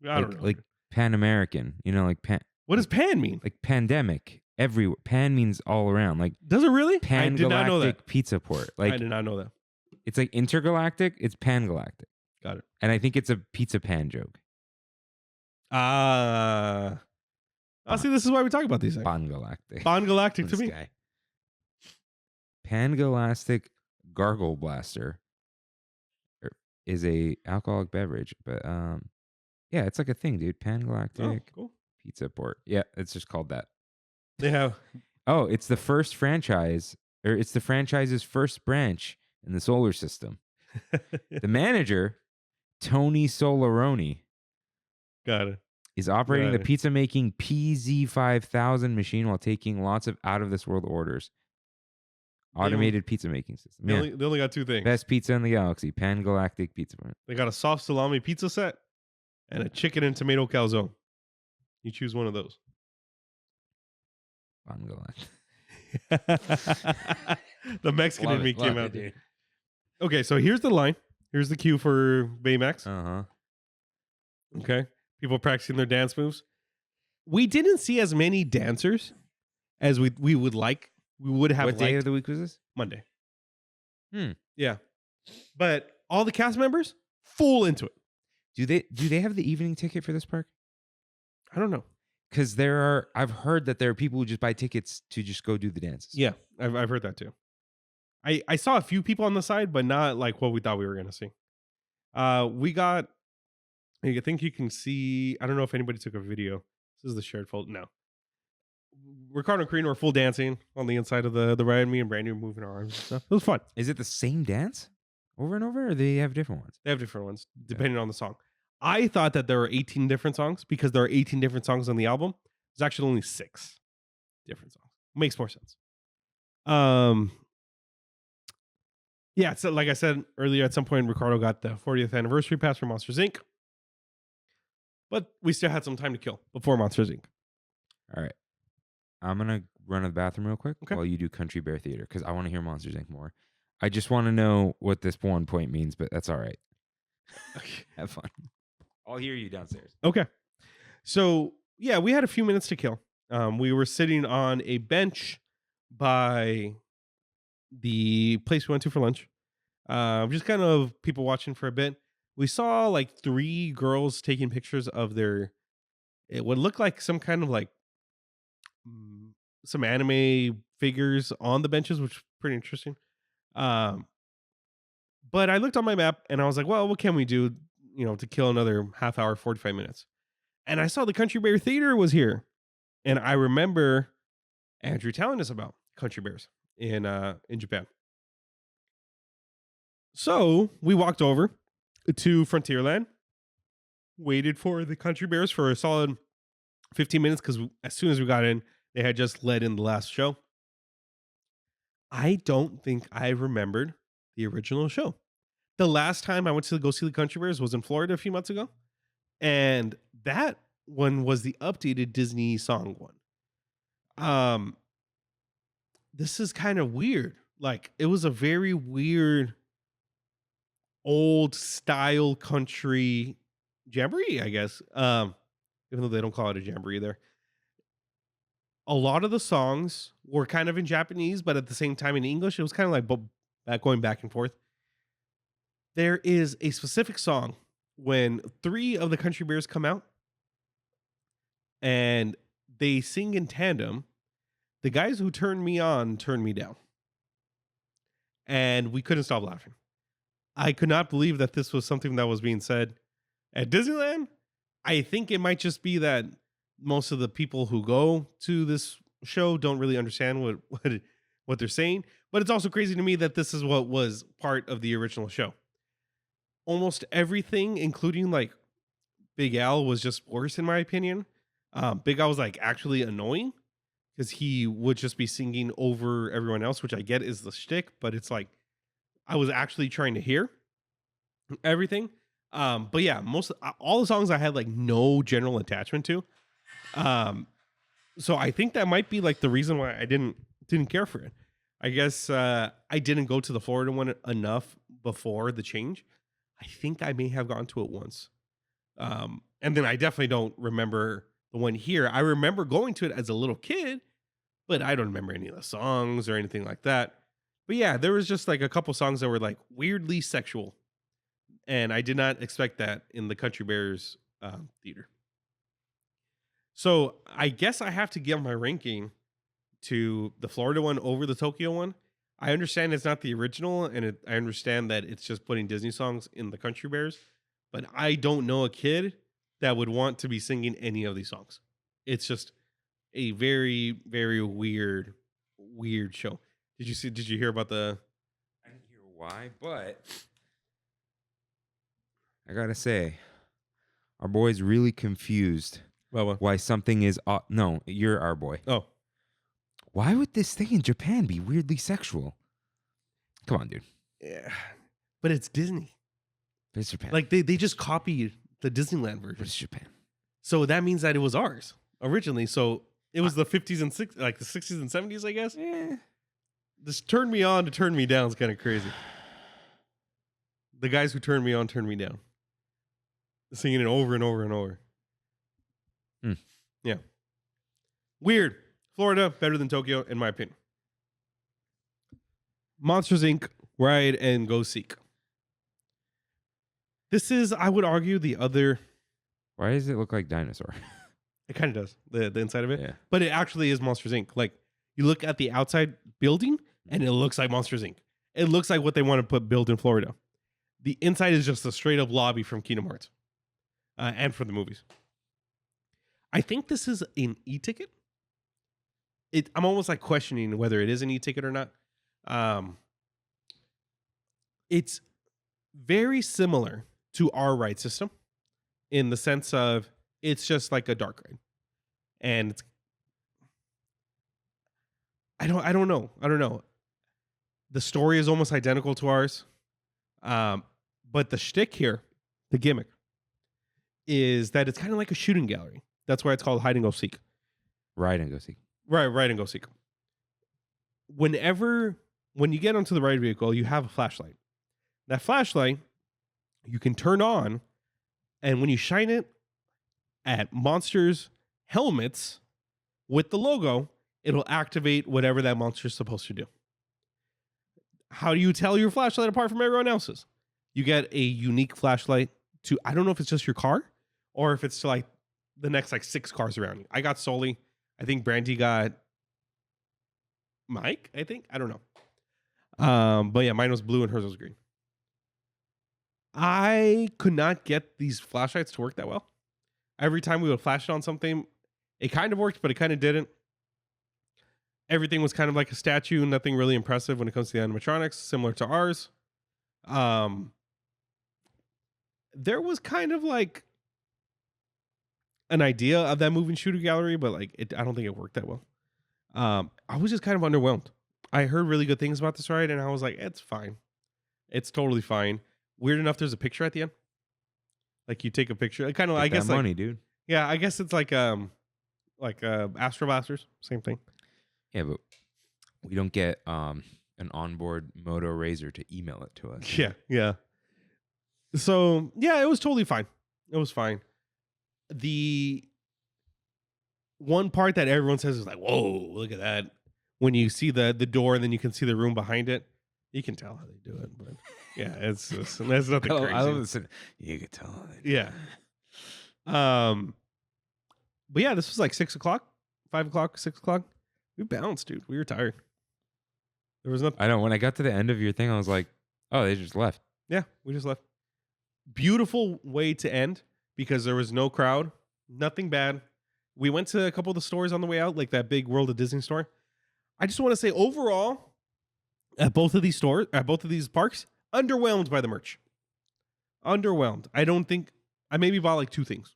don't know. Like Pan American, you know, like Pan. What does Pan mean? Like pandemic everywhere. Pan means all around. Like, does it really? Pan I did not know that. Galactic Pizza Port. Like, I did not know that. It's like intergalactic. It's Pan Galactic. Got it. And I think it's a pizza pan joke. See, this is why we talk about these things. Pan Galactic. Pan Galactic to This me. guy. Pan Galactic Gargle Blaster is a alcoholic beverage, but yeah, it's like a thing, dude. Pan Galactic cool. Pizza Port. Yeah, it's just called that. They have. Oh, it's the first franchise, or it's the franchise's first branch in the solar system. The manager, Tony Solaroni, Got it. is operating Got the it. pizza-making PZ5000 machine while taking lots of out-of-this-world orders. Automated pizza-making system. They, Yeah. only, they only got two things. Best pizza in the galaxy. Pan Galactic Pizza Port. They got a soft salami pizza set and a chicken and tomato calzone. You choose one of those. Pan Galactic. The Mexican Love in me it, came love out. it, dude. Okay, so here's the line. Here's the cue for Baymax. Uh-huh. Okay. People practicing their dance moves. We didn't see as many dancers as we would like. We would have What day liked of the week was this? Monday. Hmm. Yeah. But all the cast members full into it. Do they have the evening ticket for this park? I don't know. Because I've heard that there are people who just buy tickets to just go do the dances. Yeah, I've heard that too. I saw a few people on the side, but not like what we thought we were gonna see. We got. I think you can see. I don't know if anybody took a video. This is the shared folder. No. Ricardo and Karina were full dancing on the inside of the ride. Me and Brandon were moving our arms and stuff. It was fun. Is it the same dance over and over, or do they have different ones? They have different ones depending on the song. I thought that there were 18 different songs because there are 18 different songs on the album. There's actually only 6 different songs. Makes more sense. Yeah, so like I said earlier, at some point, Ricardo got the 40th anniversary pass for Monsters Inc. But we still had some time to kill before Monsters Inc. All right. I'm going to run to the bathroom real quick Okay. while you do Country Bear Theater because I want to hear Monsters Inc. more. I just want to know what this 1 point means, but that's all right. Have fun. I'll hear you downstairs. Okay. So, yeah, we had a few minutes to kill. We were sitting on a bench by the place we went to for lunch. Just kind of people watching for a bit. We saw like 3 girls taking pictures of it would look like some kind of like some anime figures on the benches, which is pretty interesting. But I looked on my map and I was like, well, what can we do, to kill another half hour, 45 minutes? And I saw the Country Bear Theater was here. And I remember Andrew telling us about Country Bears in Japan. So we walked over to Frontierland, waited for the Country Bears for a solid 15 minutes because as soon as we got in, they had just let in the last show. I don't think I remembered the original show. The last time I went to go see the Country Bears was in Florida a few months ago. And that one was the updated Disney song one. Um, this is kind of weird. Like, it was a very weird old style country jamboree, I guess. Even though they don't call it a jamboree there. A lot of the songs were kind of in Japanese, but at the same time in English. It was kind of like going back and forth. There is a specific song when 3 of the Country Bears come out and they sing in tandem. The guys who turned me on turned me down. And we couldn't stop laughing. I could not believe that this was something that was being said at Disneyland. I think it might just be that most of the people who go to this show don't really understand what they're saying. But it's also crazy to me that this is what was part of the original show. Almost everything, including like Big Al, was just worse in my opinion. Big Al was like actually annoying because he would just be singing over everyone else, which I get is the shtick, but it's like I was actually trying to hear everything. But yeah, all the songs I had like no general attachment to. So I think that might be like the reason why I didn't care for it. I guess I didn't go to the Florida one enough before the change. I think I may have gone to it once. And then I definitely don't remember the one here. I remember going to it as a little kid, but I don't remember any of the songs or anything like that. But yeah, there was just like a couple songs that were like weirdly sexual. And I did not expect that in the Country Bears theater. So I guess I have to give my ranking to the Florida one over the Tokyo one. I understand it's not the original, and I understand that it's just putting Disney songs in the Country Bears, but I don't know a kid that would want to be singing any of these songs. It's just a very, very weird show. Did you hear about the... I didn't hear why, but I gotta say, our boy's really confused why something is... no, you're our boy. Oh. Why would this thing in Japan be weirdly sexual? Come on, dude. Yeah, but it's Disney. But it's Japan. Like they just copied the Disneyland version. But it's Japan. So that means that it was ours originally. So it was the 50s and 60s, like the 60s and 70s, I guess. Yeah. This turned me on to turn me down is kind of crazy. The guys who turned me on turned me down. Singing it over and over and over. Yeah. Weird. Florida, better than Tokyo, in my opinion. Monsters, Inc., Ride and Go Seek. This is, I would argue, the other... Why does it look like dinosaur? It kind of does, the inside of it. Yeah. But it actually is Monsters, Inc. Like, you look at the outside building, and it looks like Monsters, Inc. It looks like what they want to build in Florida. The inside is just a straight-up lobby from Kingdom Hearts. And from the movies. I think this is an e-ticket. I'm almost like questioning whether it is an e-ticket or not. It's very similar to our ride system in the sense of it's just like a dark ride. And it's, I don't know. The story is almost identical to ours. But the shtick here, the gimmick, is that it's kind of like a shooting gallery. That's why it's called Hide and Go Seek. Ride and Go Seek. Right, Ride and Go Seek. When you get onto the ride vehicle, you have a flashlight. That flashlight, you can turn on, and when you shine it at monsters' helmets with the logo, it'll activate whatever that monster's supposed to do. How do you tell your flashlight apart from everyone else's? You get a unique flashlight to, I don't know if it's just your car or if it's to like the next like 6 cars around you. I got Sully. I think Brandy got Mike, I think. I don't know. But yeah, mine was blue and hers was green. I could not get these flashlights to work that well. Every time we would flash it on something, it kind of worked, but it kind of didn't. Everything was kind of like a statue, nothing really impressive when it comes to the animatronics, similar to ours. There was kind of like an idea of that moving shooter gallery, but like I don't think it worked that well. I was just kind of underwhelmed. I heard really good things about this ride, and I was like, it's fine. It's totally fine. Weird enough, there's a picture at the end. Like you take a picture, kind of. I guess money, dude. Yeah, I guess it's like Astro Blasters, same thing. Yeah, but we don't get an onboard Moto Razor to email it to us. Yeah. So yeah, it was totally fine. It was fine. The one part that everyone says is like, "Whoa, look at that!" When you see the door and then you can see the room behind it, you can tell how they do it. But yeah, it's that's nothing crazy. I love this. You can tell how they do Yeah. But yeah, this was like 6 o'clock, 5 o'clock, 6 o'clock. We bounced, dude. We were tired. There was nothing. I know. When I got to the end of your thing, I was like, "Oh, they just left." Yeah, we just left. Beautiful way to end because there was no crowd, nothing bad. We went to a couple of the stores on the way out, like that big World of Disney store. I just want to say overall, at both of these stores, at both of these parks, underwhelmed by the merch. Underwhelmed. I don't think I maybe bought like 2 things.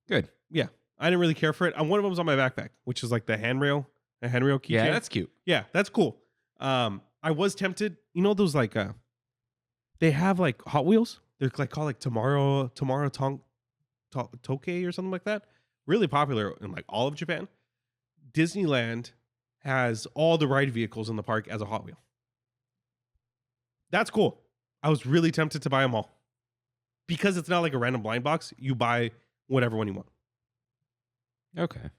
Good. Yeah, I didn't really care for it. One of them was on my backpack, which is like the handrail keychain. Yeah, that's cute. Yeah, that's cool. I was tempted. You know those like they have like Hot Wheels. They're like called like Tomorrow Tokyo or something like that. Really popular in like all of Japan. Disneyland has all the ride vehicles in the park as a Hot Wheel. That's cool. I was really tempted to buy them all. Because it's not like a random blind box. You buy whatever one you want. Okay.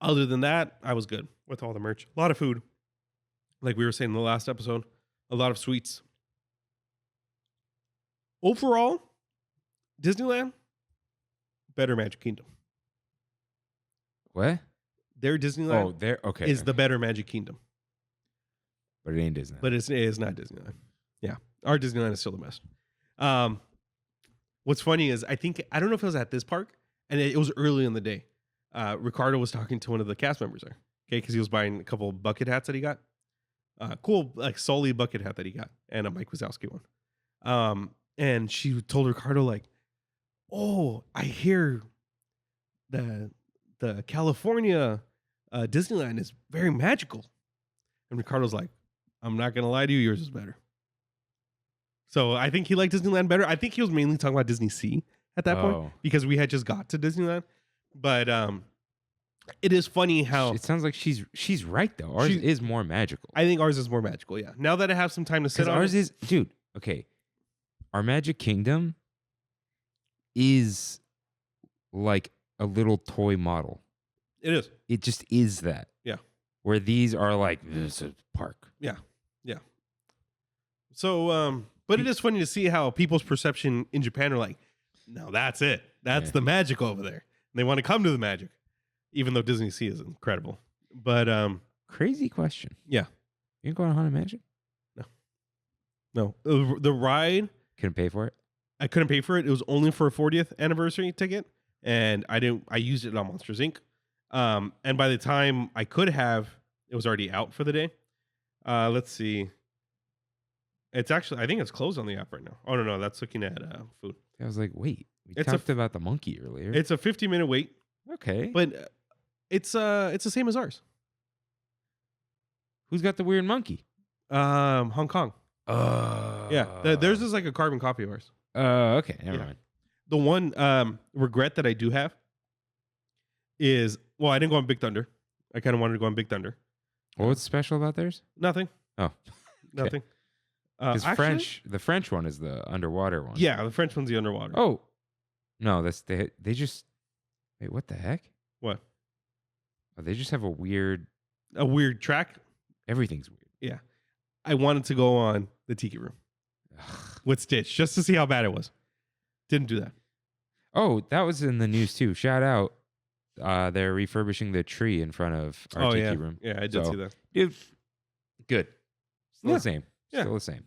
Other than that, I was good with all the merch. A lot of food. Like we were saying in the last episode. A lot of sweets. Overall, Disneyland, better Magic Kingdom. What? Their Disneyland Oh, there. Okay. is the better Magic Kingdom. But it ain't Disney. But it is not Disneyland. Yeah. Our Disneyland is still the best. What's funny is I don't know if it was at this park, and it was early in the day. Ricardo was talking to one of the cast members there. Okay, because he was buying a couple of bucket hats that he got. Cool, like Sully bucket hat that he got, and a Mike Wazowski one. And she told Ricardo like, "Oh, I hear the California Disneyland is very magical." And Ricardo's like, "I'm not gonna lie to you, yours is better." So I think he liked Disneyland better. I think he was mainly talking about Disney Sea at that point because we had just got to Disneyland. But it is funny how it sounds like she's right though. Ours is more magical. I think ours is more magical. Yeah. Now that I have some time to sit on ours is, dude. Okay, our Magic Kingdom is like a little toy model. It is. It just is that. Yeah. Where these are like this is a park. Yeah. Yeah. So, but it is funny to see how people's perception in Japan are like, no, that's it. That's the magic over there. And they want to come to the magic, even though Disney Sea is incredible. But crazy question. Yeah. You going to Haunted Mansion? No. The ride. Couldn't pay for it? I couldn't pay for it. It was only for a 40th anniversary ticket. And I used it on Monsters, Inc. And by the time I could have, it was already out for the day. Let's see. It's actually, I think it's closed on the app right now. Oh, no, that's looking at food. I was like, wait, we talked about the monkey earlier. It's a 50-minute wait. Okay. But it's the same as ours. Who's got the weird monkey? Hong Kong. Yeah. Theirs is like a carbon copy of ours. Okay. Never mind. The one regret that I do have is, well, I didn't go on Big Thunder. I kind of wanted to go on Big Thunder. What's special about theirs? Nothing. Oh. Nothing. Because the French one is the underwater one. Yeah, the French one's the underwater. Oh. No, they just, wait, what the heck? What? Oh, they just have a weird track. Everything's weird. Yeah. I wanted to go on the Tiki Room with Stitch just to see how bad it was. Didn't do that. Oh, that was in the news too. Shout out. They're refurbishing the tree in front of our Tiki Room. Yeah, I did see that. Dude, good. Still Yeah. the same. Yeah. Still the same.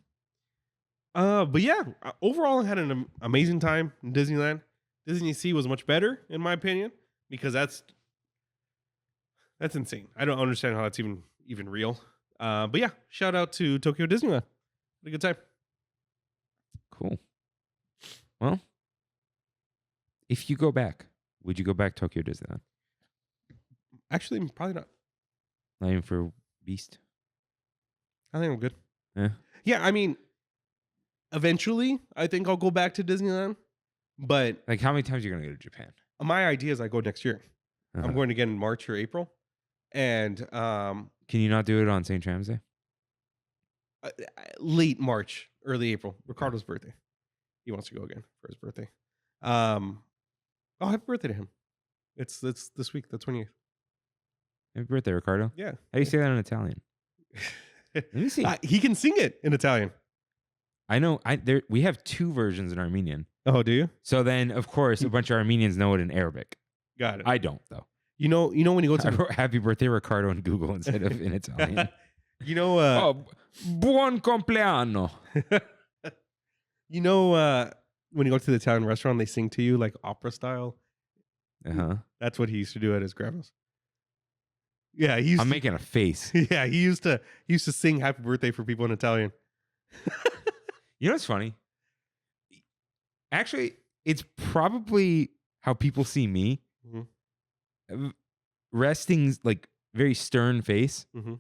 But yeah, overall I had an amazing time in Disneyland. Disney Sea was much better in my opinion because that's insane. I don't understand how that's even real. But yeah, shout out to Tokyo Disneyland. Had a good time. Cool. Well, if you go back, would you go back Tokyo Disneyland? Actually, probably not. Not even for Beast. I think I'm good. Yeah. Yeah, I mean, eventually, I think I'll go back to Disneyland. But Like, how many times are you gonna go to Japan? my idea is I go next year. Uh-huh. I'm going again in March or April. And Can you not do it on St. Tram's Day? late March, early April, Ricardo's birthday. He wants to go again for his birthday. Oh, happy birthday to him. It's this week, the 28th. Happy birthday, Ricardo. Yeah. How do you say that in Italian? Let me see. He can sing it in Italian. I know. We have 2 versions in Armenian. Oh, do you? So then, of course, a bunch of Armenians know it in Arabic. Got it. I don't, though. You know when you go I to wrote Happy Birthday, Ricardo in Google instead of in Italian. oh, buon compleanno. When you go to the Italian restaurant, they sing to you like opera style. Uh-huh. That's what he used to do at his grandma's. Yeah, I'm making a face. Yeah, he used to sing Happy Birthday for people in Italian. You know what's funny? Actually, it's probably how people see me. Mm-hmm. Resting, like, very stern face. Mm-hmm.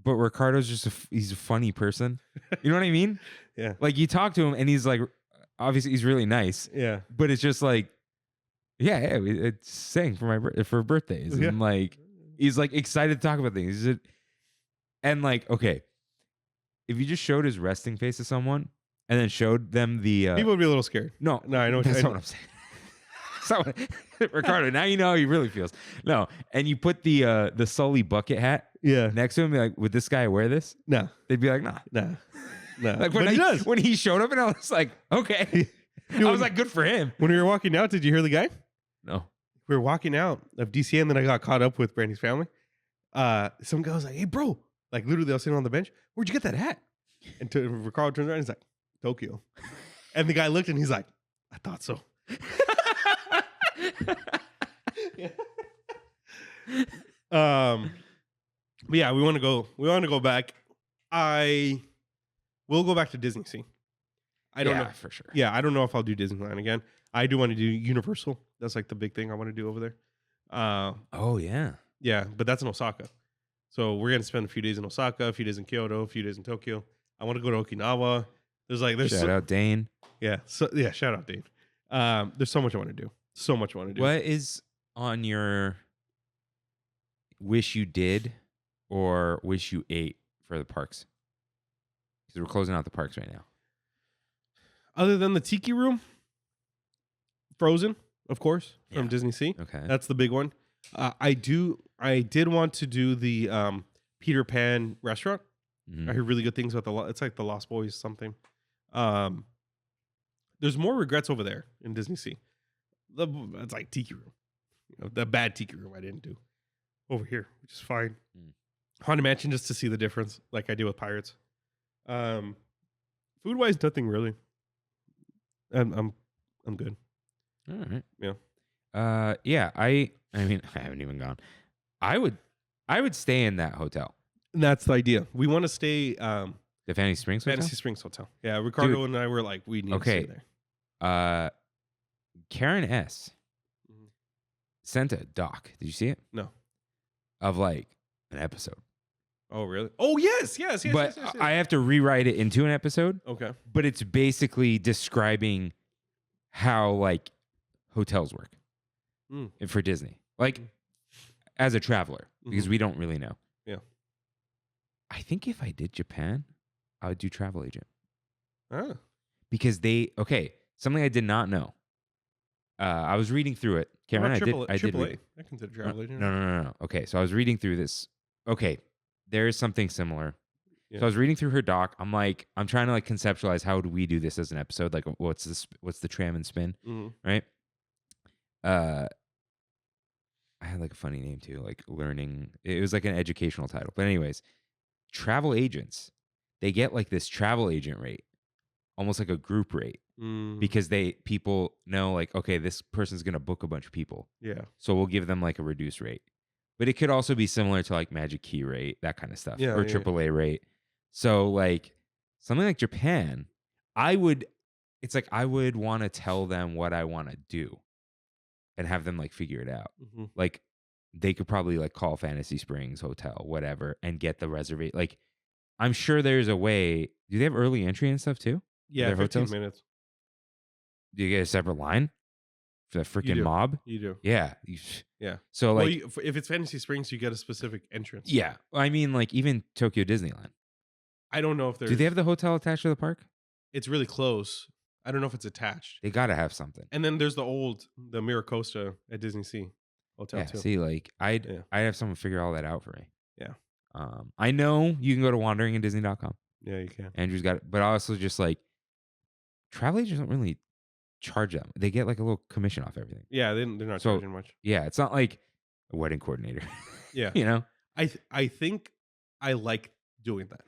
But Ricardo's just he's a funny person. You know what I mean? Yeah. Like, you talk to him and he's like, obviously he's really nice. Yeah. But it's just like, yeah, it's saying for birthdays. Yeah. And like, he's like excited to talk about things. And like, okay, if you just showed his resting face to someone and then showed them the people would be a little scared. No, I know. That's what I'm saying. So, Ricardo, now you know how he really feels. No, and you put the Sully bucket hat next to him, be like, would this guy wear this? No. They'd be like, nah. Like But he does. When he showed up, and I was like, okay. I was like, good for him. When we were walking out, did you hear the guy? No. We were walking out of DCA, and then I got caught up with Brandy's family. Some guy was like, "Hey, bro!" Like literally, I was sitting on the bench. Where'd you get that hat? And Ricardo turns around, and he's like, "Tokyo." And the guy looked, and he's like, "I thought so." But yeah, we want to go. We want to go back. We'll go back to Disney Sea. I don't know for sure. Yeah, I don't know if I'll do Disneyland again. I do want to do Universal. That's like the big thing I want to do over there. Oh yeah. Yeah, but that's in Osaka. So we're gonna spend a few days in Osaka, a few days in Kyoto, a few days in Tokyo. I want to go to Okinawa. There's Shout out Dane. Yeah. So yeah, shout out Dane. There's so much I want to do. So much I want to do. What is on your wish you did or wish you ate for the parks? Because we're closing out the parks right now. Other than the Tiki Room, Frozen, of course, from Disney Sea. Okay. That's the big one. I did want to do the Peter Pan restaurant. Mhm. I heard really good things about it's like the Lost Boys something. There's more regrets over there in Disney Sea. It's like Tiki Room. The bad Tiki Room I didn't do over here, which is fine. Haunted Mansion just to see the difference, like I do with Pirates. Food wise, nothing really. I'm good. All right. Yeah. Yeah. I mean, I haven't even gone. I would stay in that hotel. And that's the idea. We want to stay The Fantasy Springs Hotel? Fantasy Springs Hotel. Yeah, Ricardo and I were like, we need to stay there. Karen S. sent a doc. Did you see it? No. Of like an episode. Oh, really? Oh, yes. But yes. I have to rewrite it into an episode. Okay. But it's basically describing how like hotels work for Disney. Like as a traveler, because we don't really know. Yeah. I think if I did Japan, I would do travel agent. Ah. Because something I did not know. I was reading through it. Cameron, I did. I consider travel agent. No. Okay, so I was reading through this. Okay, there is something similar. Yeah. So I was reading through her doc. I'm trying to like conceptualize how do we do this as an episode? Like, what's the tram and spin, right? I had like a funny name too, like learning. It was like an educational title, but anyways, travel agents, they get like this travel agent rate, almost like a group rate. Because people know like, okay, this person's gonna book a bunch of people. Yeah. So we'll give them like a reduced rate. But it could also be similar to like Magic Key rate, that kind of stuff. Yeah, or AAA rate. So like something like Japan, I would want to tell them what I want to do and have them like figure it out. Like they could probably like call Fantasy Springs Hotel, whatever, and get the reservation. Like, I'm sure there's a way. Do they have early entry and stuff too? Yeah, their 15 hotels? minutes. Do you get a separate line for the freaking do. mob? You do. Yeah. Yeah. So like, if it's Fantasy Springs, you get a specific entrance. yeah. I mean, like even Tokyo Disneyland. I don't know if there's. Do they have the hotel attached to the park? It's really close. I don't know if it's attached. They gotta have something. And then there's the Miracosta at Disney Sea Hotel Yeah. too. See, like I'd have someone figure all that out for me. Yeah. I know you can go to wanderingindisney.com. Yeah, you can. Andrew's got it, but also just like travel agents don't really charge them. They get like a little commission off everything. Yeah, they're not charging much. Yeah, it's not like a wedding coordinator. Yeah. You know? I think I like doing that.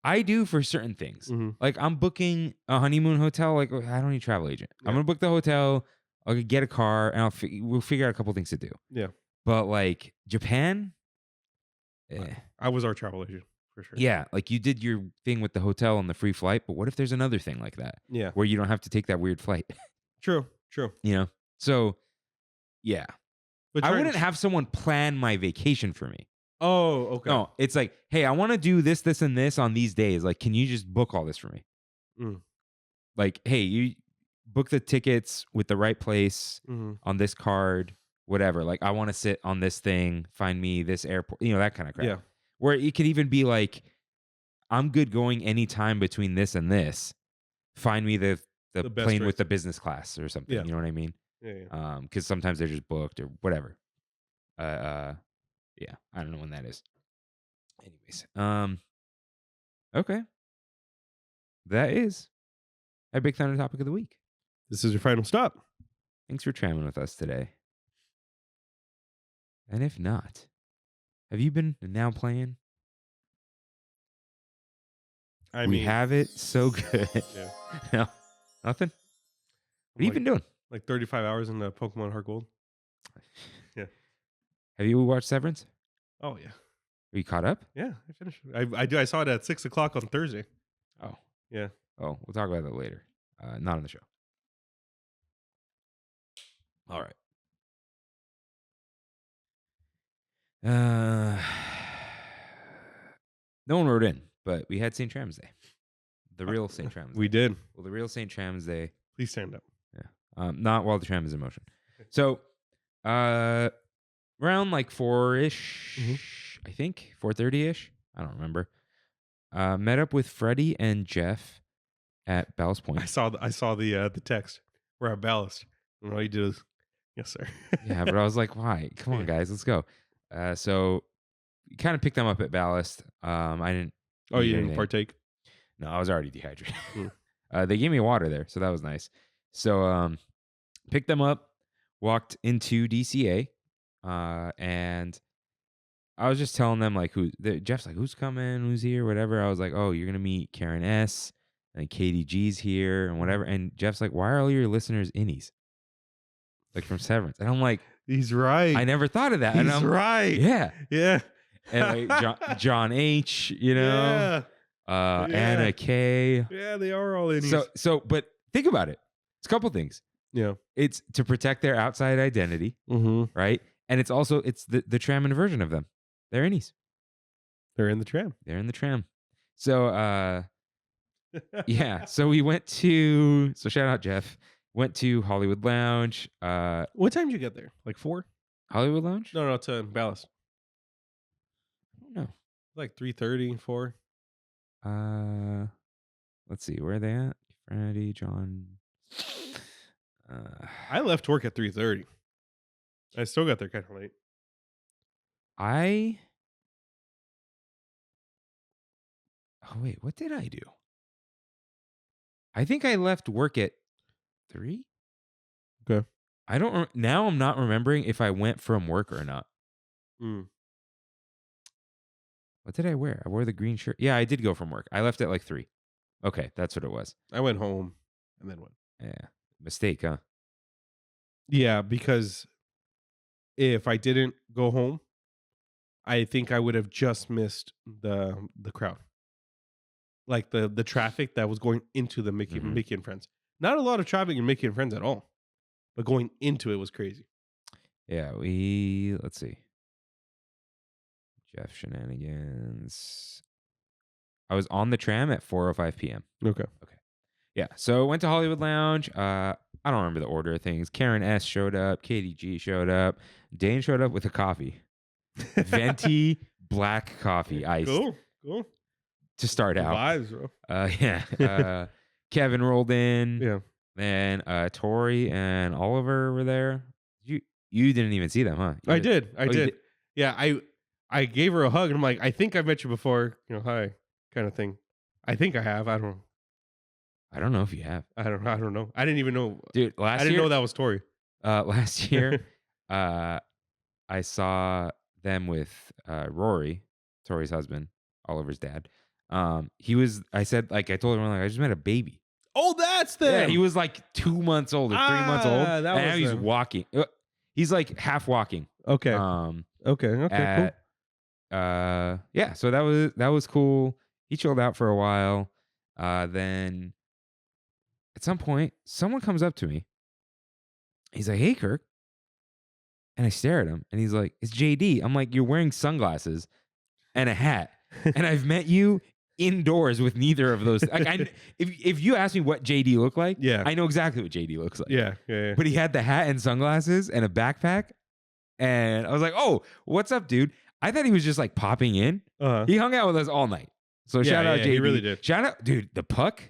I do for certain things. Mm-hmm. Like I'm booking a honeymoon hotel. Like I don't need a travel agent. Yeah. I'm gonna book the hotel. I'll get a car, and we'll figure out a couple things to do. Yeah. But like Japan, I was our travel agent for sure. yeah, like you did your thing with the hotel and the free flight. But what if there's another thing like that? Yeah. Where you don't have to take that weird flight. True. You know. So, yeah. But I wouldn't have someone plan my vacation for me. Oh, okay. No, it's like, hey, I want to do this, this, and this on these days. Like, can you just book all this for me? Mm. Like, hey, you book the tickets with the right place on this card, whatever. Like, I want to sit on this thing, find me this airport, that kind of crap. Yeah. Where it could even be like, I'm good going anytime between this and this. Find me the plane race. with the business class or something. Yeah. You know what I mean? Yeah. Because sometimes they're just booked or whatever. Yeah, I don't know when that is. Anyways, okay. That is our Big Thunder topic of the week. This is your final stop. Thanks for tramming with us today. And if not, have you been now playing? We have it so good. Yeah. No, nothing? What have you been doing? Like 35 hours in the Pokemon Heart Gold. Yeah. Have you watched Severance? Oh, yeah. Are you caught up? Yeah, I finished it. I do. I saw it at 6 o'clock on Thursday. Oh. Yeah. Oh, we'll talk about that later. Not on the show. All right. No one wrote in, but we had St. Tram's Day. The real St. Tram's Day. We did. Well, the real St. Tram's Day. Please stand up. Yeah. Not while the tram is in motion. So, around like 4-ish, I think, 4:30-ish. I don't remember. Met up with Freddie and Jeff at Ballast Point. I saw the text. We're at Ballast. And all you do is, yes, sir. Yeah, but I was like, why? Come on, guys, let's go. So, kind of picked them up at Ballast. I didn't. Oh, you eat didn't anything. partake? No, I was already dehydrated. They gave me water there, so that was nice. So, picked them up, walked into DCA, and I was just telling them like Jeff's like, who's coming, who's here, whatever. I was like, oh, you're gonna meet Karen S. and Katie G's here and whatever. And Jeff's like, why are all your listeners innies? Like from Severance. And I'm like, he's right. I never thought of that. He's and I'm right. Yeah. Yeah. And like John H, Yeah. Anna K. Yeah, they are all innies. So, but think about it. It's a couple things. Yeah. It's to protect their outside identity, right? And it's also the Trammin version of them. They're innies. They're in the tram. They're in the tram. So yeah. So we went to shout out Jeff. Went to Hollywood Lounge. What time did you get there? Like 4? Hollywood Lounge? No, to Ballast. I don't know. Like 3:30, 4. Let's see. Where are they at? Freddie, John. I left work at 3:30. I still got there kind of late. Oh wait, what did I do? I think I left work at 3. Okay. I don't. Now I'm not remembering if I went from work or not. What did I wear? I wore the green shirt. Yeah, I did go from work. I left at like 3. Okay, that's what it was. I went home and then went. Yeah, mistake, huh? Yeah, because if I didn't go home, I think I would have just missed the crowd, like the traffic that was going into the Mickey and Friends. Not a lot of traffic in Mickey and Friends at all, but going into it was crazy. Yeah, let's see. Jeff shenanigans. I was on the tram at 4:05 p.m. Okay. Yeah, so went to Hollywood Lounge. I don't remember the order of things. Karen S showed up. KDG showed up. Dane showed up with a coffee. Venti black coffee, iced. Cool. To start out. Vibes, bro. Yeah. Kevin rolled in. Yeah. And Tori and Oliver were there. You didn't even see them, huh? I did. you did. Yeah, I gave her a hug and I'm like, I think I've met you before. Hi, kind of thing. I think I have. I don't know if you have. I don't know. I didn't even know. Dude, I didn't know that was Tori. Last year, I saw them with Rory, Tori's husband, Oliver's dad. I said, like, I told everyone, like, I just met a baby. Oh, that's them. Yeah, he was like 2 months old or 3 months old. And now he's walking. He's like half walking. Okay. Okay, cool. Yeah, so that was cool. He chilled out for a while. Then at some point, someone comes up to me. He's like, "Hey, Kirk." And I stare at him and he's like, "It's JD." I'm like, "You're wearing sunglasses and a hat. And I've met you indoors with neither of those." Like, if you ask me what JD looked like, yeah, I know exactly what JD looks like. Yeah. But he had the hat and sunglasses and a backpack. And I was like, "Oh, what's up, dude?" I thought he was just like popping in. He hung out with us all night. So shout out JD. He really did. Shout out, dude, the puck.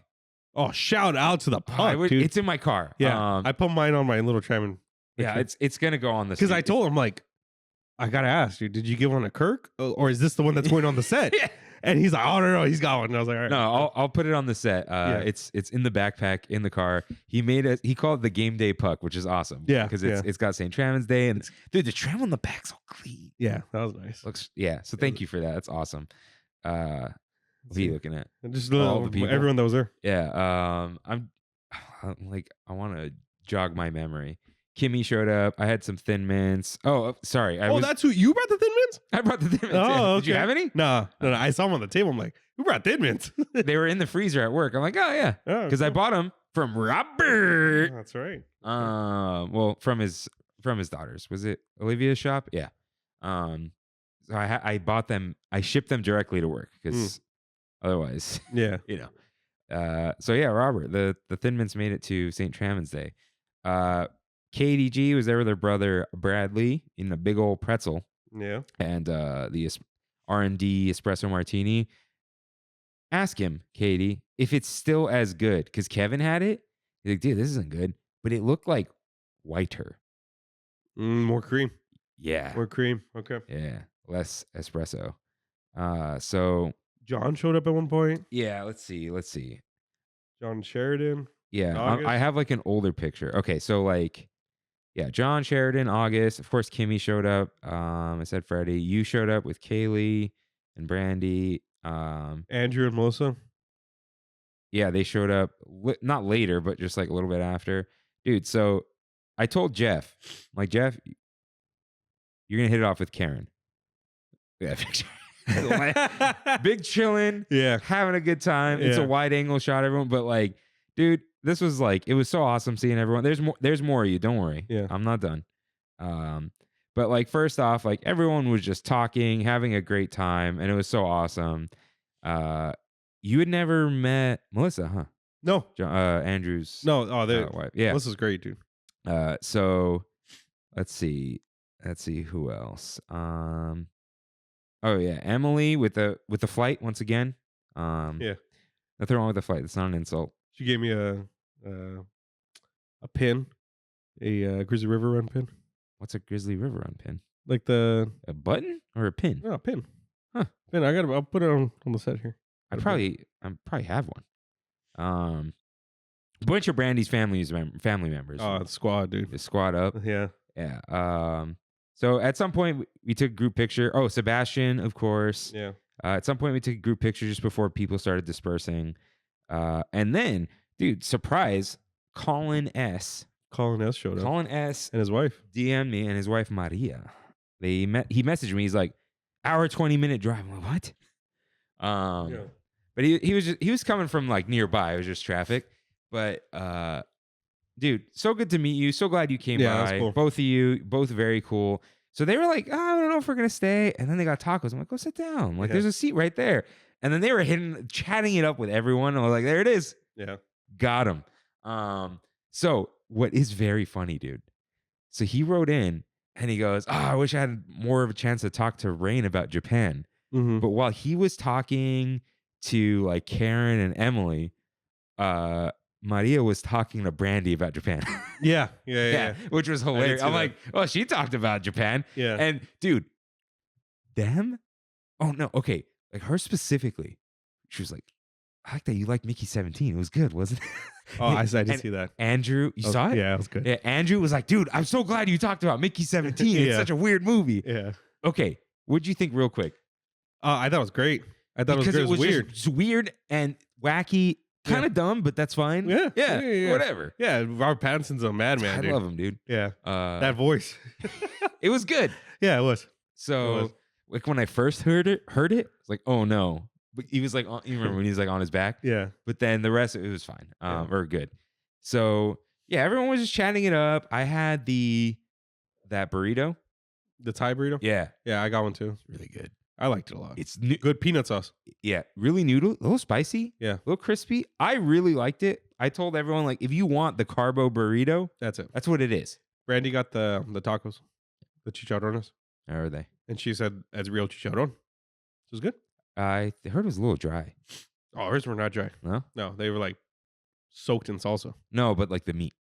Oh, shout out to the puck, dude. It's in my car. Yeah, I put mine on my little Trammin. Yeah, it's gonna go on the because I told him, like, I gotta ask you, did you give one to Kirk, or is this the one that's going on the set? Yeah. And he's like, "Oh no, he's got one." And I was like, "All right, no, I'll put it on the set." It's in the backpack in the car. He called it the game day puck, which is awesome. Yeah, because it's got St. Trammin's Day, and dude, the tram on the back's all clean. Yeah, that was nice. So thank you for that. That's awesome. What are you looking at? Just all the people, everyone that was there. Yeah. I'm like, I want to jog my memory. Kimmy showed up. I had some Thin Mints. Oh, sorry. That's who you brought the Thin Mints? I brought the Thin Mints. Oh, yeah. okay. Did you have any? No. I saw them on the table. I'm like, who brought Thin Mints? They were in the freezer at work. I'm like, oh yeah, because I bought them from Robert. Oh, that's right. Well, from his daughters. Was it Olivia's shop? Yeah. So I bought them. I shipped them directly to work because otherwise, yeah, So yeah, Robert, the Thin Mints made it to St. Trammin's Day. KDG was there with her brother Bradley in a big old pretzel. Yeah, and the R&D espresso martini. Ask him, Katie, if it's still as good, because Kevin had it. He's like, "Dude, this isn't good," but it looked like whiter. More cream. Yeah, more cream. Okay. Yeah, less espresso. So John showed up at one point. Yeah, let's see. John Sheridan. Yeah, I have like an older picture. Okay, so like, yeah, John Sheridan, August. Of course, Kimmy showed up. I said Freddie. You showed up with Kaylee and Brandy. Andrew and Melissa. Yeah, they showed up not later, but just like a little bit after. Dude, so I told Jeff, like, Jeff, you're gonna hit it off with Karen. Yeah, picture. Big chilling, yeah, having a good time. It's a wide angle shot, everyone. But like, dude, this was like, it was so awesome seeing everyone. There's more of you. Don't worry. Yeah, I'm not done. But like, first off, like, everyone was just talking, having a great time, and it was so awesome. You had never met Melissa, huh? No. Andrew's wife. Yeah, Melissa's great, dude. So let's see who else. Oh yeah, Emily with the flight once again. Yeah, nothing wrong with the flight. That's not an insult. She gave me a pin, a Grizzly River Run pin. What's a Grizzly River Run pin? Like a button or a pin? No, a pin. Huh? Pin. I'll put it on the set here. I probably have one. A bunch of Brandy's family members. Oh, the squad, dude. The squad up. Yeah. Yeah. So at some point we took a group picture. Oh, Sebastian, of course. Yeah. At some point we took a group picture just before people started dispersing. And then, dude, surprise, Colin S. Showed up. Colin S. and his wife DM'd me, and his wife Maria. He messaged me. He's like, hour 20-minute drive. I'm like, what? But he was coming from like nearby. It was just traffic. But dude, so good to meet you. So glad you came Yeah, by. that's cool. Both of you, both very cool. So they were like, oh, I don't know if we're gonna stay. And then they got tacos. I'm like, go sit down. Like, Yeah. there's a seat right there. And then they were chatting it up with everyone. I was like, there it is. Yeah. Got him. So what is very funny, dude. So he wrote in and he goes, I wish I had more of a chance to talk to Rain about Japan. Mm-hmm. But while he was talking to like Karen and Emily, Maria was talking to Brandy about Japan. Yeah. Which was hilarious. see I'm that. like, oh, she talked about Japan. Yeah. And dude, them? Oh no, okay. Like her specifically, she was like, I like that you liked Mickey 17. It was good, wasn't it? Oh, I did And see that. Andrew, you saw it? Yeah, it was good. Yeah, Andrew was like, dude, I'm so glad you talked about Mickey 17. It's Yeah. such a weird movie. Yeah. Okay, what'd you think real quick? I thought it was great. I thought Because it was weird. just weird and wacky, kind of dumb, but that's fine. Yeah. Whatever. Yeah, Robert Pattinson's a madman, I dude. love him, dude. Yeah. That voice. It was good. Yeah, it was. So, like when I first heard it, it's like, oh no. But he was like, you remember when he was like on his back? Yeah. But then the rest, it was fine, or good. So yeah, everyone was just chatting it up. I had that burrito. The Thai burrito? Yeah, Yeah, I got one too. it's really good. I liked it a lot. It's Good peanut sauce. yeah, really noodle, a little spicy, Yeah. a little crispy. I really liked it. I told everyone like, if you want the carbo burrito, That's it. that's what it is. Brandy got the tacos, the chicharrones, How are they? and she said it's real chicharron. So it was good. I heard it was a little dry. Oh, hers were not dry. No, No, they were like soaked in salsa. no, but like the meat.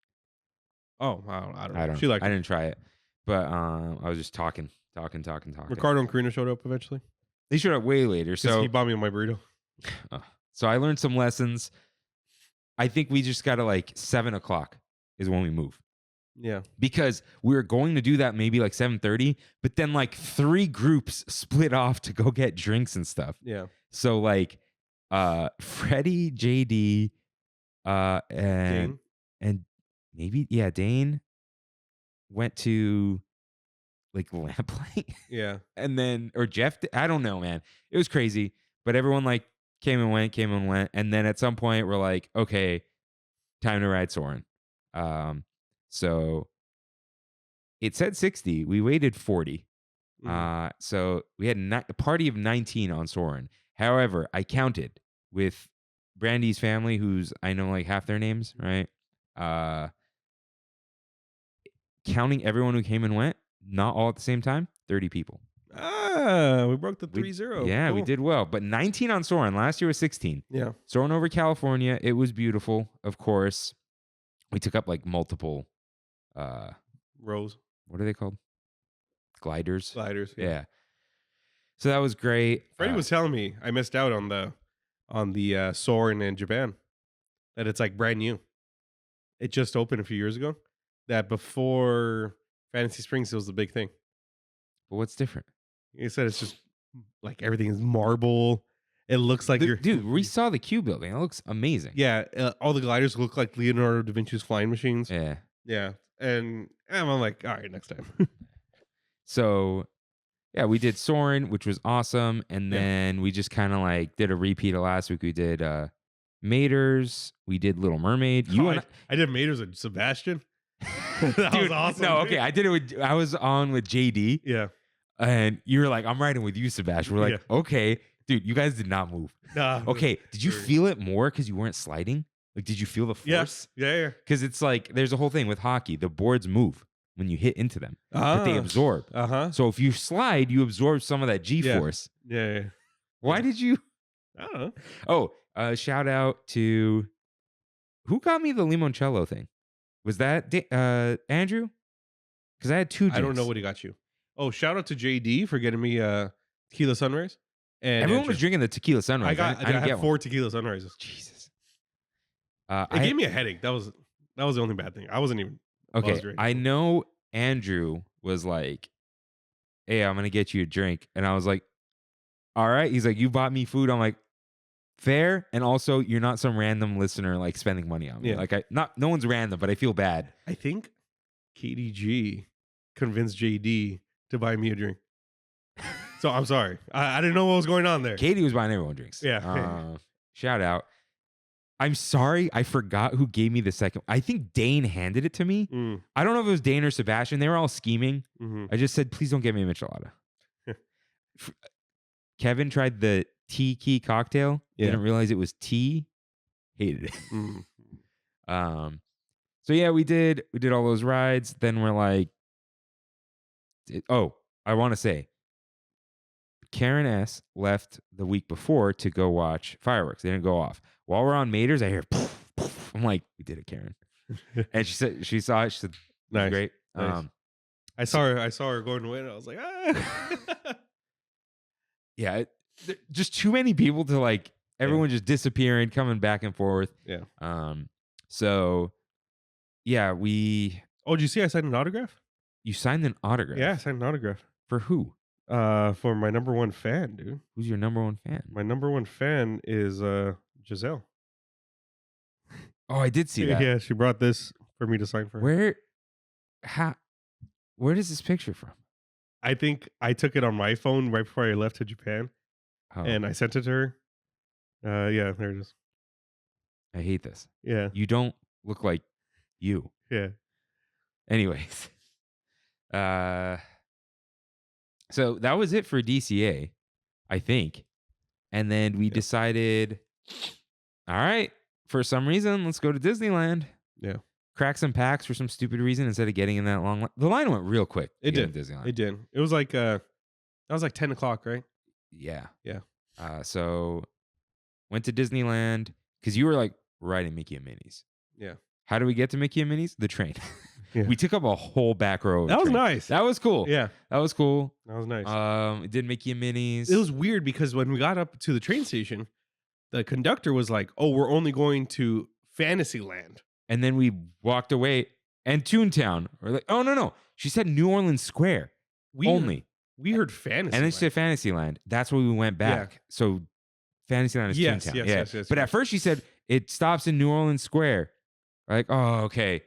Oh, I don't know. I don't. She liked I it. didn't try it, but I was just talking. Ricardo and Karina showed up eventually. They showed up way later, So so he bought me my burrito. so I learned some lessons. I think we just gotta like 7:00 is when we move. Yeah. Because we were going to do that maybe like 7:30, but then like 3 groups split off to go get drinks and stuff. Yeah. So like Freddie, JD, and Dane? and maybe Dane went to like Lamplight. Yeah. And then or Jeff, I don't know, man. It was crazy, but everyone like came and went, and then at some point we're like, okay, time to ride Soarin'. So it said 60. We waited 40. Mhm. So we had a party of 19 on Soarin'. However, I counted with Brandy's family, who's I know like half their names, right? Counting everyone who came and went, not all at the same time, 30 people. We broke the 3-0. Yeah, we Cool. did well. But 19 on Soarin'. Last year was 16. Yeah. Soarin' over California. It was beautiful, of course. We took up like multiple, Rose. what are they called? Gliders. Sliders. Yeah. So that was great. Freddie was telling me I missed out on the Soarin' in Japan. That it's like brand new. It just opened a few years ago. That before Fantasy Springs it was the big thing. But what's different? He said it's just like everything is marble. It looks like you're Dude, we saw the Q building. It looks amazing. Yeah, all the gliders look like Leonardo da Vinci's flying machines. Yeah. Yeah. And I'm like, all right, next time. So, yeah, we did Soarin', which was awesome. And Yeah. then we just kind of like did a repeat of last week. We did Maters. We did Little Mermaid. You and I did Maters and Sebastian. That was Dude, awesome. No, dude. okay. I did it with, I was on with JD. Yeah. And you were like, I'm riding with you, Sebastian. We're like, okay. Dude, you guys did not move. Nah, Okay. Did you Weird. feel it more because you weren't sliding? Like, did you feel the force? Yeah. Because it's like, there's a whole thing with hockey. The boards move when you hit into them, but they absorb. Uh-huh. So if you slide, you absorb some of that G force. Yeah. Why did you? I don't know. Oh, shout out to who got me the limoncello thing? Was that Andrew? Because I had 2 drinks. I don't know what he got you. Oh, shout out to JD for getting me tequila sunrise. And Everyone was drinking the tequila sunrise. I didn't had get 4 one. tequila sunrises. Jesus. It gave me a headache. That was the only bad thing. I wasn't even Okay, buzzed or I anything. know Andrew was like, hey, I'm going to get you a drink. And I was like, all right. He's like, you bought me food. I'm like, fair. And also, you're not some random listener like spending money on me. Yeah. Like, no one's random, but I feel bad. I think KDG convinced JD to buy me a drink. So I'm sorry. I didn't know what was going on there. Katie was buying everyone drinks. Yeah. Shout out. I'm sorry, I forgot who gave me the second. I think Dane handed it to me. Mm. I don't know if it was Dane or Sebastian. They were all scheming. Mm-hmm. I just said, please don't get me a michelada. Kevin tried the tea key cocktail. Yeah. Didn't realize it was tea. Hated it. Mm. So yeah, we did all those rides. Then we're like, I want to say, Karen S left the week before to go watch fireworks. They didn't go off. While we're on Maters, I hear poof, poof. I'm like, we did it, Karen. And she saw it. She said, Nice. great. Nice. I saw her going away, and I was like, ah. Yeah, just too many people to like. Everyone just disappearing, coming back and forth. Yeah. So, yeah, we. Oh, did you see I signed an autograph? You signed an autograph. Yeah, I signed an autograph. For who? For my number one fan, dude. Who's your number one fan? My number one fan is Giselle. Oh, I did see that. Yeah, she brought this for me to sign for her. Where does this picture from? I think I took it on my phone right before I left to Japan, and I sent it to her. Yeah, there it is. I hate this. Yeah. You don't look like you. Yeah. Anyways. So that was it for DCA, I think. And then we decided, all right, for some reason, let's go to Disneyland. Yeah. Crack some packs for some stupid reason instead of getting in that long line. The line went real quick. It did. Disneyland. It did. It was like that was like 10 o'clock, right? Yeah. Yeah. So went to Disneyland because you were like riding Mickey and Minnie's. Yeah. How do we get to Mickey and Minnie's? The train. Yeah. We took up a whole back row. Of that was train. nice. That was cool. Yeah. That was cool. That was nice. We did Mickey and Minnie's. It was weird because when we got up to the train station, the conductor was like, "Oh, we're only going to Fantasyland." And then we walked away and Toontown. We're like, oh no. She said New Orleans Square. We heard Fantasyland. And then she said Fantasyland. That's where we went back. Yeah. So Fantasyland is yes, Toontown. yes. But at first she said it stops in New Orleans Square. We're like, oh, okay.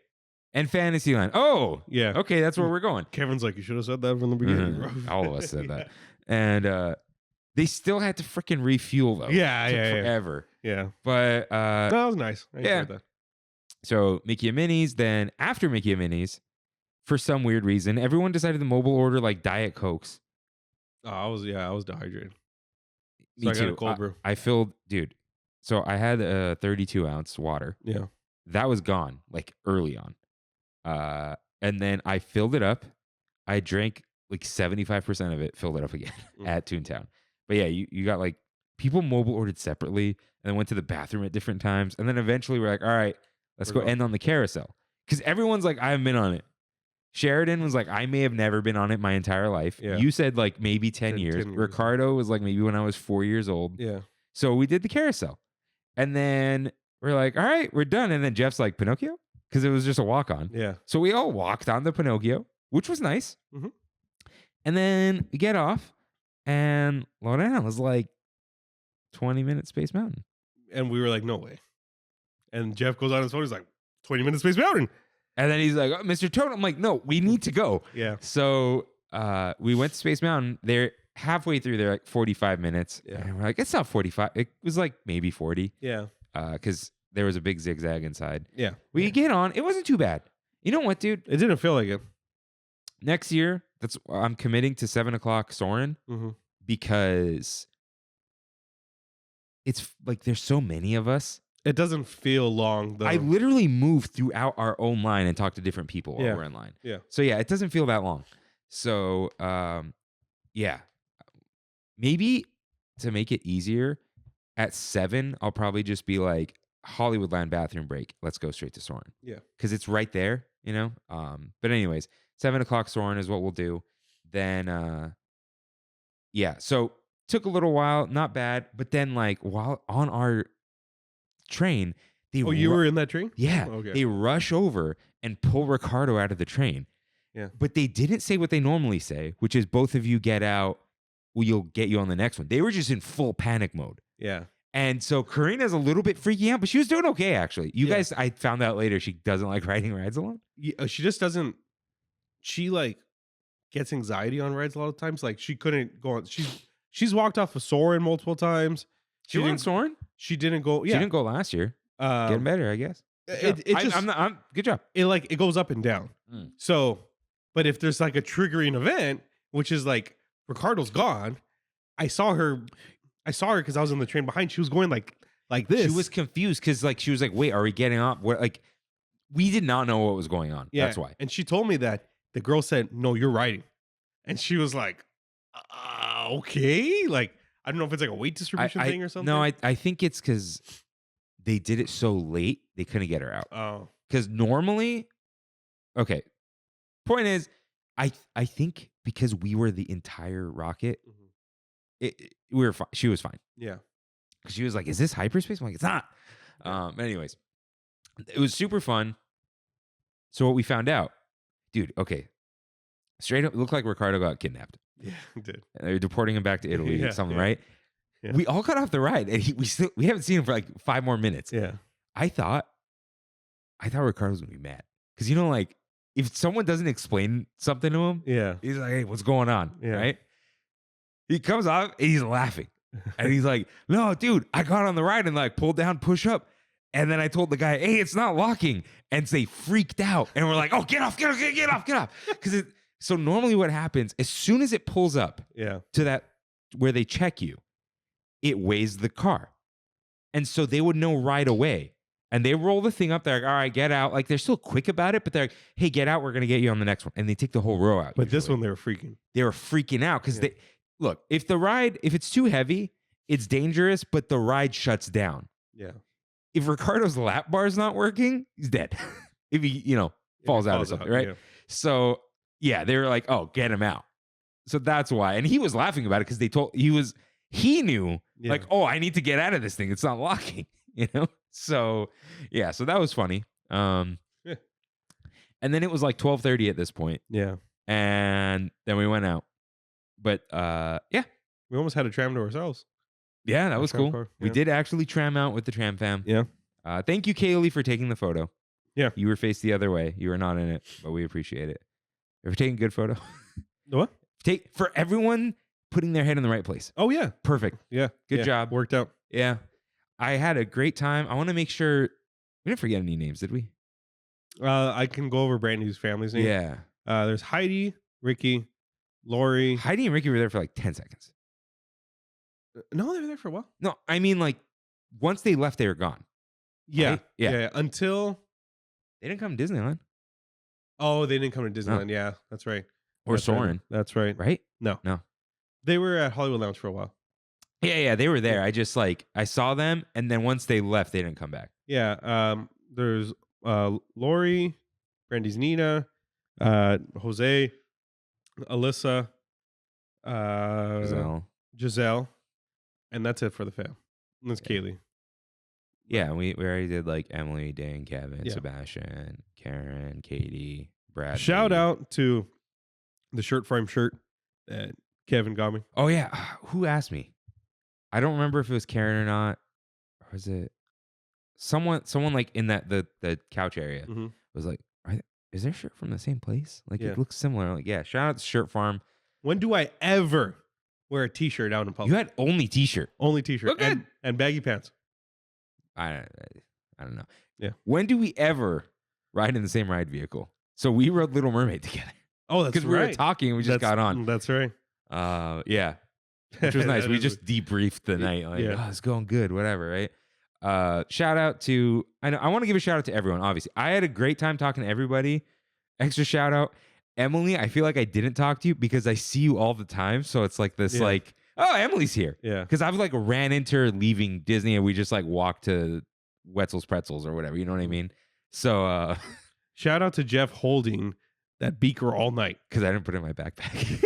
And Fantasyland. Oh, yeah. Okay, that's where we're going. Kevin's like, you should have said that from the beginning. Mm-hmm. All of us said that. And they still had to freaking refuel though. Yeah, it took forever. Yeah. But that was nice. I enjoyed that. So Mickey and Minnie's, then after Mickey and Minnie's, for some weird reason, everyone decided to mobile order like Diet Cokes. Oh, I was dehydrated. Me I too. got a cold brew. I filled, dude. So I had a 32-ounce water. Yeah. That was gone like early on. And then I filled it up. I drank like 75% of it, filled it up again at Toontown. But yeah, you got like people mobile ordered separately and then went to the bathroom at different times. And then eventually we're like, all right, let's go end on the carousel. Because everyone's like, I haven't been on it. Sheridan was like, I may have never been on it my entire life. Yeah. You said like maybe 10 years. 10 years. Ricardo was like maybe when I was 4 years old. Yeah. So we did the carousel. And then we're like, all right, we're done. And then Jeff's like, Pinocchio? Because it was just a walk-on. Yeah. So we all walked on the Pinocchio, which was nice. Mm-hmm. And then we get off, and Lorena was like, 20-minute Space Mountain. And we were like, no way. And Jeff goes on his phone. He's like, 20-minute Space Mountain. And then he's like, oh, Mr. Toad. I'm like, no, we need to go. Yeah. So we went to Space Mountain. They're halfway through. They're like 45 minutes. Yeah. And we're like, it's not 45. It was like maybe 40. Yeah. Because there was a big zigzag inside. Yeah. We get on. It wasn't too bad. You know what, dude? It didn't feel like it. Next year, I'm committing to 7 o'clock Soarin' because it's like there's so many of us. It doesn't feel long, though. I literally moved throughout our own line and talked to different people while we're in line. Yeah. So yeah, it doesn't feel that long. So yeah, maybe to make it easier, at 7, I'll probably just be like, Hollywoodland bathroom break. Let's go straight to Soarin'. Yeah. Because it's right there, you know? But anyways, 7 o'clock Soarin' is what we'll do. Then, yeah. So took a little while, not bad. But then like while on our train, you were in that train? Yeah. Oh, okay. They rush over and pull Ricardo out of the train. Yeah. But they didn't say what they normally say, which is both of you get out. We'll get you on the next one. They were just in full panic mode. Yeah. And so Karina's a little bit freaking out, but she was doing okay, actually. You guys, I found out later she doesn't like riding rides alone. Yeah, she just doesn't. She like gets anxiety on rides a lot of times. Like she couldn't go on. She's walked off of Soarin' multiple times. She went on Soarin'? She didn't go. Yeah. She didn't go last year. Getting better, I guess. I'm good job. It goes up and down. So, but if there's like a triggering event, which is like Ricardo's gone, I saw her because I was in the train behind. She was going like this. She was confused because like she was like, "Wait, are we getting off?" What like we did not know what was going on. Yeah, that's why. And she told me that the girl said, "No, you're riding," and she was like, "Okay." Like I don't know if it's like a weight distribution thing or something. No, I think it's because they did it so late they couldn't get her out. Oh, because normally, okay. Point is, I think because we were the entire rocket, we were fine. She was fine. Yeah. Because she was like, "Is this hyperspace?" I'm like, "It's not." Anyways, it was super fun. So what we found out, dude. Okay, straight up, it looked like Ricardo got kidnapped. Yeah, it did. And they're deporting him back to Italy or something, right? Yeah. We all got off the ride, and we haven't seen him for like 5 more minutes. Yeah. I thought Ricardo was gonna be mad because like if someone doesn't explain something to him, he's like, "Hey, what's going on?" Yeah. Right? He comes off and he's laughing, and he's like, "No, dude, I got on the ride and like pulled down, push up." And then I told the guy, "Hey, it's not locking." And they freaked out. And we're like, "Oh, get off. Because so normally what happens, as soon as it pulls up to that where they check you, it weighs the car. And so they would know right away. And they roll the thing up. They're like, "All right, get out." Like they're still quick about it, but they're like, "Hey, get out. We're going to get you on the next one." And they take the whole row out. But this one, they were freaking. They were freaking out because they look, if it's too heavy, it's dangerous, but the ride shuts down. Yeah. If Ricardo's lap bar is not working, he's dead. If he, falls out or something, right? Yeah. So, they were like, "Oh, get him out." So that's why. And he was laughing about it because he knew, like, "Oh, I need to get out of this thing. It's not locking," So, so that was funny. And then it was like 12:30 at this point. Yeah. And then we went out. But, we almost had a tram to ourselves. Yeah, that was cool. Car. We did actually tram out with the tram fam. Yeah. Thank you, Kaylee, for taking the photo. Yeah. You were faced the other way. You were not in it, but we appreciate it. Ever taking a good photo? What? For everyone putting their head in the right place. Oh, yeah. Perfect. Yeah. Good job. Worked out. Yeah. I had a great time. I want to make sure we didn't forget any names, did we? I can go over Brandy's family's name. Yeah. There's Heidi, Ricky, Lori. Heidi and Ricky were there for like 10 seconds. No, they were there for a while. No, I mean like once they left, they were gone. Yeah. Right? Yeah. Until they didn't come to Disneyland. Oh, they didn't come to Disneyland. No. Yeah, that's right. Or Soarin'. That's right. Right? No. They were at Hollywood Lounge for a while. Yeah, they were there. I just I saw them, and then once they left, they didn't come back. Yeah. There's Lori, Brandy's Nina, Jose, Alyssa, Giselle, and that's it for the fam. And that's Kaylee. Yeah, we already did like Emily, Dan, Kevin, Sebastian, Karen, Katie, Brad. Shout out to the shirt frame shirt that Kevin got me. Oh yeah, who asked me? I don't remember if it was Karen or not. Or was it someone like in that the couch area was like, is their shirt from the same place? Like it looks similar. Like shout out to Shirt Farm. When do I ever wear a t-shirt out in public? You had only t-shirt. Only t-shirt and baggy pants. I don't know. Yeah. When do we ever ride in the same ride vehicle? So we rode Little Mermaid together. Oh, that's right. Because we were talking and we just got on. That's right. Yeah. Which was nice. We just debriefed the night. Like, it's going good, whatever, right? Shout out to, I want to give a shout out to everyone, obviously. I had a great time talking to everybody. Extra shout out. Emily, I feel like I didn't talk to you because I see you all the time. So it's like this like, oh, Emily's here. Yeah. Because I've like ran into her leaving Disney and we just like walked to Wetzel's Pretzels or whatever. You know what I mean? So shout out to Jeff holding that beaker all night. Because I didn't put it in my backpack.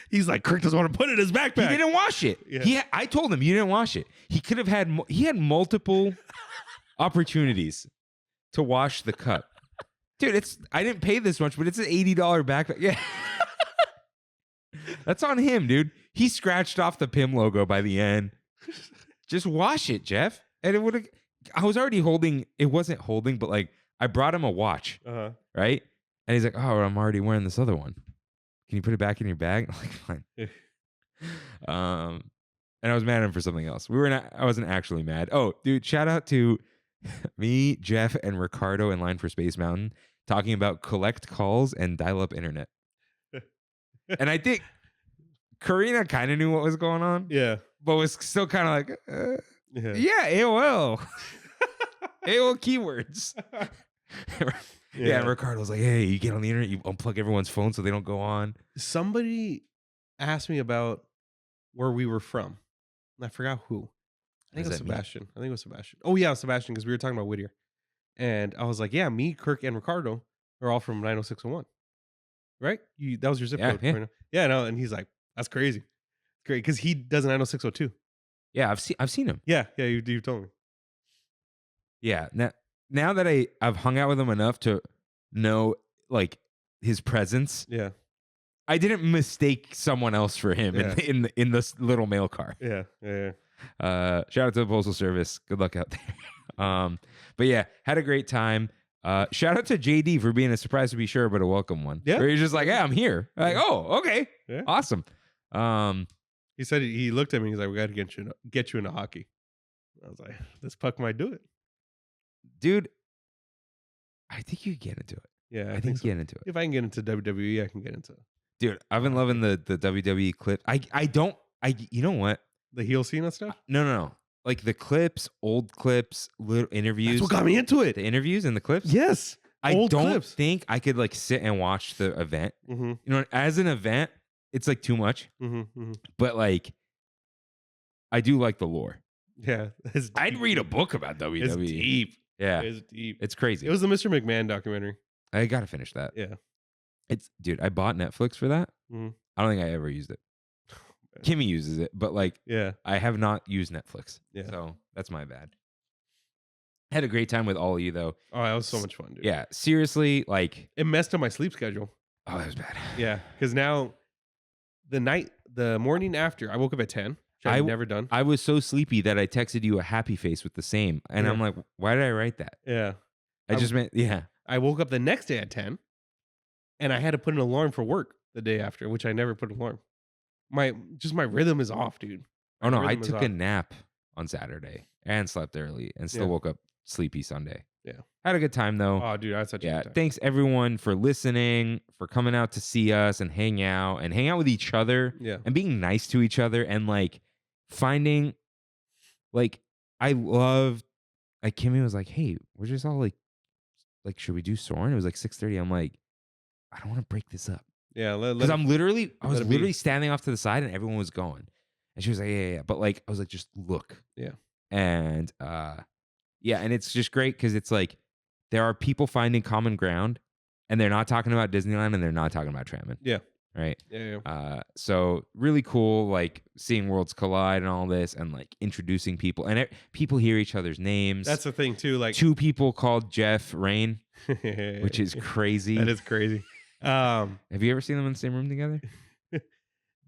He's like, Kirk doesn't want to put it in his backpack. He didn't wash it. Yeah. I told him you didn't wash it. He could have had, he had multiple opportunities to wash the cup. Dude, I didn't pay this much, but it's an $80 backpack. Yeah. That's on him, dude. He scratched off the PIM logo by the end. Just wash it, Jeff. And it would have, I was already holding, it wasn't holding, but like I brought him a watch. Right? And he's like, oh, I'm already wearing this other one. Can you put it back in your bag? I'm like, fine. And I was mad at him for something else. I wasn't actually mad. Oh, dude, shout out to me, Jeff, and Ricardo in line for Space Mountain talking about collect calls and dial-up internet. And I think Karina kind of knew what was going on, Yeah. but was still kind of like, Yeah. AOL. AOL keywords. Yeah, Ricardo's like, hey, you get on the internet, you unplug everyone's phone so they don't go on. Somebody asked me about where we were from. And I forgot who. I think it was Sebastian. Oh, yeah, Sebastian, because we were talking about Whittier. And I was like, yeah, me, Kirk, and Ricardo are all from 90601. Right? That was your zip code. Yeah. Right? Yeah, no. And he's like, that's crazy. Great, because he does a 90602. Yeah, I've seen him. Yeah, you told me. Yeah. Now that I've hung out with him enough to know like his presence, Yeah. I didn't mistake someone else for him in this little mail car. Yeah. Shout out to the Postal Service. Good luck out there. But yeah, had a great time. Shout out to JD for being a surprise to be sure, but a welcome one. Yeah. Where he's just like, yeah, I'm here. Like, oh, okay. Yeah. Awesome. He said he looked at me. He's like, we got to get you into hockey. I was like, this puck might do it. Dude, I think you get into it. Yeah, I think you get into it. If I can get into WWE, I can get into it. Dude, I've been loving the WWE clip. You know what? The heel scene and stuff? No. Like the clips, old clips, little interviews. That's what got me into it. The interviews and the clips? Yes. I old don't clips. think I could like sit and watch the event. Mm-hmm. You know, as an event, it's like too much. Mm-hmm. Mm-hmm. But like, I do like the lore. Yeah. I'd read a book about WWE. It's deep. Yeah. It's deep. It's crazy. It was the Mr. McMahon documentary. I got to finish that. Yeah. Dude, I bought Netflix for that. Mhm. I don't think I ever used it. Kimmy uses it, but like, Yeah. I have not used Netflix. Yeah. So that's my bad. Had a great time with all of you though. Oh, that was so much fun, dude. Yeah. Seriously, like, It messed up my sleep schedule. oh, that was bad. Yeah. Because now the morning after, I woke up at 10, which I've never done. I was so sleepy that I texted you a happy face with the same. And Yeah. I'm like, why did I write that? Yeah. I just meant, yeah. I woke up the next day at 10 and I had to put an alarm for work the day after, which I never put an alarm. My rhythm is off, dude. Oh, no. I rhythm is took off. a nap on Saturday and slept early and still Yeah. woke up sleepy Sunday. Yeah. Had a good time though. Oh, dude, that's such a Yeah, good time. thanks everyone for listening, for coming out to see us and hang out with each other Yeah. and being nice to each other and like finding, like, I love, like Kimmy was like, hey, we're just all like, should we do Soarin'? It was like 6:30. I'm like, I don't want to break this up Yeah. because I was let it be. literally standing off to the side and everyone was going, and she was like, yeah. But like, I was like, just look. Yeah. And yeah, and it's just great because it's like there are people finding common ground, and they're not talking about Disneyland and they're not talking about Trammin. Yeah. Right. Yeah. So really cool, like seeing worlds collide and all this, and like introducing people, and people hear each other's names. That's the thing too. Like 2 people called Jeff Rain, which is crazy. That is crazy. Have you ever seen them in the same room together?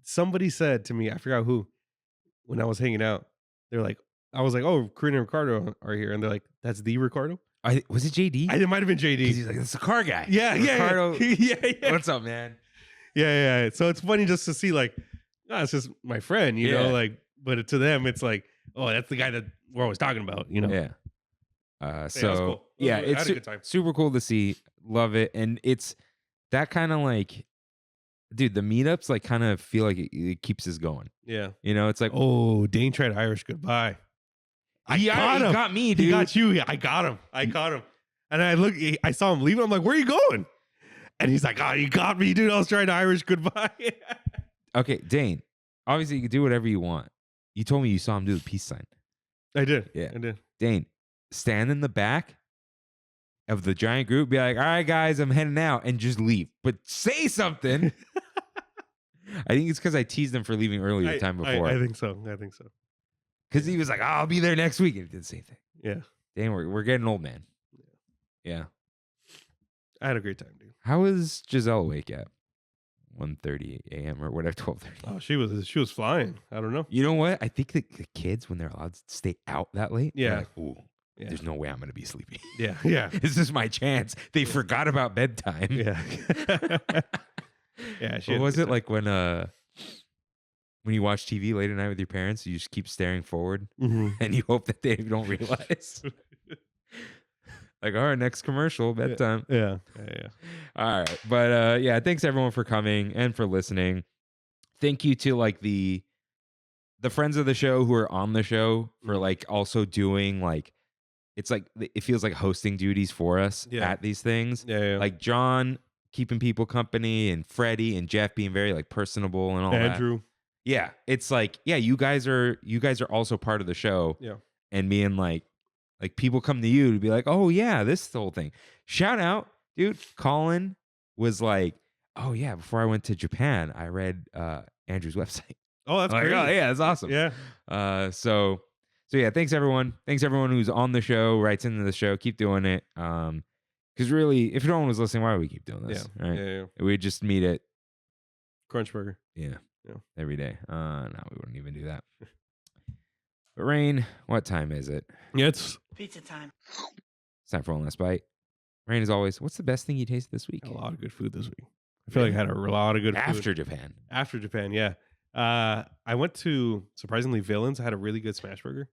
Somebody said to me, I forgot who, when I was hanging out, they're like, I was like, oh, Karina and Ricardo are here. And they're like, that's the Ricardo? Was it JD? It might have been JD. He's like, that's the car guy. Yeah, Ricardo. yeah. What's up, man? Yeah. So it's funny just to see like, it's just my friend, you know, like, but to them, it's like, oh, that's the guy that we're always talking about, you know? Yeah. that's So cool. yeah, I had it's a good time. super cool to see. Love it. And it's that kind of like, dude, the meetups like kind of feel like it keeps us going. Yeah. You know, it's like, Oh, Dane tried Irish goodbye. he got me, dude. He got you. I got him. And I saw him leaving. I'm like, where are you going? And he's like, oh, you got me, dude. I was trying to Irish goodbye. Okay, Dane, obviously you can do whatever you want. You told me you saw him do the peace sign. I did. Yeah. I did. Dane, stand in the back of the giant group, be like, all right, guys, I'm heading out, and just leave. But say something. I think it's because I teased him for leaving early the time before. I think so. Because he was like, I'll be there next week. And he did the same thing. Yeah. Dang, we're getting old, man. Yeah. I had a great time, dude. How was Giselle awake at 1:30 a.m. or whatever, 12:30? Oh, she was flying. I don't know. You know what? I think the kids, when they're allowed to stay out that late, they're Yeah. like, ooh, Yeah. there's no way I'm going to be sleepy. Yeah. This is my chance. They forgot about bedtime. Yeah. Yeah. What was it like when when you watch TV late at night with your parents, you just keep staring forward Mm-hmm. and you hope that they don't realize. Like, all right, next commercial, bedtime. Yeah. All right. But yeah, thanks everyone for coming and for listening. Thank you to like the friends of the show who are on the show for like also doing like, it's like, it feels like hosting duties for us at these things. Yeah. Like John keeping people company and Freddie and Jeff being very like personable and all Andrew. that. Yeah. It's like, yeah, you guys are also part of the show. Yeah. And being like people come to you to be like, oh yeah, this whole thing. Shout out, dude. Colin was like, oh yeah, before I went to Japan, I read Andrew's website. Oh, that's like, great. oh yeah, that's awesome. Yeah. So yeah, thanks everyone. Thanks everyone who's on the show, writes into the show. Keep doing it. Because really, if no one was listening, why would we keep doing this? Yeah. Right? Yeah. We'd just meet it. Crunch burger. Yeah. Yeah. Every day. No, we wouldn't even do that. But Rain, what time is it? Yeah, it's pizza time. It's time for one last bite. Rain, as always, what's the best thing you tasted this week? a lot of good food this week. I feel like I had a lot of good food. After Japan. After Japan, yeah. I went to, surprisingly, Villains. I had a really good smash burger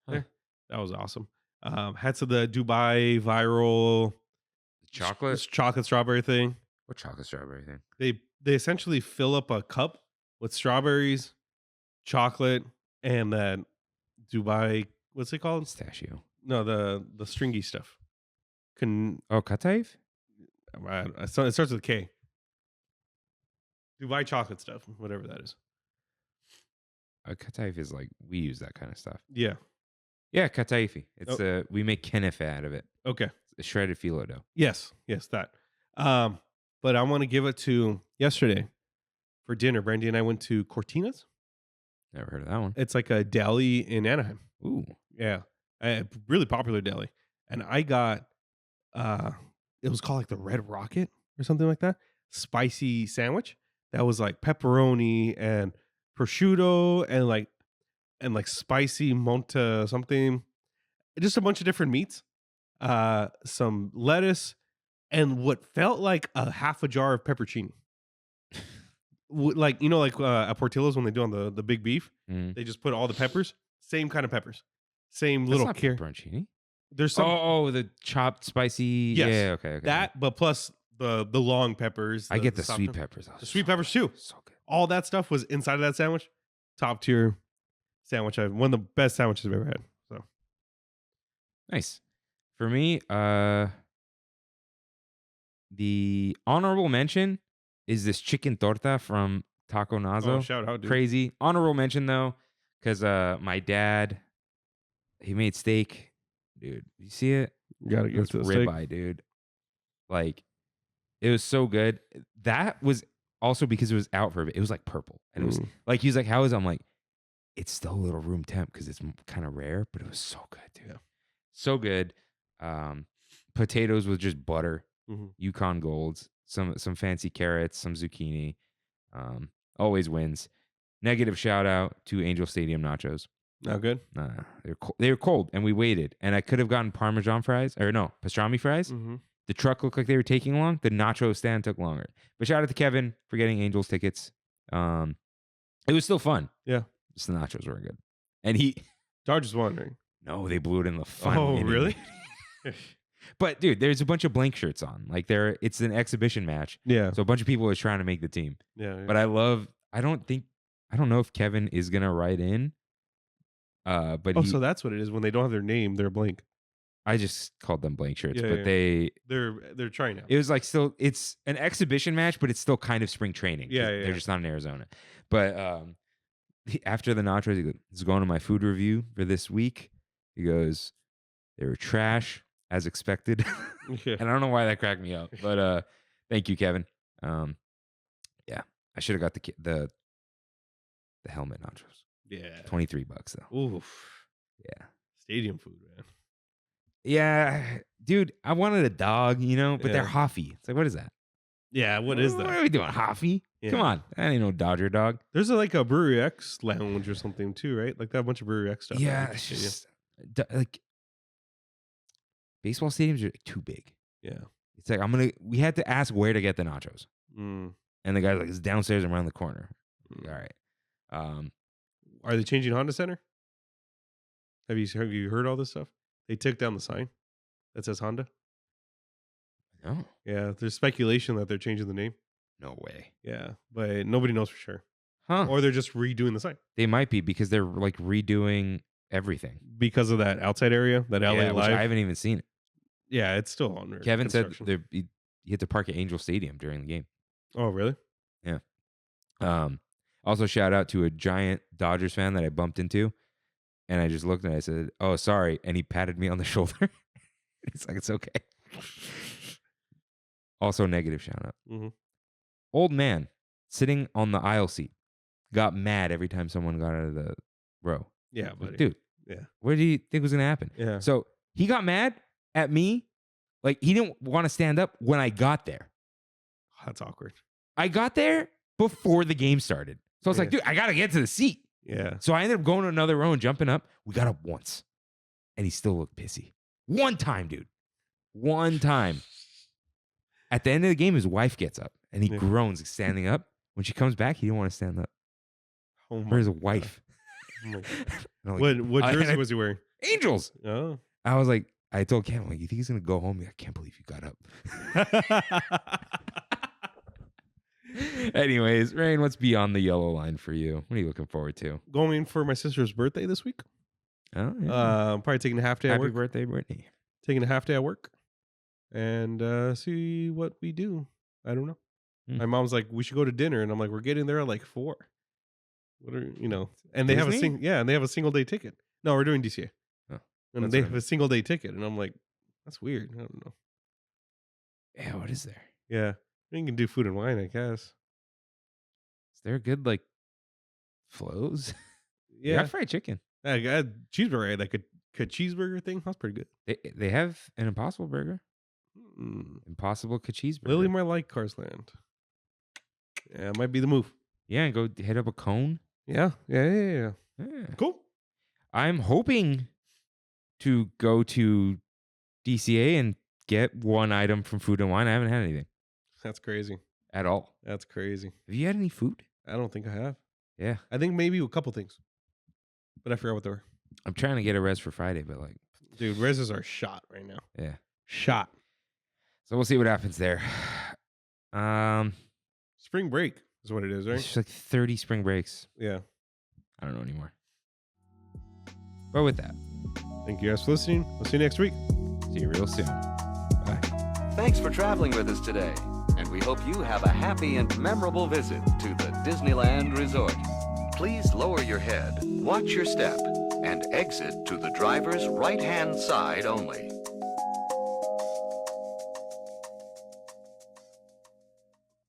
there. That was awesome. Had some of the Dubai viral Chocolate strawberry thing. What chocolate strawberry thing? They essentially fill up a cup with strawberries, chocolate, and then Dubai, what's it called? Pistachio. No, the stringy stuff. Kataif? It starts with a K. Dubai chocolate stuff, whatever that is. Kataif is like, we use that kind of stuff. Yeah. Yeah, kataifi. It's we make kenefe out of it. Okay. It's a shredded phyllo dough. Yes, that. But I want to give it to yesterday for dinner. Brandy and I went to Cortina's. Never heard of that one. It's like a deli in Anaheim. Ooh. Yeah. A really popular deli. And I got, it was called like the Red Rocket or something like that. Spicy sandwich that was like pepperoni and prosciutto and like spicy monta something. Just a bunch of different meats. Some lettuce and what felt like a half a jar of pepperoni. Like, at Portillo's when they do on the big beef, they just put all the peppers, same kind of peppers, same That's little not pepperoncini. There's some the chopped spicy. Yes. Yeah, okay. that, but plus the long peppers. I get the soft sweet peppers. peppers. The sweet peppers too. So good. All that stuff was inside of that sandwich. Top tier sandwich. One of the best sandwiches I've ever had. So Nice. For me, the honorable mention is this chicken torta from Taco Nazo. shout out, dude. Crazy. Honorable mention though, because my dad, he made steak. Dude, you see it? You gotta get It's to the steak. ribeye, dude. Like, it was so good. That was also because it was out for a bit. It was like purple. And it was like, he was like, how is it? I'm like, it's still a little room temp because it's kind of rare, but it was so good, dude. Yeah. So good. Potatoes with just butter, Yukon Golds, some fancy carrots, some zucchini. Always wins. Negative shout out to Angel Stadium nachos. Not good. Nah, they were cold, and we waited. And I could have gotten pastrami fries. The truck looked like they were taking long. The nacho stand took longer. But shout out to Kevin for getting Angels tickets. It was still fun. Yeah. Just the nachos were good. And Dodge is wondering. no, they blew it in the final inning. Really? But dude, there's a bunch of blank shirts on. Like it's an exhibition match. Yeah. So a bunch of people are trying to make the team. Yeah. But I don't know if Kevin is gonna write in. But so that's what it is. When they don't have their name, they're blank. I just called them blank shirts, Yeah, but They're trying out. it was like it's an exhibition match, but it's still kind of spring training. Yeah, They're just not in Arizona. But after the nachos, he goes, "This is going to my food review for this week." He goes, "They were trash as expected," Yeah. and I don't know why that cracked me up, but thank you, Kevin. Yeah, I should have got the helmet nachos. Yeah. $23 though. Oof. Yeah. Stadium food, man. Yeah, dude, I wanted a dog, but they're Yeah. Hoffy. It's like, what is that? Yeah, what is What that? are we doing, Hoffy? Yeah. Come on, that ain't no Dodger dog. There's like a Brewery X lounge or something too, right? Like that bunch of Brewery X stuff. Yeah, it's just like baseball stadiums are too big. Yeah. It's like we had to ask where to get the nachos, Mm. and the guy's like, "It's downstairs and around the corner." Mm. All right, Are they changing Honda Center? Have you heard all this stuff? They took down the sign that says Honda. No, Yeah, there's speculation that they're changing the name. no way. Yeah, but nobody knows for sure. Huh? Or they're just redoing the sign They might be because they're like redoing everything. because of that outside area, that LA Yeah, which Live. I haven't even seen it. Yeah, it's still on. Kevin said construction. he had to park at Angel Stadium during the game. Oh, really? Also, shout out to a giant Dodgers fan that I bumped into, and I just looked and I said, "Oh, sorry," and he patted me on the shoulder. It's like it's okay. Also, negative shout out. Mhm. Old man sitting on the aisle seat got mad every time someone got out of the row. Yeah, Like, buddy. dude, Yeah. what do you think was gonna happen? Yeah. So he got mad at me, like he didn't want to stand up when I got there. That's awkward. I got there before the game started. So I was like, Yeah. dude, I got to get to the seat. Yeah. So I ended up going to another row and jumping up. We got up once. And he still looked pissy. One time, dude. One time. At the end of the game, his wife gets up and he Yeah. groans standing up. When she comes back, he didn't want to stand up. Oh For my his God. wife. Oh my God. And I'm like, What I- jersey and I- was he wearing? Angels. Oh. I was like, I told Cam, I'm like, you think he's going to go home? I can't believe you got up. Anyways, Rain, what's beyond the yellow line for you? What are you looking forward to? Going for my sister's birthday this week. Oh, yeah. Probably taking a half day at Happy work. birthday, Brittany. Taking a half day at work, and see what we do. I don't know. Hmm. My mom's like, we should go to dinner, and I'm like, we're getting there at like 4. What are And they have Disney? and they have a single day ticket. No, we're doing DCA, Oh, and that's they what I have a single day ticket, and I'm like, that's weird. I don't know. Yeah, what is there? Yeah, we can do food and wine, I guess. Is there a good like flows? You Yeah, got fried chicken. I got cheeseburger. I had like a cheeseburger thing. That's pretty good. They have an Impossible Burger, Mm. Impossible cheeseburger. Lily might like Cars Land. Yeah, it might be the move. Yeah, and go hit up a cone. Yeah. Yeah. Cool. I'm hoping to go to DCA and get one item from Food and Wine. I haven't had anything That's crazy. at all. That's crazy. Have you had any food? I don't think I have. Yeah, I think maybe a couple things, but I forgot what they were. I'm trying to get a res for Friday, but like, Dude, reses are shot right now. yeah. Shot. So we'll see what happens there. Spring break is what it is, right? It's just like 30 spring breaks. Yeah. I don't know anymore. But with that, Thank you guys for listening. We'll see you next week. see you real soon. Bye. Thanks for traveling with us today, and we hope you have a happy and memorable visit to the Disneyland Resort. Please lower your head, watch your step, and exit to the driver's right-hand side only.